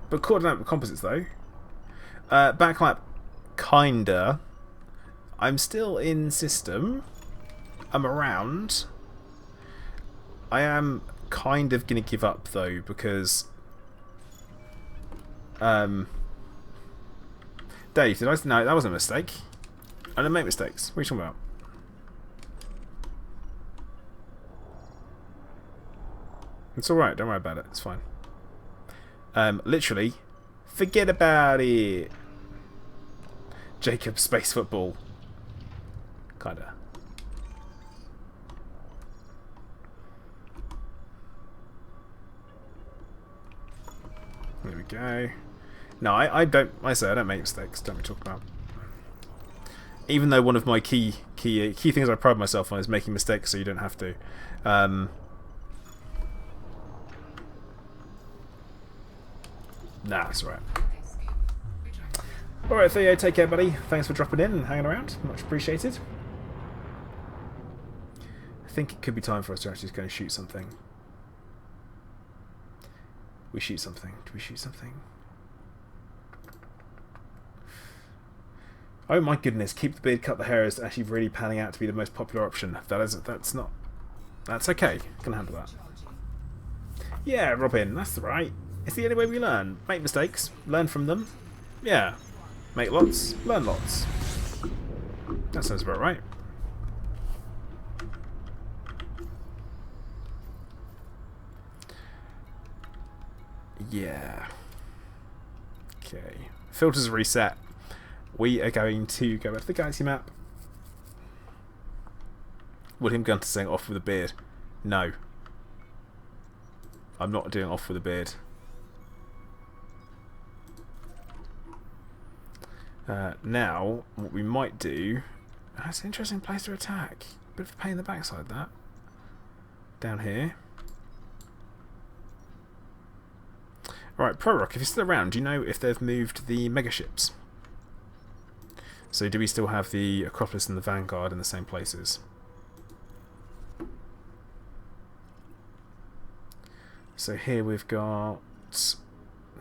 But coordinate composites though. Backlap, kinda. I'm still in system. I'm around. I am kind of going to give up though because Dave, did I? No, that wasn't a mistake. I don't make mistakes. What are you talking about? It's alright, don't worry about it. It's fine. Literally, forget about it. Jacob, space football. Kinda. There we go. No, I don't. I say I don't make mistakes. Don't we talk about? Even though one of my key things I pride myself on is making mistakes, so you don't have to. Nah, that's alright. Alright, Theo, take care, buddy. Thanks for dropping in and hanging around. Much appreciated. think it could be time for us to actually just go and shoot something. We shoot something. Do we shoot something? Oh my goodness, keep the beard, cut the hair is actually really panning out to be the most popular option. That's okay. Can handle that. Yeah, Robin, that's right. It's the only way we learn. Make mistakes, learn from them. Yeah. Make lots, learn lots. That sounds about right. Yeah. Okay. Filters reset. We are going to go back to the galaxy map. William Gunter saying off with a beard. No. I'm not doing off with a beard. Now, what we might do... That's an interesting place to attack. Bit of a pain in the backside, that. Down here. Alright, Prorock, if you're still around, do you know if they've moved the megaships? So do we still have the Acropolis and the Vanguard in the same places? So here we've got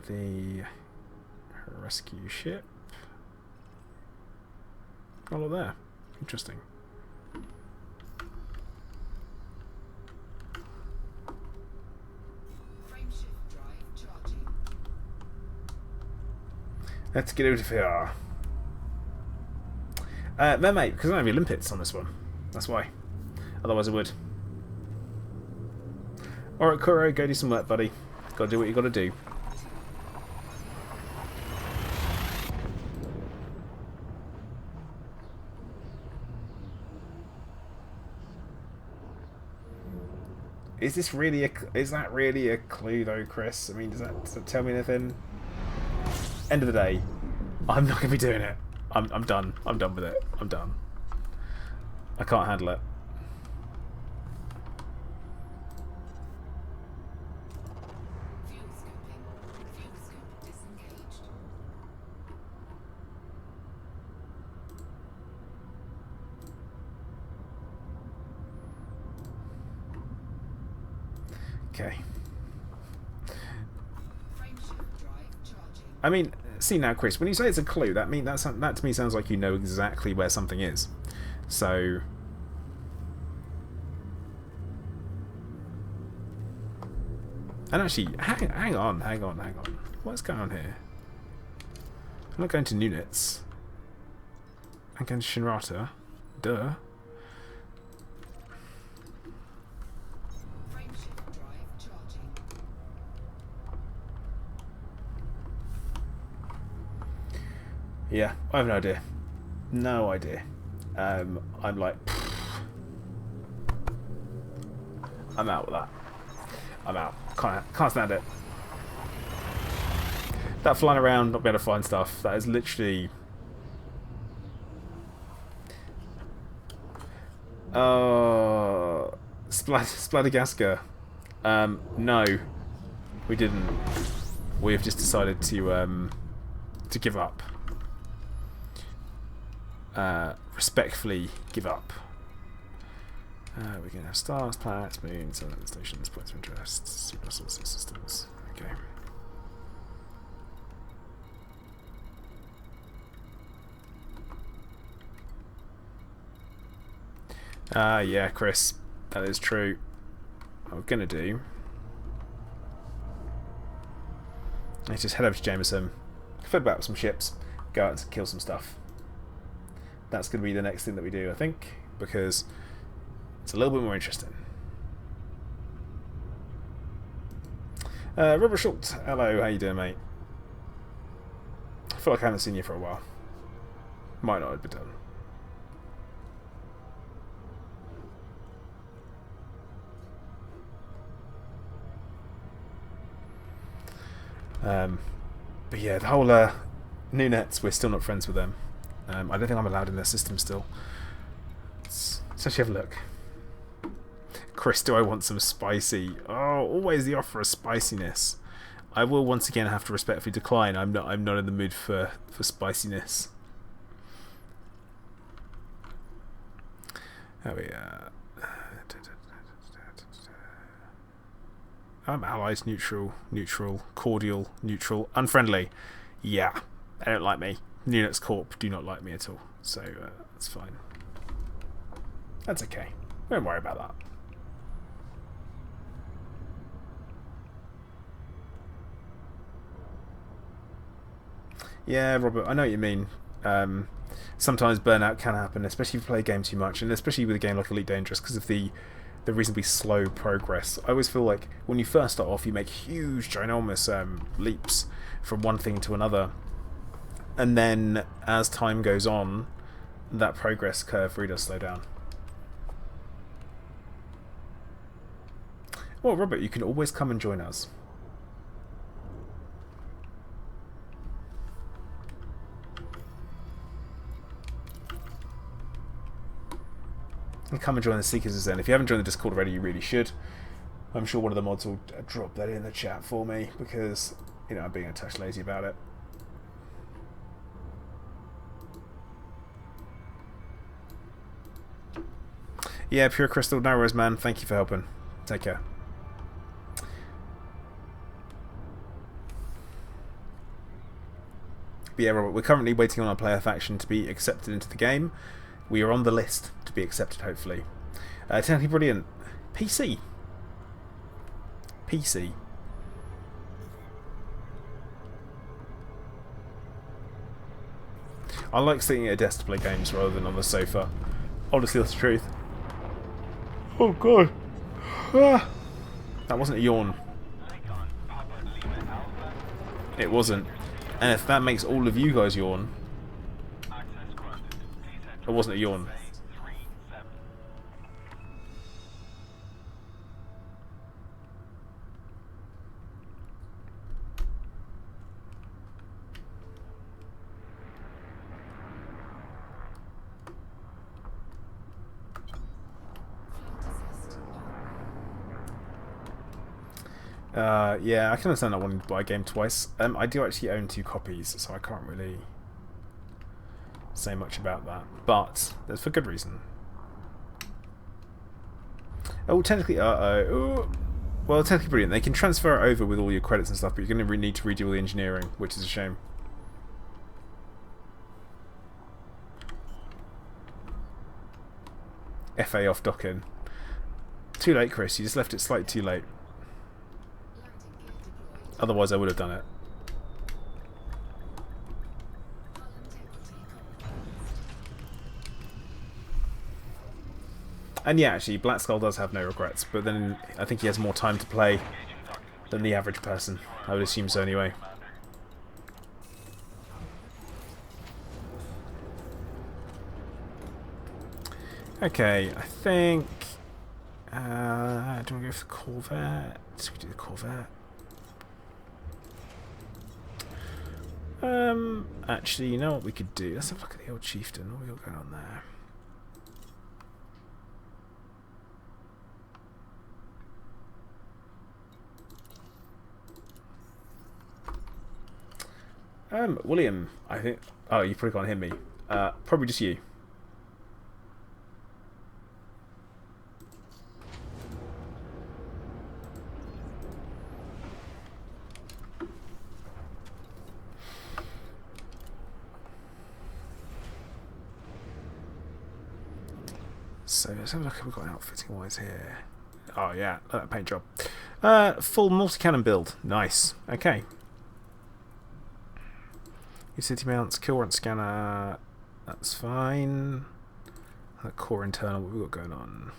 the rescue ship. Oh, look there. Interesting. Let's get out of here. Mate, because I don't have any limpets on this one. That's why. Otherwise I would. Alright, Kuro, go do some work, buddy. Gotta do what you gotta do. Is this really is that really a clue though, Chris? I mean, does that tell me anything? End of the day, I'm not gonna be doing it. I'm done. I'm done with it. I'm done. I can't handle it. Okay. I mean, see now, Chris, when you say it's a clue, that to me sounds like you know exactly where something is. So, and actually, hang on. What's going on here? I'm not going to Nunitz. I'm going to Shinrata. Duh. Yeah, I have no idea. No idea. I'm like... I'm out with that. I'm out. Can't stand it. That flying around, not being able to find stuff, that is literally... Splattergasca. No. We didn't. We've just decided to give up. Respectfully give up. We're going to have stars, planets, moons, and stations, points of interest, super solar systems. Okay. Yeah, Chris, that is true. What we're going to do is just head over to Jameson, flip about some ships, go out and kill some stuff. That's going to be the next thing that we do, I think, because it's a little bit more interesting. Robert Schultz, hello, how you doing, mate? I feel like I haven't seen you for a while. Might not have been done. But yeah, the whole new nets, we're still not friends with them. I don't think I'm allowed in their system still. Let's actually have a look. Chris, do I want some spicy? Oh, always the offer of spiciness. I will once again have to respectfully decline. I'm not in the mood for spiciness. There we are. Allies, neutral, neutral, cordial, neutral, unfriendly. Yeah, they don't like me. Unix Corp do not like me at all. So that's fine. That's okay. Don't worry about that. Yeah, Robert, I know what you mean. Sometimes burnout can happen, especially if you play a game too much, and especially with a game like Elite Dangerous, because of the reasonably slow progress. I always feel like when you first start off, you make huge, ginormous leaps from one thing to another, and then as time goes on, that progress curve really does slow down. Well, Robert, you can always come and join us. And come and join the Seekers Zen. If you haven't joined the Discord already, you really should. I'm sure one of the mods will drop that in the chat for me because, you know, I'm being a touch lazy about it. Yeah, Pure Crystal, no worries, man. Thank you for helping. Take care. But yeah, Robert, we're currently waiting on our player faction to be accepted into the game. We are on the list to be accepted, hopefully. Technically brilliant. PC. PC. I like sitting at a desk to play games rather than on the sofa. Honestly, that's the truth. Oh god. Ah. That wasn't a yawn. It wasn't. And if that makes all of you guys yawn, it wasn't a yawn. Yeah, I can understand not wanting to buy a game twice. I do actually own 2 copies, so I can't really say much about that. But that's for good reason. Oh, technically, well, technically brilliant. They can transfer it over with all your credits and stuff, but you're going to need to redo all the engineering, which is a shame. FA off docking. Too late, Chris. You just left it slightly too late. Otherwise, I would have done it. And yeah, actually, Black Skull does have no regrets, but then I think he has more time to play than the average person. I would assume so anyway. Okay, I think... do you want to go for the Corvette? Should we do the Corvette? Actually, you know what we could do? Let's have a look at the old chieftain. What have we got going on there? William, I think... Oh, you probably can't hear me. Probably just you. So let's have a look what we've got outfitting wise here. Oh yeah, look at that paint job. Full multi-cannon build. Nice. Okay. Utility mounts, kill run scanner. That's fine. Core internal, what have we got going on?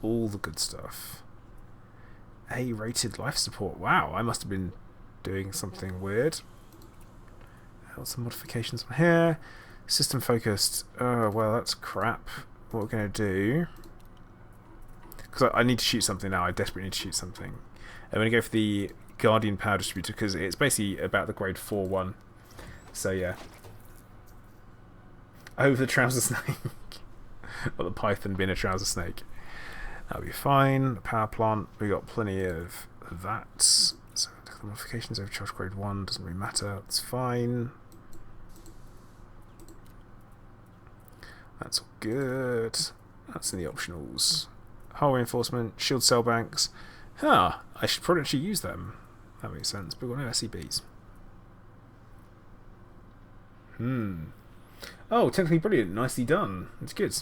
All the good stuff. A-rated life support. Wow, I must have been doing something weird. Some modifications on here. System focused. Oh, well, that's crap. What we're going to do... Because I need to shoot something now. I desperately need to shoot something. I'm going to go for the Guardian Power Distributor because it's basically about the grade 4 one. So, yeah. Over the trouser snake. Or the Python being a trouser snake. That'll be fine. The power plant, we got plenty of that. So, the modifications overcharge grade 1 doesn't really matter. It's fine. That's all good. That's in the optionals. hull reinforcement, shield cell banks. Huh, I should probably actually use them. That makes sense, but we've got no SCBs. Oh, technically brilliant. Nicely done. It's good.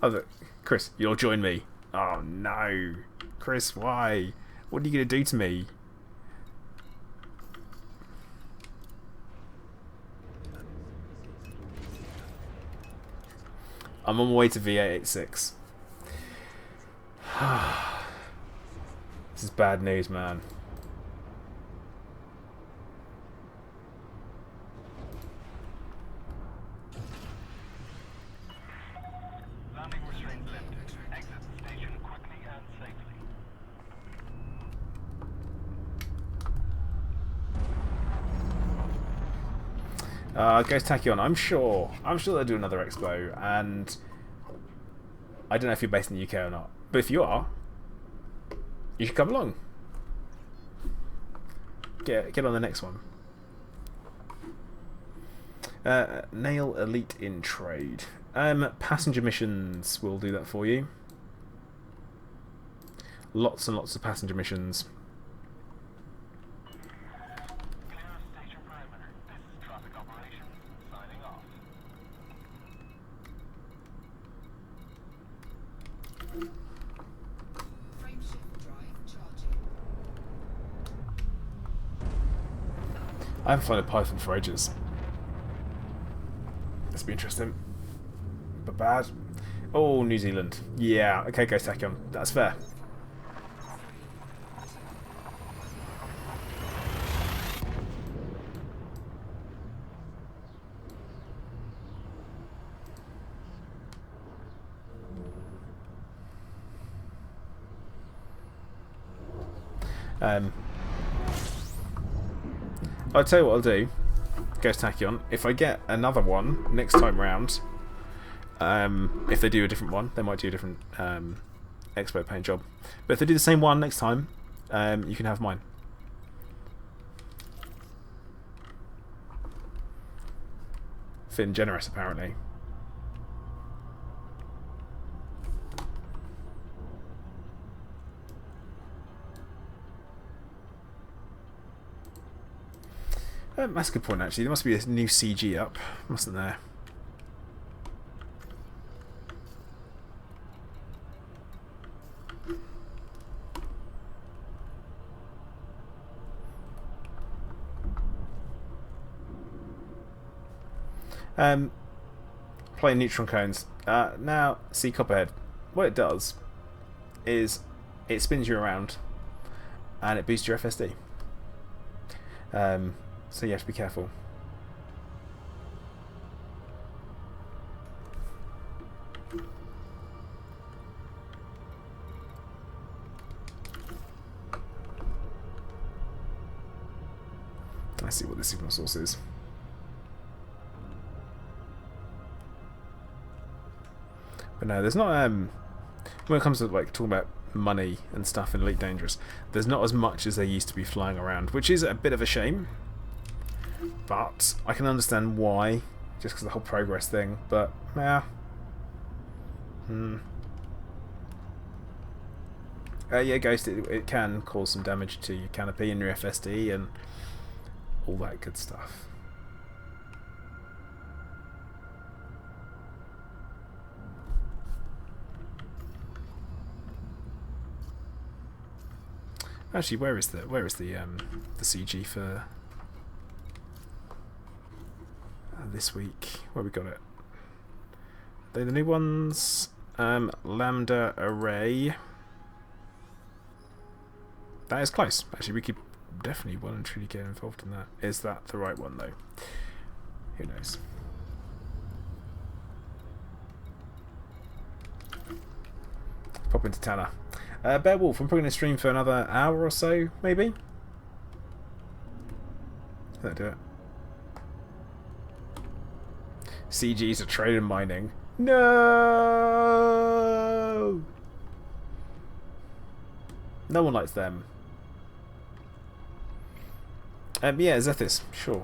Oh, Chris, you'll join me. Oh, no. Chris, why? What are you going to do to me? I'm on my way to V886. This is bad news, man. Landing restraints lifted. Exit the station quickly and safely. Ghost Tachyon. I'm sure they'll do another expo, and I don't know if you're based in the UK or not, but if you are, you should come along. Get on the next one. Nail Elite in trade. Passenger missions will do that for you. Lots and lots of passenger missions. I haven't flown a Python for ages. This will be interesting. But bad. Oh, New Zealand. Yeah, okay, Ghost Tachyon. That's fair. I'll tell you what I'll do, Ghost Tachyon. If I get another one next time round, if they do a different one, they might do a different expo paint job. But if they do the same one next time, you can have mine. Finn generous, apparently. That's a good point, actually. There must be a new CG up, mustn't there? Playing neutron cones. Now, see Copperhead. What it does is it spins you around and it boosts your FSD. So you have to be careful. Let's see what the signal source is. But no, there's not when it comes to like talking about money and stuff in Elite Dangerous, there's not as much as there used to be flying around, which is a bit of a shame. But I can understand why, just because of the whole progress thing. But yeah, yeah, Ghost. It can cause some damage to your canopy and your FSD and all that good stuff. Actually, where is the CG for this week? Where we got it? They the new ones. Lambda array. That is close. Actually, we could definitely well and truly get involved in that. Is that the right one though? Who knows? Pop into Tanner. Beowulf, I'm probably going to stream for another hour or so, maybe? That'll do it. CGs are trade and mining. No! No one likes them. Yeah, Zethys, sure.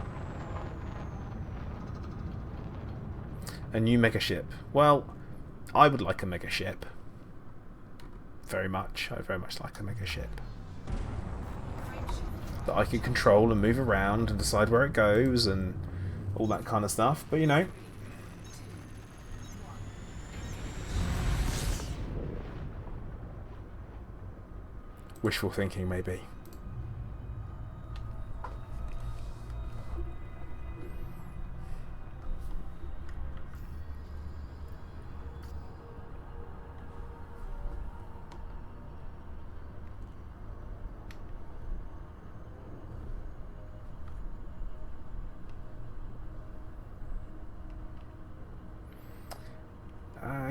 A new mega ship. Well, I would like a mega ship. Very much. I very much like a mega ship. That I could control and move around and decide where it goes and all that kind of stuff. But you know. Wishful thinking, maybe.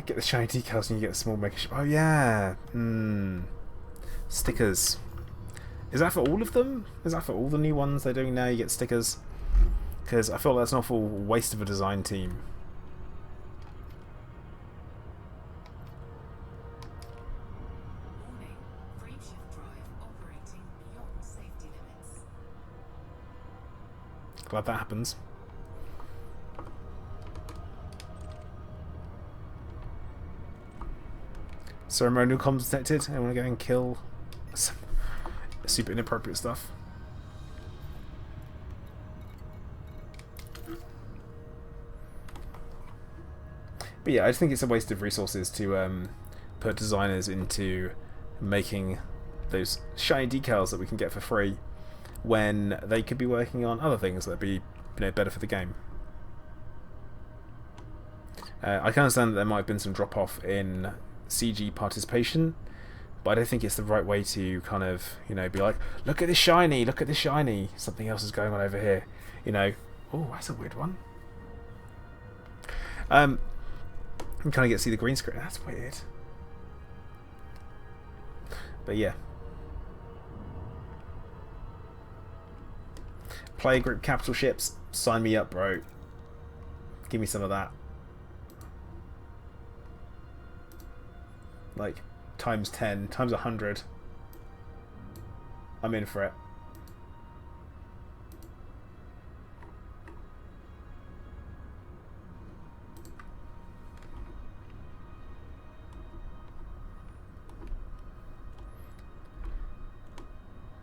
Get the shiny decals and you get a small mega ship. Oh yeah. Stickers. Is that for all of them? Is that for all the new ones they're doing now? You get stickers? Because I feel like that's an awful waste of a design team. Warning, frameshift drive operating beyond safety limits. Glad that happens. Ceremonial comms detected. I want to go and kill some super inappropriate stuff. But yeah, I just think it's a waste of resources to put designers into making those shiny decals that we can get for free when they could be working on other things that'd be, you know, better for the game. I can understand that there might have been some drop off in CG participation, but I don't think it's the right way to kind of, you know, be like, look at this shiny, look at this shiny, something else is going on over here, you know. Oh, that's a weird one. You kind of get to see the green screen. That's weird. But yeah, player group capital ships, sign me up, bro. Give me some of that. Like times 10, times 100. I'm in for it.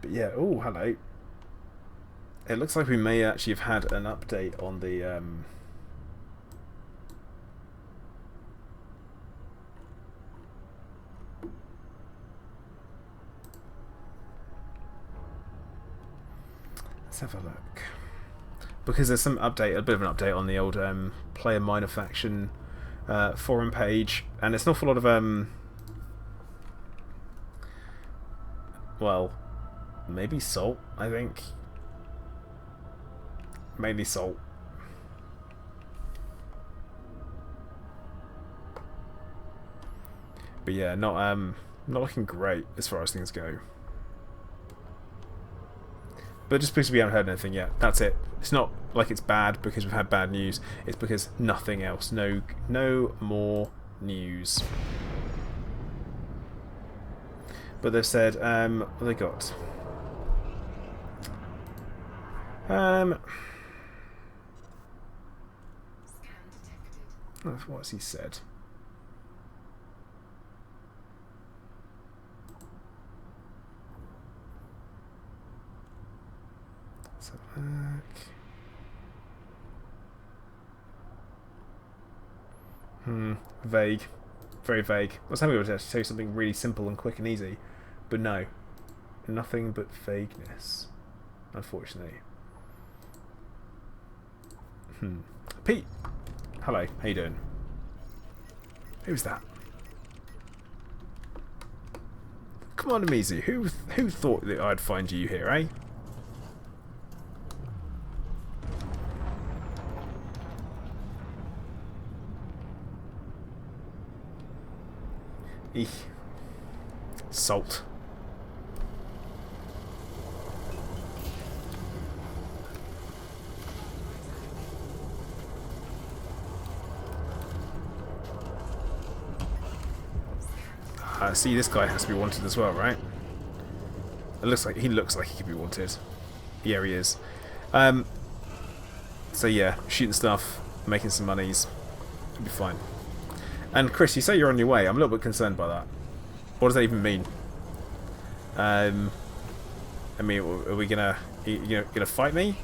But yeah, oh, hello. It looks like we may actually have had an update on the let's have a look. Because there's some update, a bit of an update on the old player minor faction forum page, and it's an awful lot of well, maybe salt, I think. Mainly salt. But yeah, not looking great as far as things go. But just because we haven't heard anything yet, that's it. It's not like it's bad because we've had bad news. It's because nothing else. No more news. But they've said, what have they got? What's he said? Let's have a look. Vague. Very vague. I was hoping it would say something really simple and quick and easy, but no. Nothing but vagueness, unfortunately. Pete! Hello, how you doing? Who's that? Come on, Amizu. Who thought that I'd find you here, eh? Eek. Salt. See, this guy has to be wanted as well, right? It looks like he could be wanted. Yeah, he is. So yeah, shooting stuff, making some monies. It'll be fine. And Chris, you say you're on your way. I'm a little bit concerned by that. What does that even mean? I mean, are we gonna... You gonna fight me?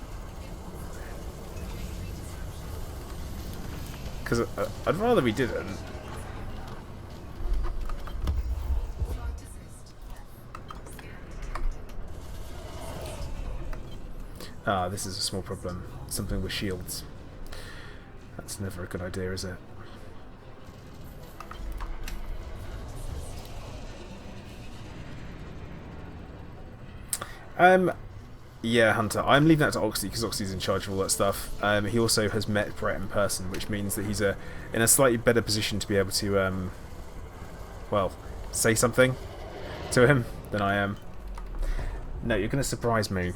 Because I'd rather we didn't. Ah, this is a small problem. Something with shields. That's never a good idea, is it? Yeah, Hunter. I'm leaving that to Oxy because Oxy's in charge of all that stuff. He also has met Brett in person, which means that he's in a slightly better position to be able to, well, say something to him than I am. No, you're going to surprise me.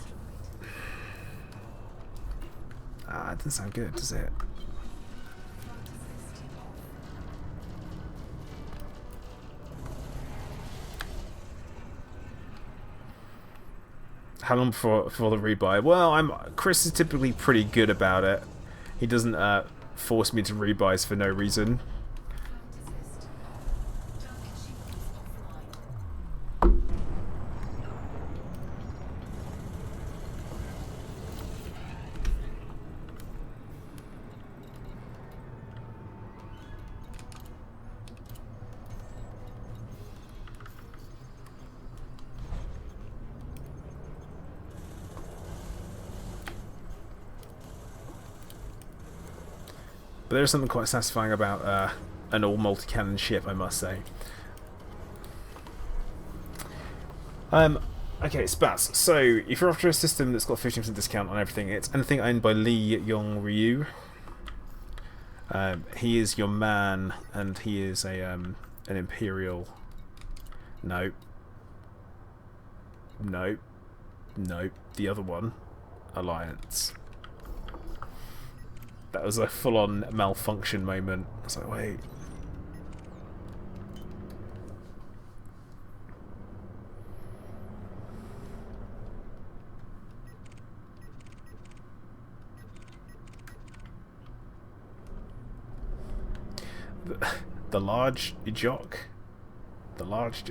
Ah, it doesn't sound good, does it? How long before the rebuy? Well, Chris is typically pretty good about it. He doesn't force me to rebuys for no reason. But there is something quite satisfying about an all multi-cannon ship, I must say. Okay, Spats. So, if you're after a system that's got 15% discount on everything, it's anything owned by Lee Yong Ryu. He is your man, and he is an Imperial. No. No. No. The other one. Alliance. That was a full-on malfunction moment. I was like, wait. The large jock? The large...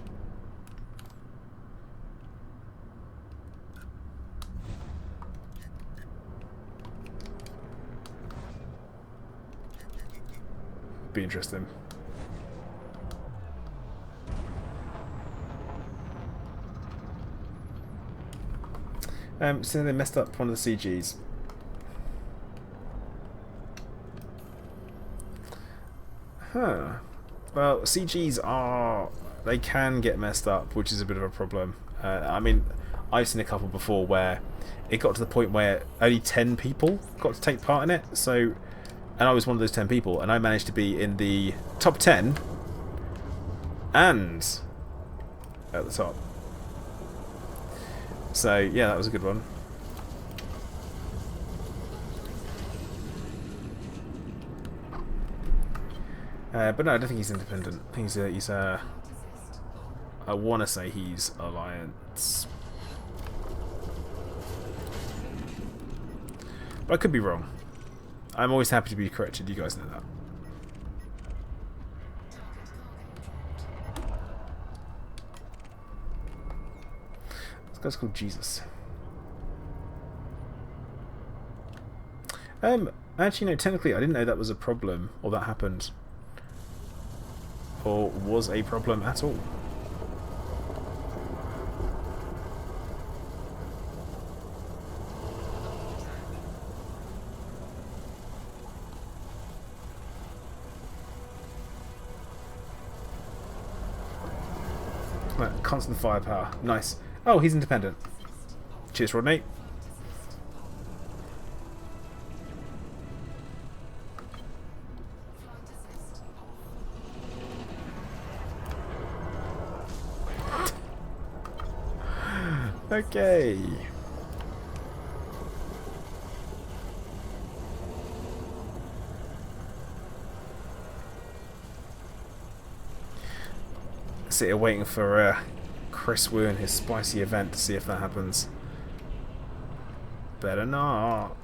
Be interesting. So they messed up one of the CGs. Huh. Well, CGs they can get messed up, which is a bit of a problem. I mean, I've seen a couple before where it got to the point where only 10 people got to take part in it, so... And I was one of those 10 people, and I managed to be in the top 10 and at the top. So, yeah, that was a good one. But no, I don't think he's independent. I think he's I want to say he's Alliance. But I could be wrong. I'm always happy to be corrected, you guys know that. This guy's called Jesus. Actually, no, technically I didn't know that was a problem, or that happened. Or was a problem at all. Constant firepower. Nice. Oh, he's independent. Cheers, Rodney. Okay. Sit here waiting for Chris Wu and his spicy event to see if that happens. Better not.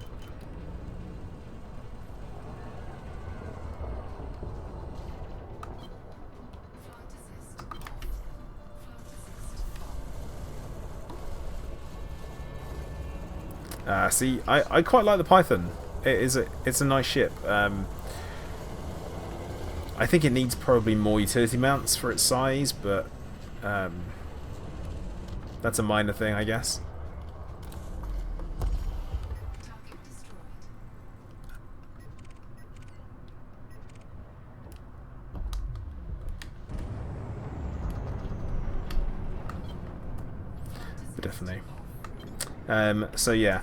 See, I quite like the Python. It's a nice ship. I think it needs probably more utility mounts for its size, but that's a minor thing, I guess. Target destroyed. But definitely. So yeah,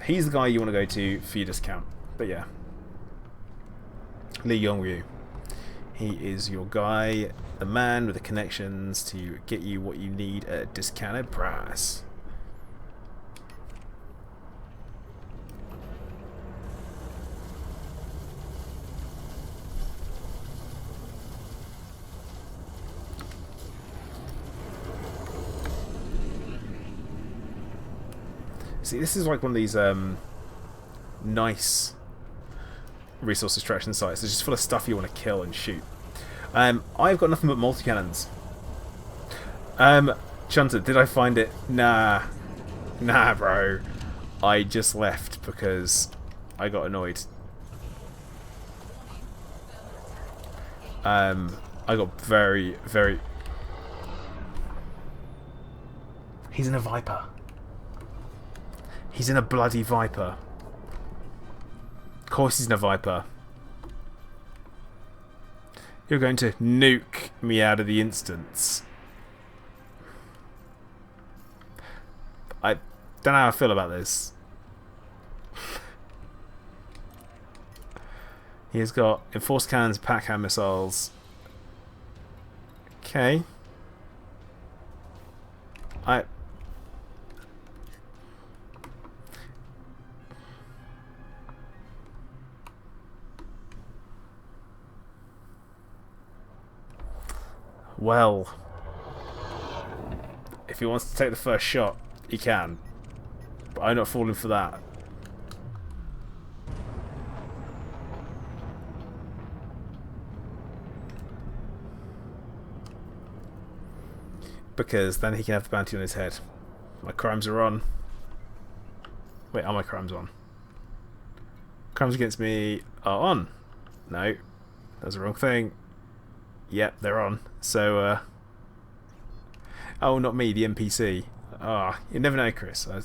he's the guy you want to go to for your discount. But yeah, Lee Yong-ryu. He is your guy, the man with the connections to get you what you need at a discounted price. See, this is like one of these nice resource extraction sites. It's just full of stuff you want to kill and shoot. I've got nothing but multi-cannons. Chunter, did I find it? Nah. Nah, bro. I just left because I got annoyed. I got very, very... He's in a Viper. He's in a bloody Viper. Of course he's in a Viper. You're going to nuke me out of the instance. I don't know how I feel about this. He has got enforced cannons, pack hand missiles. Okay. Well, if he wants to take the first shot, he can. But I'm not falling for that. Because then he can have the bounty on his head. My crimes are on. Wait, are my crimes on? Crimes against me are on. No, that's the wrong thing. Yep, they're on. So, oh, not me, the NPC. Ah, you never know, Chris. I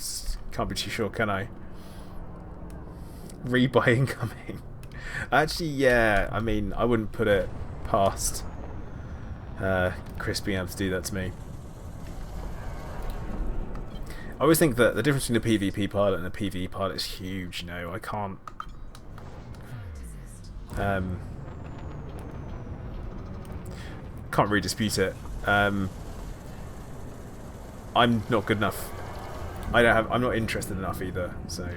can't be too sure, can I? Rebuy incoming. Actually, yeah, I mean, I wouldn't put it past Chris being able to do that to me. I always think that the difference between a PvP pilot and a PvE pilot is huge, you know. I can't... can't really dispute it. I'm not good enough. I'm not interested enough either. So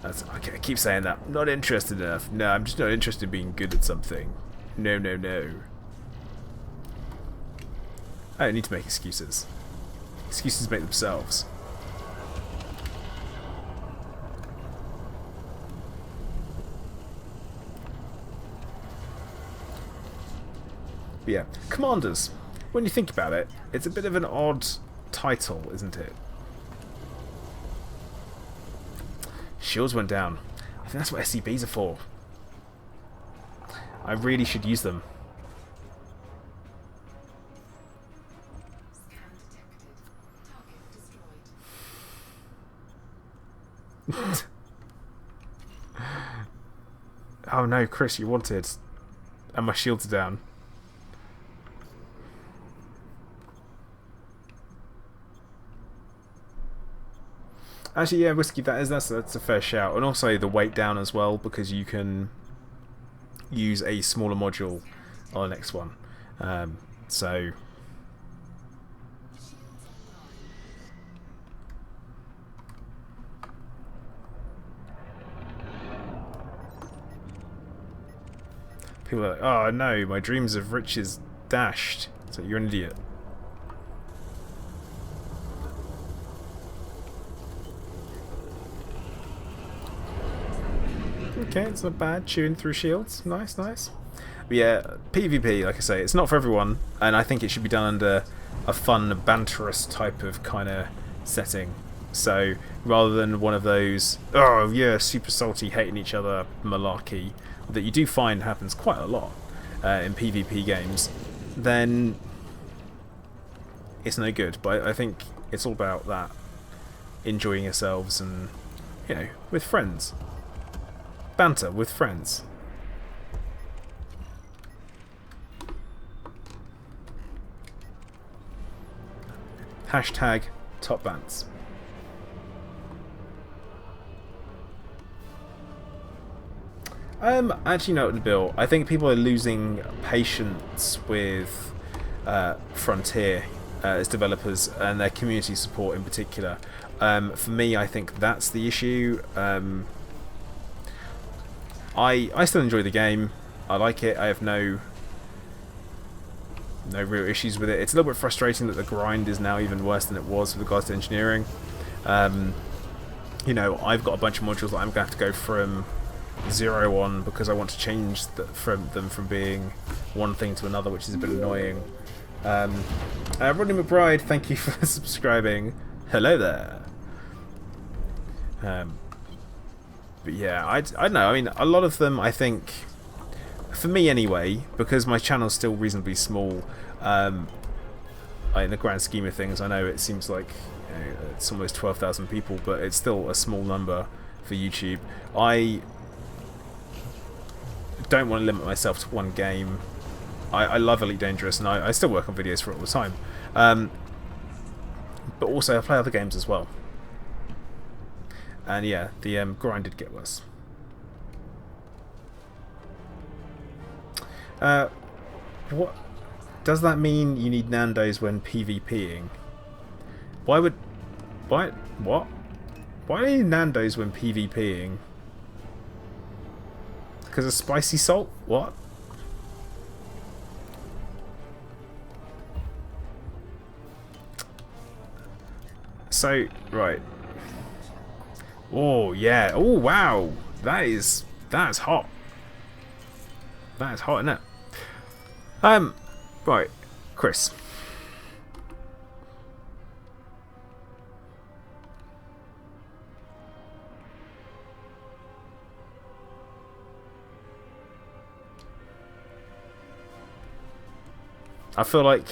that's okay. I keep saying that. Not interested enough. No, I'm just not interested in being good at something. No, no, no. I don't need to make excuses. Excuses make themselves. But yeah, Commanders. When you think about it, it's a bit of an odd title, isn't it? Shields went down. I think that's what SCBs are for. I really should use them. Scan detected. Target destroyed. Oh no, Chris, you wanted. And my shields are down. Actually, yeah, Whiskey, that's a fair shout. And also the weight down as well, because you can use a smaller module on the next one. So... people are like, oh no, my dreams of riches dashed. So you're an idiot. Okay, it's not bad. Chewing through shields. Nice, nice. But yeah, PvP, like I say, it's not for everyone, and I think it should be done under a fun, banterous type of kind of setting. So rather than one of those, oh yeah, super salty, hating each other malarkey that you do find happens quite a lot in PvP games, then it's no good. But I think it's all about that, enjoying yourselves and, you know, with friends. Banter with friends. Hashtag top bants. Actually no, Bill. I think people are losing patience with Frontier as developers and their community support in particular. For me, I think that's the issue. I still enjoy the game. I like it. I have no real issues with it. It's a little bit frustrating that the grind is now even worse than it was with regards to engineering. You know, I've got a bunch of modules that I'm going to have to go from 0 on because I want to change them from being one thing to another, which is a bit annoying. Rodney McBride, thank you for subscribing. Hello there. But yeah, I don't know. I mean, a lot of them, I think, for me anyway, because my channel's still reasonably small, in the grand scheme of things, I know it seems like, you know, it's almost 12,000 people, but it's still a small number for YouTube. I don't want to limit myself to one game. I love Elite Dangerous, and I still work on videos for it all the time. But also I play other games as well. And yeah, the grind did get worse. What does that mean? You need Nando's when PvPing? Why do you need Nando's when PvPing? Because of spicy salt? What? So, right. Oh, yeah. Oh, wow. That's hot. That is hot, isn't it? Right. Chris. I feel like...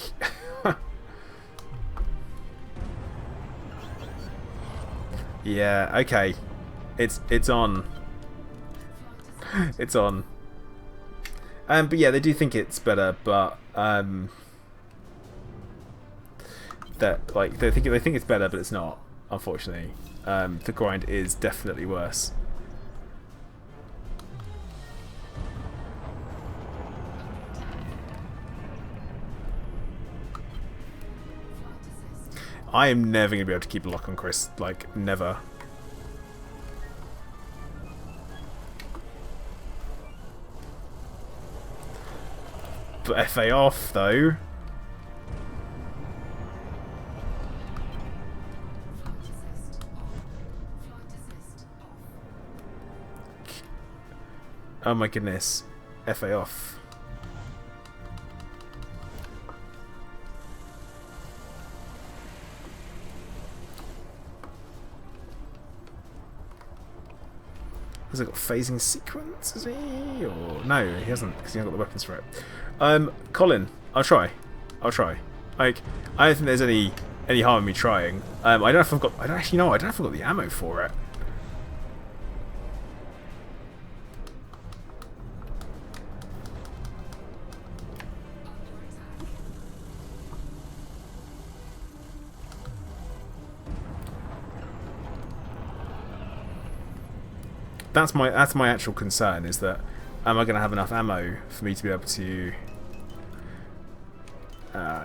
yeah, okay. It's on. It's on. But yeah, they do think it's better, but that like they think it's better, but it's not. Unfortunately, the grind is definitely worse. I am never going to be able to keep a lock on Chris. Like, never. But FA off, though. Oh my goodness. FA off. Has it got phasing sequence, is he? Or no, he hasn't, because he hasn't got the weapons for it. Colin, I'll try. Like, I don't think there's any harm in me trying. I don't know if I've got. I don't actually know. I don't know if I've got the ammo for it. That's my actual concern, is that am I going to have enough ammo for me to be able to...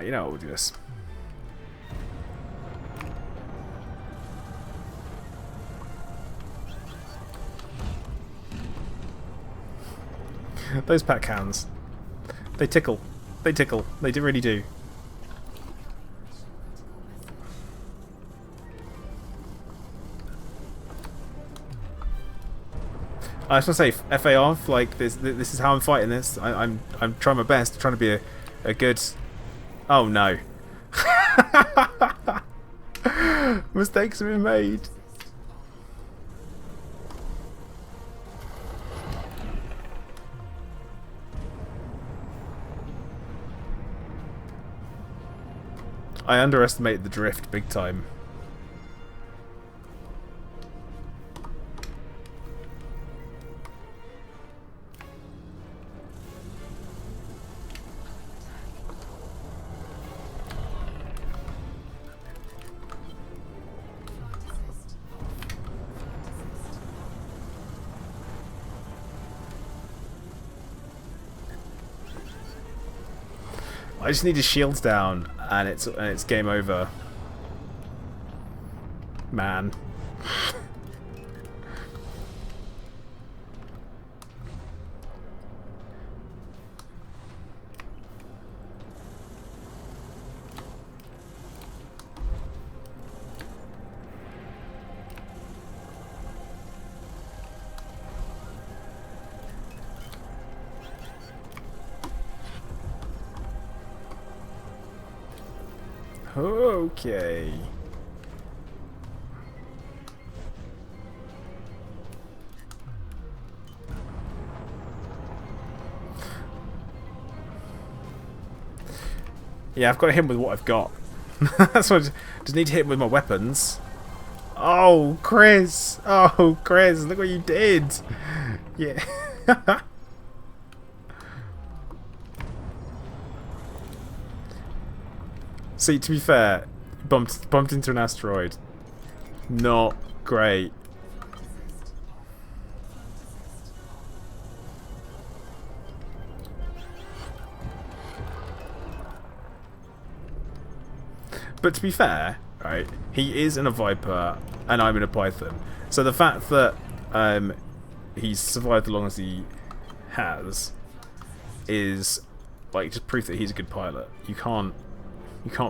you know what, we'll do this. Those pack cans. They tickle. They tickle. They really do. I was gonna say FA off. Like this is how I'm fighting this. I'm trying my best, trying to be a good. Oh no. Mistakes have been made. I underestimated the drift big time. I just need his shields down, and it's game over. Man. Okay. Yeah, I've got to hit him with what I've got. That's what. Just need to hit him with my weapons. Oh, Chris! Oh, Chris! Look what you did! Yeah. See, to be fair, bumped into an asteroid. Not great. But to be fair, right, he is in a Viper and I'm in a Python. So the fact that he's survived as long as he has is like just proof that he's a good pilot. You can't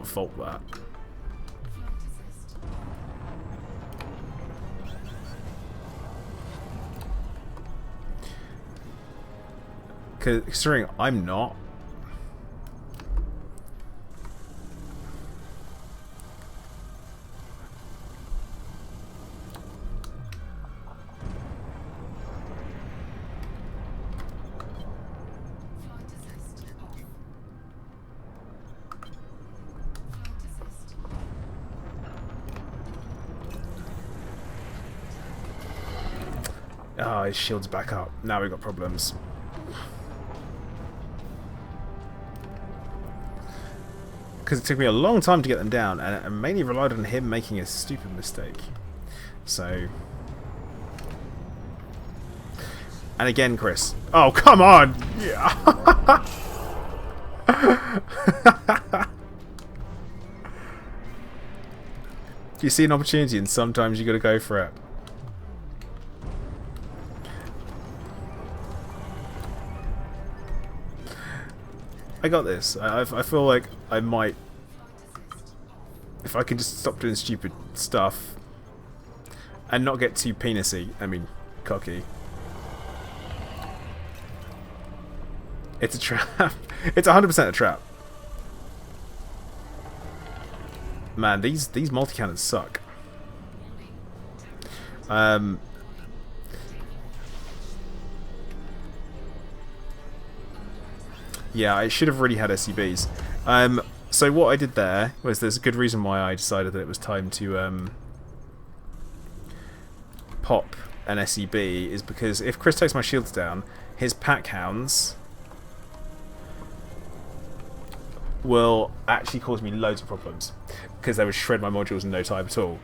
fault that. Considering I'm not. Oh, his shield's back up. Now we've got problems. Because it took me a long time to get them down, and I mainly relied on him making a stupid mistake. So... And again, Chris. Oh, come on! Yeah. You see an opportunity, and sometimes you got to go for it. I got this. I feel like I might, if I can just stop doing stupid stuff and not get too penisy. I mean, cocky. It's a trap. It's 100% a trap. Man, these multi-cannons suck. Yeah, I should have really had SCBs. So what I did there was, there's a good reason why I decided that it was time to pop an SCB, is because if Chris takes my shields down, his pack hounds will actually cause me loads of problems, because they would shred my modules in no time at all.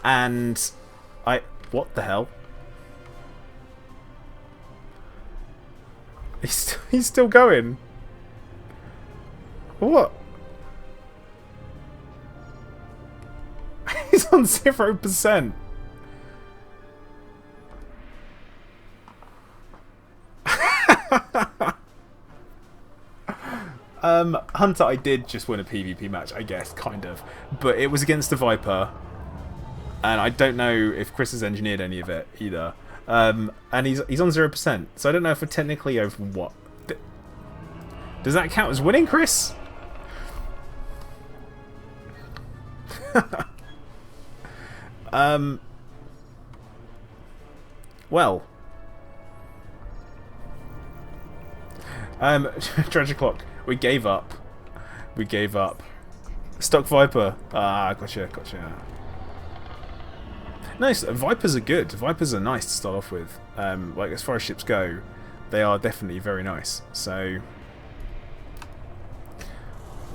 And what the hell? He's still going. What? He's on 0%. Hunter, I did just win a PvP match, I guess, kind of. But it was against the Viper. And I don't know if Chris has engineered any of it either. And he's on 0%. So I don't know if we're technically over what. Does that count as winning, Chris? Well. Treasure clock. We gave up. We gave up. Stock Viper. Ah, gotcha, gotcha. Nice. Vipers are good. Vipers are nice to start off with. Like as far as ships go, they are definitely very nice. So,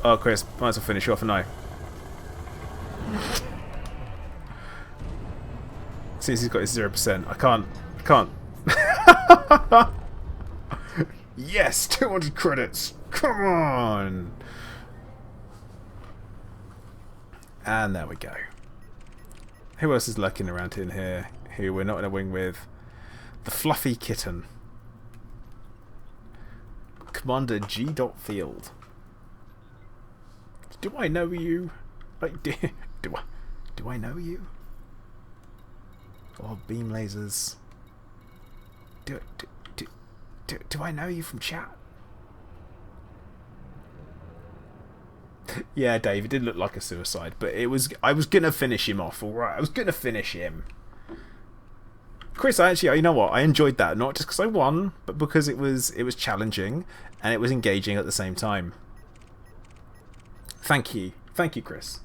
oh, Chris, might as well finish off, and I. Since he's got his 0%, I can't. Yes, 200 credits. Come on. And there we go. Who else is lurking around in here who we're not in a wing with? The Fluffy Kitten. Commander G. Field. Do I know you? Like, do I know you? Oh, beam lasers. Do I know you from chat? Yeah, Dave, it did look like a suicide, but it was. I was gonna finish him off. All right, I was gonna finish him. Chris, you know what? I enjoyed that, not just because I won, but because it was challenging and it was engaging at the same time. Thank you, Chris.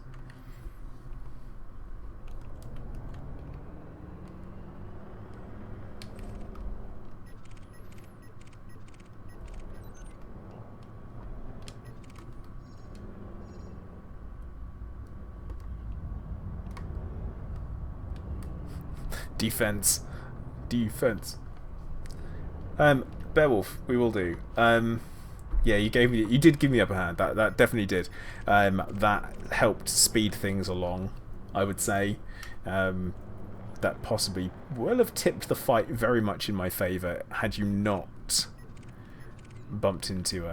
Defense. Beowulf, we will do. Yeah, you did give me the upper hand. That definitely did. That helped speed things along, I would say. That possibly will have tipped the fight very much in my favour had you not bumped into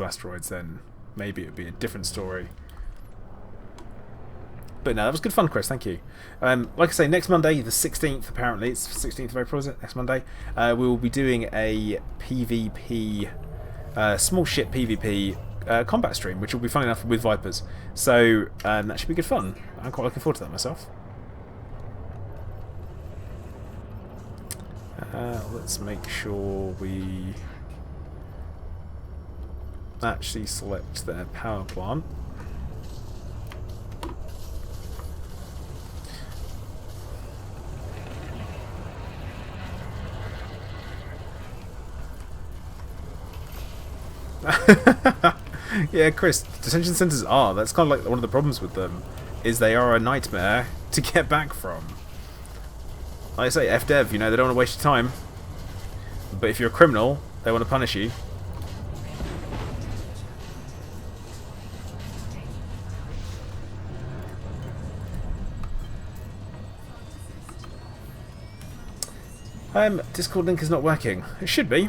asteroids. Then maybe it would be a different story. But no, that was good fun, Chris. Thank you. Like I say, next Monday, the 16th, apparently, it's 16th of April, is it? Next Monday, we will be doing a PvP, small ship PvP combat stream, which will be fun enough with Vipers. So that should be good fun. I'm quite looking forward to that myself. Let's make sure we actually select their power plant. Yeah, Chris, detention centers are. That's kind of like one of the problems with them, is they are a nightmare to get back from. Like I say, FDev, you know, they don't want to waste your time. But if you're a criminal, they want to punish you. Discord link is not working. It should be.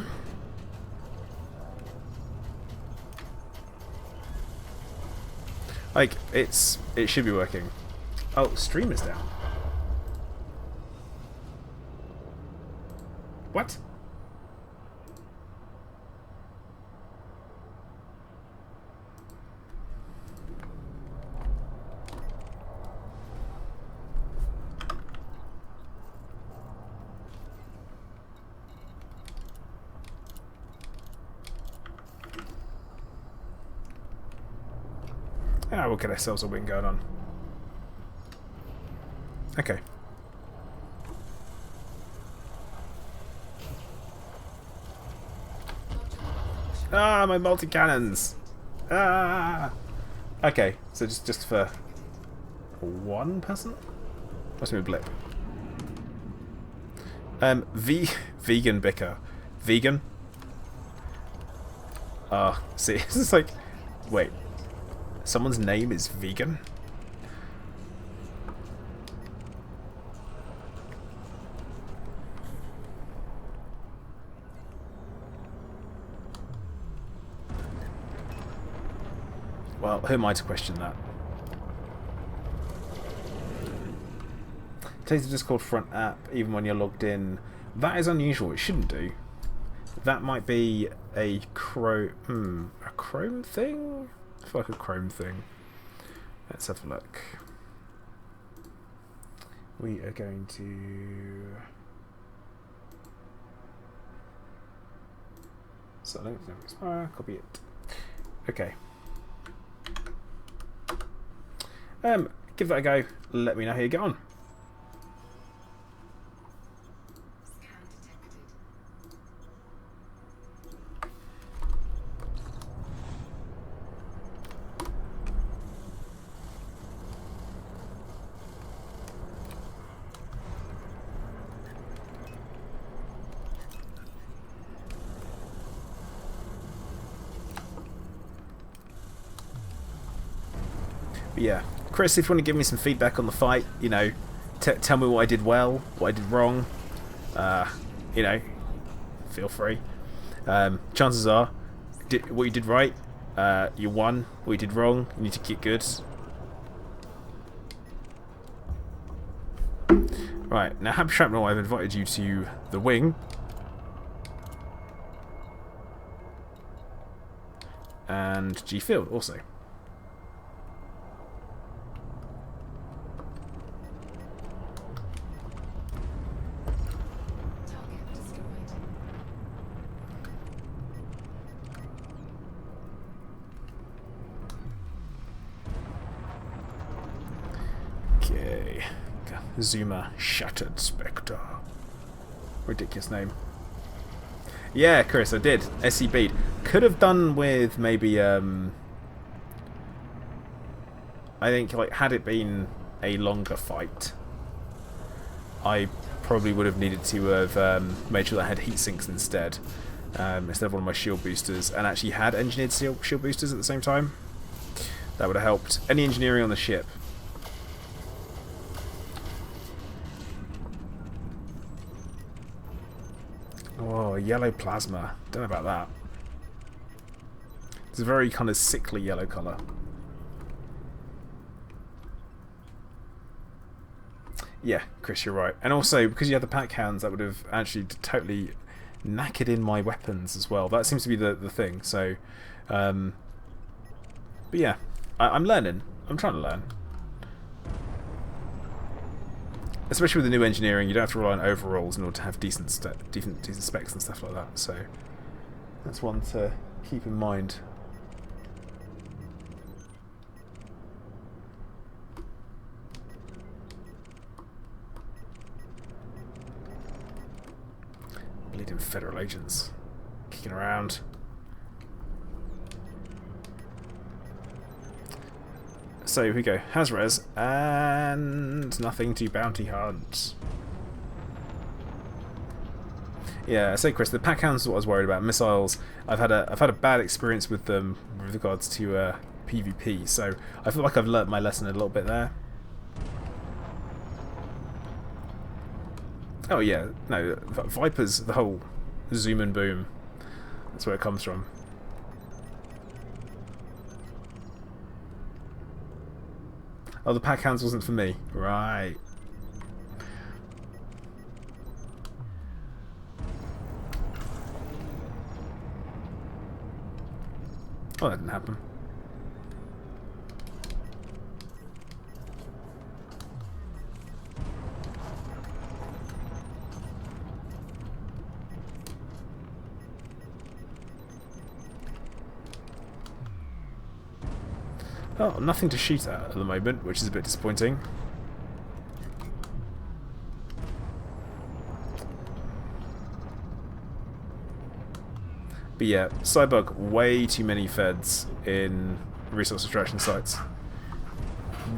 Like, it should be working. Oh, stream is down. What? Ah, we'll get ourselves a wing going on. Okay. Ah, my multi-cannons! Ah! Okay, so just for one person? Must be a blip. Vegan bicker. Vegan? Ah, see, this is like... Wait. Someone's name is Vegan? Well, who am I to question that? Takes the Discord front app even when you're logged in. That is unusual. It shouldn't do. That might be a Chrome thing? I feel like a Chrome thing. Let's have a look. We are going to... So link never expire, copy it. Okay. Give that a go. Let me know how you get on. Scan detected. But yeah, Chris, if you want to give me some feedback on the fight, you know, tell me what I did well, what I did wrong, you know, feel free. Chances are, what you did right, you won. What you did wrong, you need to get good. Right, now Happy Shrapnel, I've invited you to the wing. And G Field also. Target destroyed. Okay. Zuma Shattered Spectre. Ridiculous name. Yeah, Chris, I did. SCB'd. Could have done with maybe, I think, like, had it been a longer fight, I probably would have needed to have made sure that I had heat sinks instead of one of my shield boosters, and actually had engineered shield boosters at the same time. That would have helped. Any engineering on the ship? Oh, yellow plasma. Don't know about that. It's a very kind of sickly yellow colour. Yeah, Chris, you're right. And also, because you had the pack hounds, that would have actually totally knackered in my weapons as well. That seems to be the thing. So, but yeah, I'm learning. I'm trying to learn. Especially with the new engineering, you don't have to rely on overalls in order to have decent specs and stuff like that. So that's one to keep in mind. Bleeding federal agents kicking around. So here we go. Hazres and nothing to bounty hunt. Yeah, I say, Chris, the pack hounds is what I was worried about. Missiles. I've had a bad experience with them with regards to PvP. So I feel like I've learnt my lesson a little bit there. Oh yeah, no, Vipers, the whole zoom and boom. That's where it comes from. Oh, the pack hounds wasn't for me. Right. Oh, that didn't happen. Oh, nothing to shoot at the moment, which is a bit disappointing. But yeah, Cybug, way too many feds in resource extraction sites.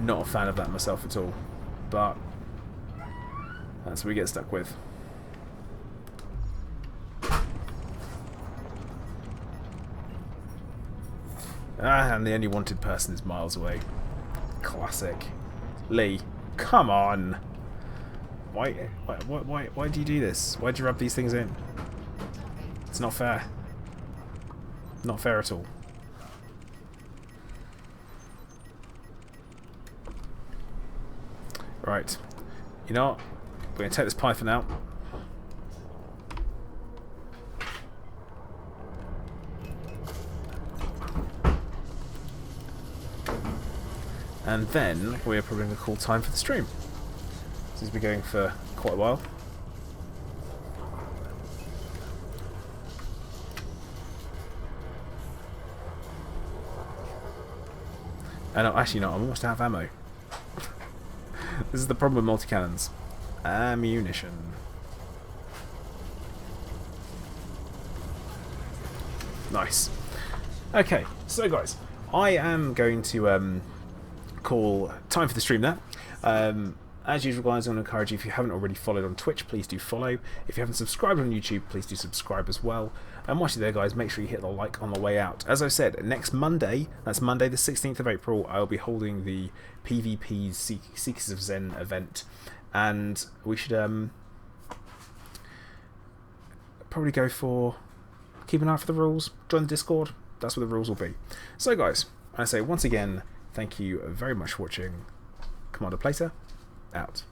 Not a fan of that myself at all, but that's what we get stuck with. Ah, and the only wanted person is miles away. Classic. Lee, come on! Why do you do this? Why do you rub these things in? It's not fair. Not fair at all. Right. You know what? We're going to take this Python out. and then we're probably going to call time for the stream. This has been going for quite a while. And actually no, I'm almost out of ammo. This is the problem with multi-cannons. Ammunition. Nice. Okay, so guys, I am going to call time for the stream there. As usual, guys, I want to encourage you, if you haven't already followed on Twitch, please do follow. If you haven't subscribed on YouTube, please do subscribe as well. And whilst you're there, guys, make sure you hit the like on the way out. As I said, next Monday, that's Monday the 16th of April, I'll be holding the PvP Seekers of Zen event. And we should probably go for... keep an eye out for the rules, join the Discord, that's where the rules will be. So guys, I say once again, thank you very much for watching. Commander Plater, out.